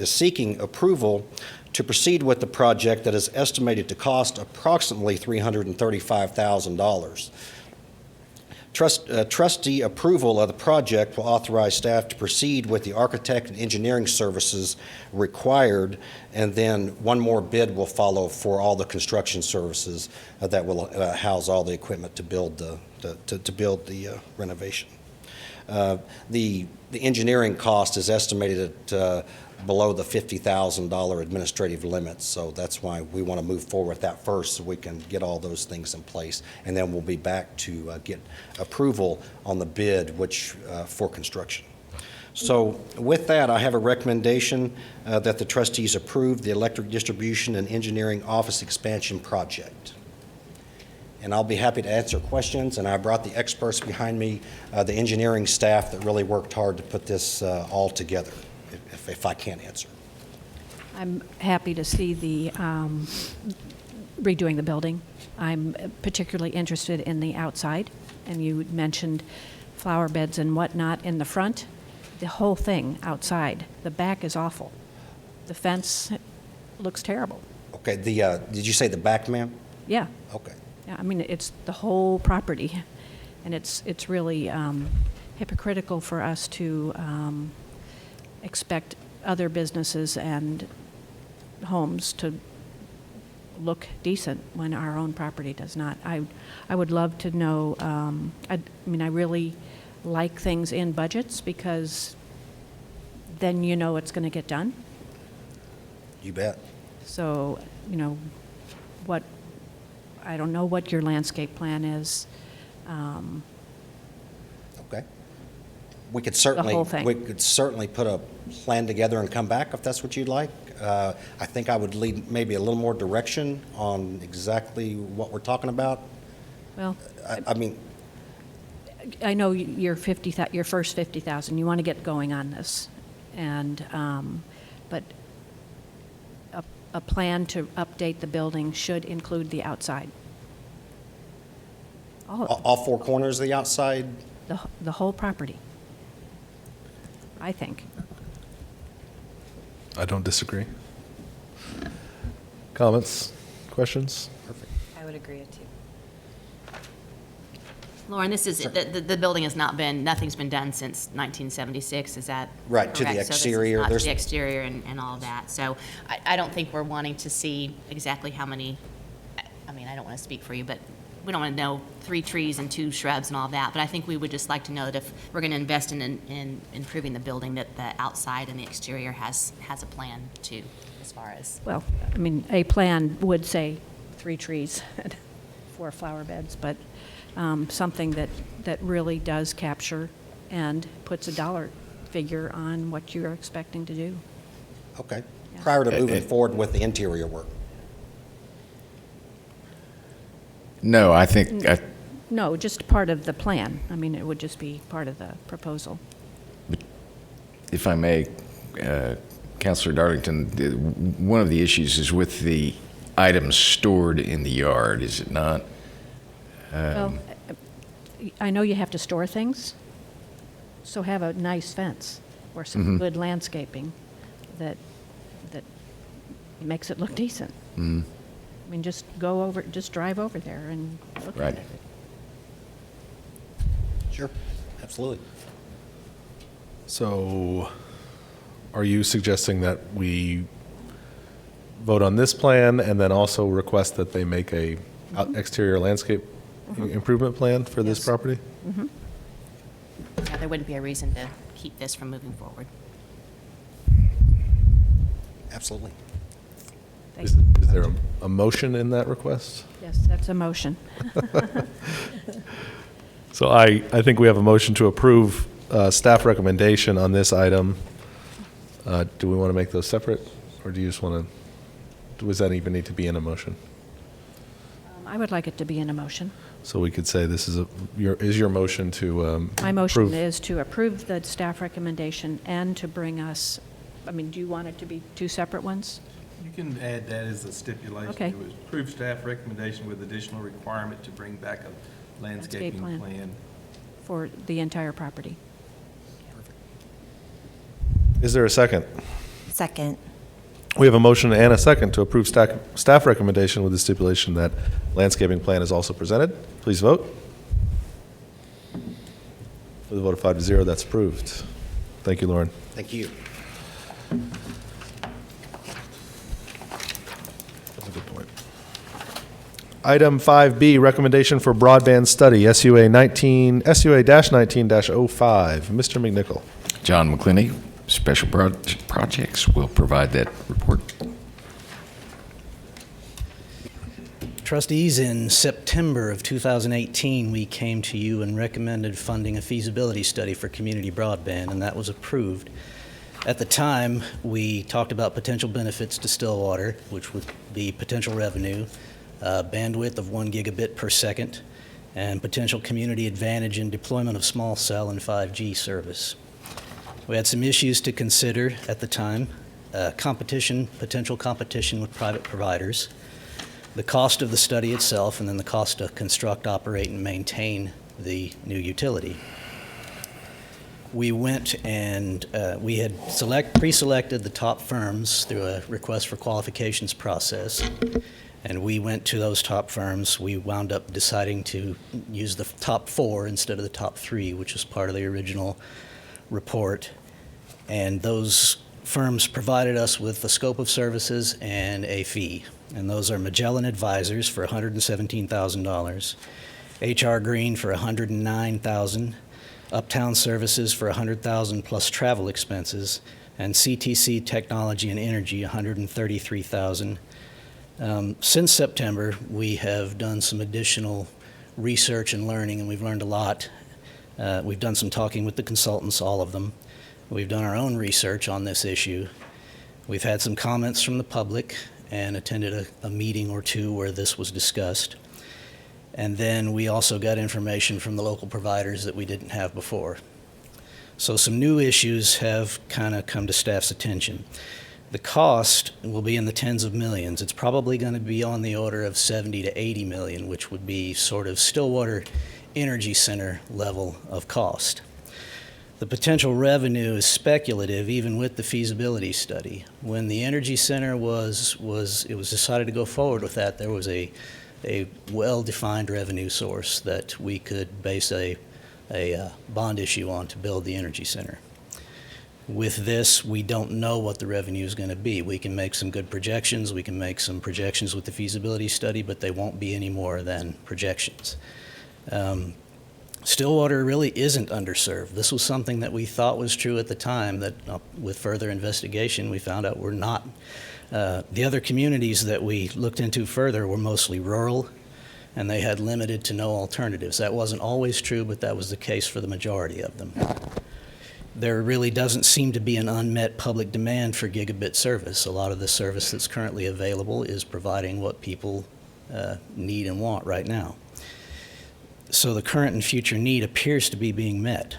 seeking approval to proceed with the project that is estimated to cost approximately $335,000. Trustee approval of the project will authorize staff to proceed with the architect and engineering services required, and then one more bid will follow for all the construction services that will house all the equipment to build the renovation. The engineering cost is estimated at below the $50,000 administrative limit, so that's why we want to move forward with that first so we can get all those things in place, and then we'll be back to get approval on the bid for construction. So with that, I have a recommendation that the trustees approve the electric distribution and engineering office expansion project. And I'll be happy to answer questions, and I brought the experts behind me, the engineering staff that really worked hard to put this all together, if I can't answer. I'm happy to see the redoing the building. I'm particularly interested in the outside, and you mentioned flower beds and whatnot in the front. The whole thing outside, the back is awful. The fence looks terrible. Okay, did you say the back, ma'am? Yeah. Okay. Yeah, I mean, it's the whole property, and it's really hypocritical for us to expect other businesses and homes to look decent when our own property does not. I would love to know, I really like things in budgets because then you know it's going to get done. You bet. So, I don't know what your landscape plan is. Okay. We could certainly put a plan together and come back if that's what you'd like. I think I would lead maybe a little more direction on exactly what we're talking about. Well, I know your first 50,000, you want to get going on this. And, but a plan to update the building should include the outside. All four corners of the outside? The whole property, I think. I don't disagree. Comments? Questions? I would agree with you. Lauren, this is, the building has not been, nothing's been done since 1976, is that Right, to the correct? So this is exterior, not there's- the exterior and all of that. So I don't think we're wanting to see exactly how many, I mean, I don't want to speak for you, but we don't want to know 3 trees and 2 shrubs and all that. But I think we would just like to know that if we're going to invest in improving the building, that the outside and the exterior has a plan too, as far as. Well, I mean, a plan would say 3 trees and 4 flower beds, but something that really does capture and puts a dollar figure on what you're expecting to do. Okay. Prior to moving forward with the interior work? No, I think, No, just part of the plan. I mean, it would just be part of the proposal. if I may, Councilor Darlington, one of the issues is with the items stored in the yard, is it not? Well, I know you have to store things, so have a nice fence or some good landscaping that makes it look decent. Mhm. I mean, just drive over there and look Right. at it. Sure, absolutely. So are you suggesting that we vote on this plan and then also request that they make a exterior landscape improvement plan for this property? Mhm. Yeah, there wouldn't be a reason to keep this from moving forward. Absolutely. Thank Is you. there a motion in that request? Yes, that's a motion. So I think we have a motion to approve staff recommendation on this item. Do we want to make those separate, or do you just want to, does that even need to be in a motion? I would like it to be in a motion. So we could say this is your motion to My motion approve? is to approve the staff recommendation and to bring us, I mean, do you want it to be 2 separate ones? You can add that as a stipulation. Okay. It was approved staff recommendation with additional requirement to bring back a landscaping Landscape plan. For the entire property. Is there a second? Second. We have a motion and a second to approve staff recommendation with the stipulation that landscaping plan is also presented. Please vote. With a vote of 5-0, that's approved. Thank you, Lauren. Thank you. That's a good point. Item 5B, recommendation for broadband study, SUA-19-05. Mr. McNichol. John McClinney, Special Projects, will provide that report. Trustees, in September of 2018, we came to you and recommended funding a feasibility study for community broadband, and that was approved. At the time, we talked about potential benefits to Stillwater, which would be potential revenue, bandwidth of 1 gigabit per second, and potential community advantage in deployment of small cell and 5G service. We had some issues to consider at the time, potential competition with private providers, the cost of the study itself, and then the cost to construct, operate, and maintain the new utility. We went and we had pre-selected the top firms through a request for qualifications process, and we went to those top firms. We wound up deciding to use the top 4 instead of the top 3, which was part of the original report. And those firms provided us with the scope of services and a fee. And those are Magellan Advisors for $117,000, HR Green for $109,000, Uptown Services for $100,000 plus travel expenses, and CTC Technology and Energy $133,000. Since September, we have done some additional research and learning, and we've learned a lot. We've done some talking with the consultants, all of them. We've done our own research on this issue. We've had some comments from the public and attended a meeting or 2 where this was discussed. And then we also got information from the local providers that we didn't have before. So some new issues have kind of come to staff's attention. The cost will be in the tens of millions. It's probably going to be on the order of 70 to 80 million, which would be sort of Stillwater Energy Center level of cost. The potential revenue is speculative even with the feasibility study. When the Energy Center was decided to go forward with that, there was a well-defined revenue source that we could base a bond issue on to build the Energy Center. With this, we don't know what the revenue is going to be. We can make some good projections. We can make some projections with the feasibility study, but they won't be any more than projections. Stillwater really isn't underserved. This was something that we thought was true at the time that with further investigation, we found out we're not. The other communities that we looked into further were mostly rural, and they had limited to no alternatives. That wasn't always true, but that was the case for the majority of them. There really doesn't seem to be an unmet public demand for gigabit service. A lot of the service that's currently available is providing what people need and want right now. So the current and future need appears to be being met.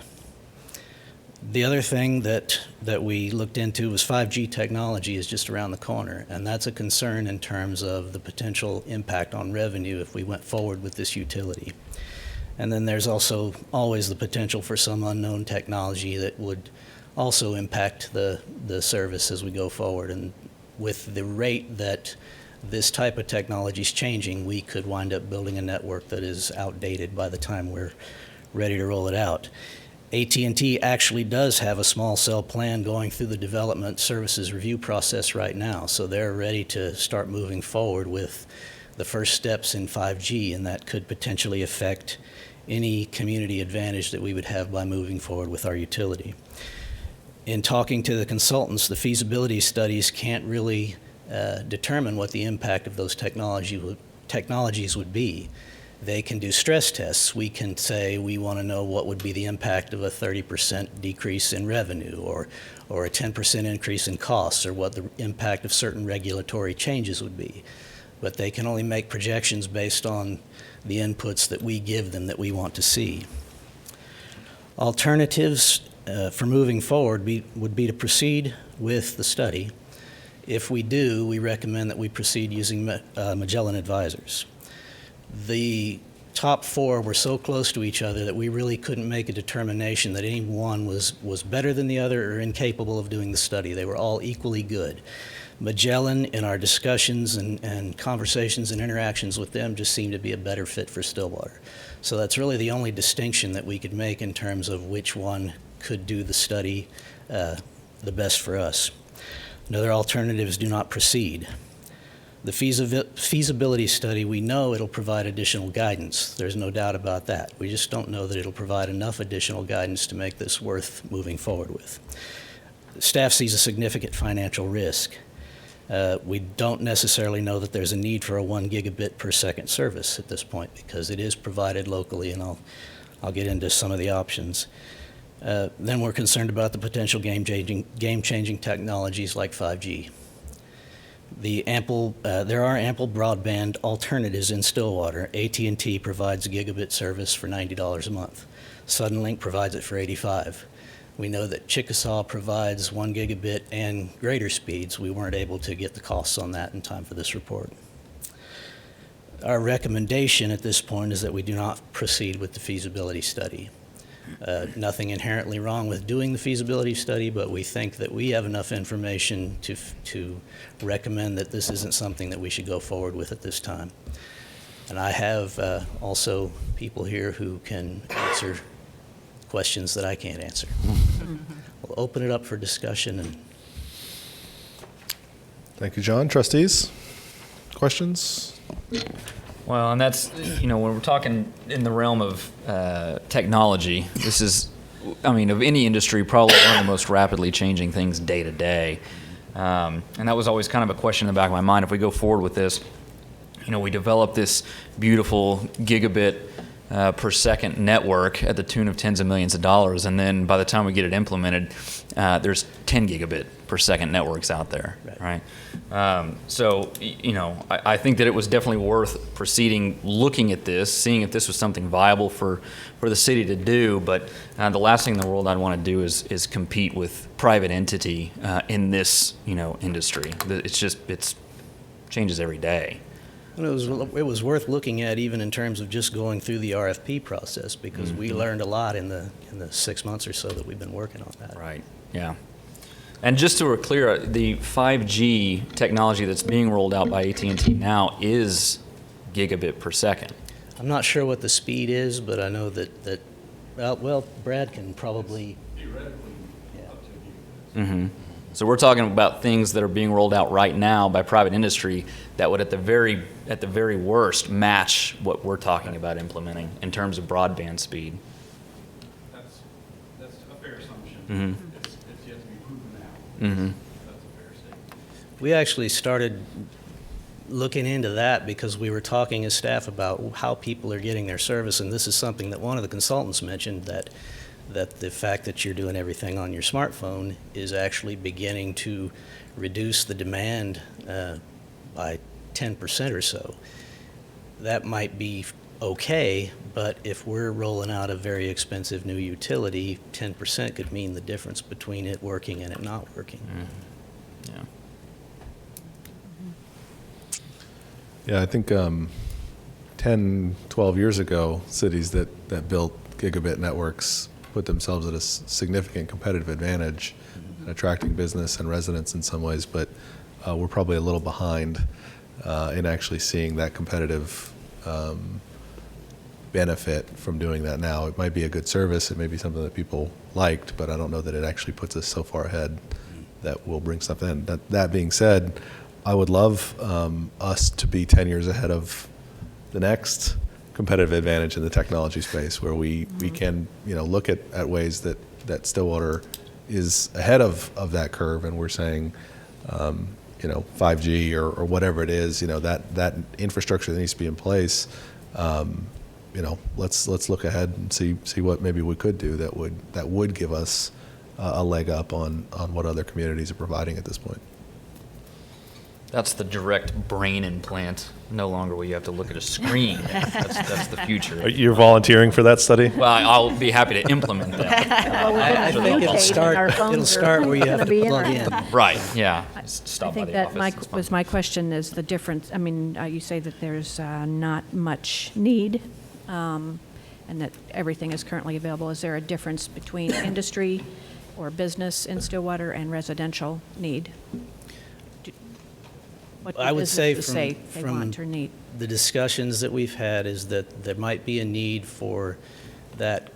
The other thing that we looked into was 5G technology is just around the corner, and that's a concern in terms of the potential impact on revenue if we went forward with this utility. And then there's also always the potential for some unknown technology that would also impact the service as we go forward. And with the rate that this type of technology is changing, we could wind up building a network that is outdated by the time we're ready to roll it out. AT&T actually does have a small cell plan going through the development services review process right now, so they're ready to start moving forward with the first steps in 5G, and that could potentially affect any community advantage that we would have by moving forward with our utility. In talking to the consultants, the feasibility studies can't really determine what the impact of those technologies would be. They can do stress tests. We can say we want to know what would be the impact of a 30% decrease in revenue or a 10% increase in costs, or what the impact of certain regulatory changes would be. But they can only make projections based on the inputs that we give them that we want to see. Alternatives for moving forward would be to proceed with the study. If we do, we recommend that we proceed using Magellan Advisors. The top four were so close to each other that we really couldn't make a determination that any one was better than the other or incapable of doing the study. They were all equally good. Magellan, in our discussions and conversations and interactions with them, just seemed to be a better fit for Stillwater. So that's really the only distinction that we could make in terms of which one could do the study the best for us. Another alternatives do not proceed. The feasibility study, we know it'll provide additional guidance. There's no doubt about that. We just don't know that it'll provide enough additional guidance to make this worth moving forward with. The staff sees a significant financial risk. We don't necessarily know that there's a need for a 1 gigabit per second service at this point because it is provided locally, and I'll get into some of the options. Then we're concerned about the potential game-changing technologies like 5G. There are ample broadband alternatives in Stillwater. AT&T provides gigabit service for $90 a month. Suddenlink provides it for $85. We know that Chickasaw provides 1 gigabit and greater speeds. We weren't able to get the costs on that in time for this report. Our recommendation at this point is that we do not proceed with the feasibility study. Nothing inherently wrong with doing the feasibility study, but we think that we have enough information to recommend that this isn't something that we should go forward with at this time. And I have also people here who can answer questions that I can't answer. We'll open it up for discussion. Thank you, John. Trustees, questions? Well, and that's, when we're talking in the realm of technology, this is, of any industry, probably one of the most rapidly changing things day to day. And that was always kind of a question in the back of my mind. If we go forward with this, we develop this beautiful gigabit per second network at the tune of tens of millions of dollars, and then by the time we get it implemented, there's 10 gigabit gigabit-per-second networks out there, right? So, I think that it was definitely worth proceeding, looking at this, seeing if this was something viable for the city to do. But the last thing in the world I'd want to do is compete with private entity in this, industry. It's changes every day. And it was worth looking at even in terms of just going through the RFP process, because we learned a lot in the 6 months or so that we've been working on that. Right, yeah. And just so we're clear, the 5G technology that's being rolled out by AT&T now is gigabit per second. I'm not sure what the speed is, but I know that well, Brad can probably. Mm-hmm. So we're talking about things that are being rolled out right now by private industry that would at the very worst match what we're talking about implementing in terms of broadband speed. That's a fair assumption. Mm-hmm. It's yet to be proven out. Mm-hmm. That's a fair statement. We actually started looking into that because we were talking as staff about how people are getting their service, and this is something that one of the consultants mentioned, that the fact that you're doing everything on your smartphone is actually beginning to reduce the demand by 10% or so. That might be okay, but if we're rolling out a very expensive new utility, 10% could mean the difference between it working and it not working. Yeah. Yeah, I think 10, 12 years ago, cities that built gigabit networks put themselves at a significant competitive advantage in attracting business and residents in some ways, but we're probably a little behind in actually seeing that competitive benefit from doing that now. It might be a good service, it may be something that people liked, but I don't know that it actually puts us so far ahead that we'll bring stuff in. That being said, I would love us to be 10 years ahead of the next competitive advantage in the technology space, where we can look at ways that Stillwater is ahead of that curve, and we're saying 5G or whatever it is, that infrastructure that needs to be in place. Let's look ahead and see what maybe we could do that would give us a leg up on what other communities are providing at this point. That's the direct brain implant. No longer will you have to look at a screen. That's the future. You're volunteering for that study? Well, I'll be happy to implement that. I think it'll start where you have to plug in. Right, yeah. Stop I think by the that office. was my question, is the difference. I mean, you say that there's not much need and that everything is currently available. Is there a difference between industry or business in Stillwater and residential need? What do I would say businesses they from want or need? the discussions that we've had is that there might be a need for that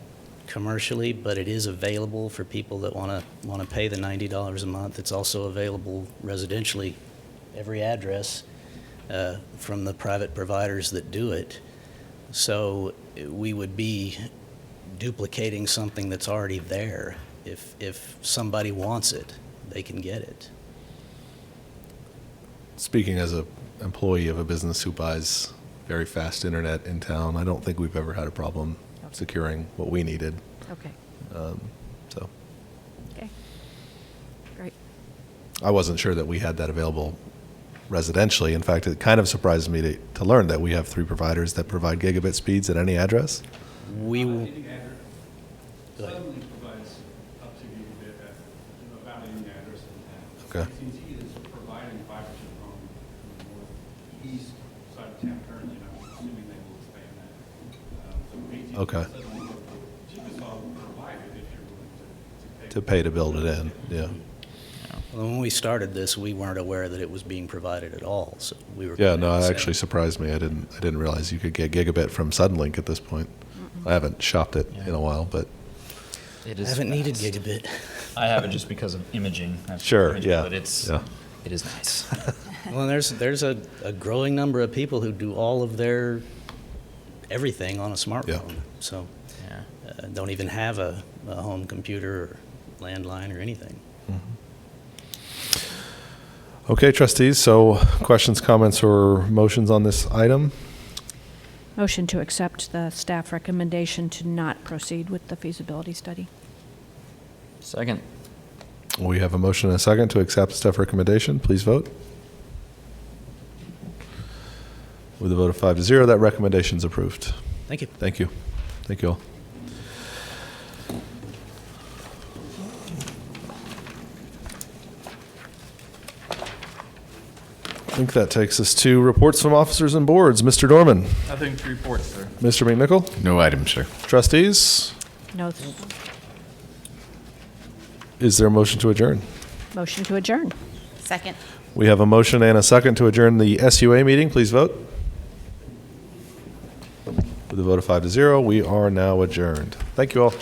commercially, but it is available for people that want to pay the $90 a month. It's also available residentially, every address, from the private providers that do it. So we would be duplicating something that's already there. If somebody wants it, they can get it. Speaking as an employee of a business who buys very fast internet in town, I don't think we've ever had a problem securing what we needed. Okay. So Okay. Great. I wasn't sure that we had that available residentially. In fact, it kind of surprised me to learn that we have 3 providers that provide gigabit speeds at any address. We will. Suddenly provides up to gigabit at about any address in town. Okay. AT&T is providing fiber to the home in the northeast side of town currently, and I'm assuming they will expand that. So AT&T Okay. suddenly the cheapest I'll provide it if you're willing To pay to build it in, yeah. Well, when we started this, we weren't aware that it was being provided at all, so we were. Yeah, no, it actually surprised me. I didn't realize you could get gigabit from Suddenlink at this point. I haven't shopped it in a while, but It is I haven't needed fast. gigabit. I have it just because of imaging. Sure, yeah, But it is nice. Well, there's a growing number of people who do all of their everything on a smartphone. So don't even have a home computer or landline or anything. Okay, trustees, so questions, comments, or motions on this item? Motion to accept the staff recommendation to not proceed with the feasibility study. Second. We have a motion and a second to accept staff recommendation. Please vote. With a vote of 5-0, that recommendation is approved. Thank you. Thank you. Thank you all. I think that takes us to reports from officers and boards. Mr. Dorman. Nothing to report, sir. Mr. McNichol. No item, sir. Trustees, No, is there a motion to adjourn? motion to adjourn. Second. We have a motion and a second to adjourn the SUA meeting. Please vote. With a vote of 5-0, we are now adjourned. Thank you all.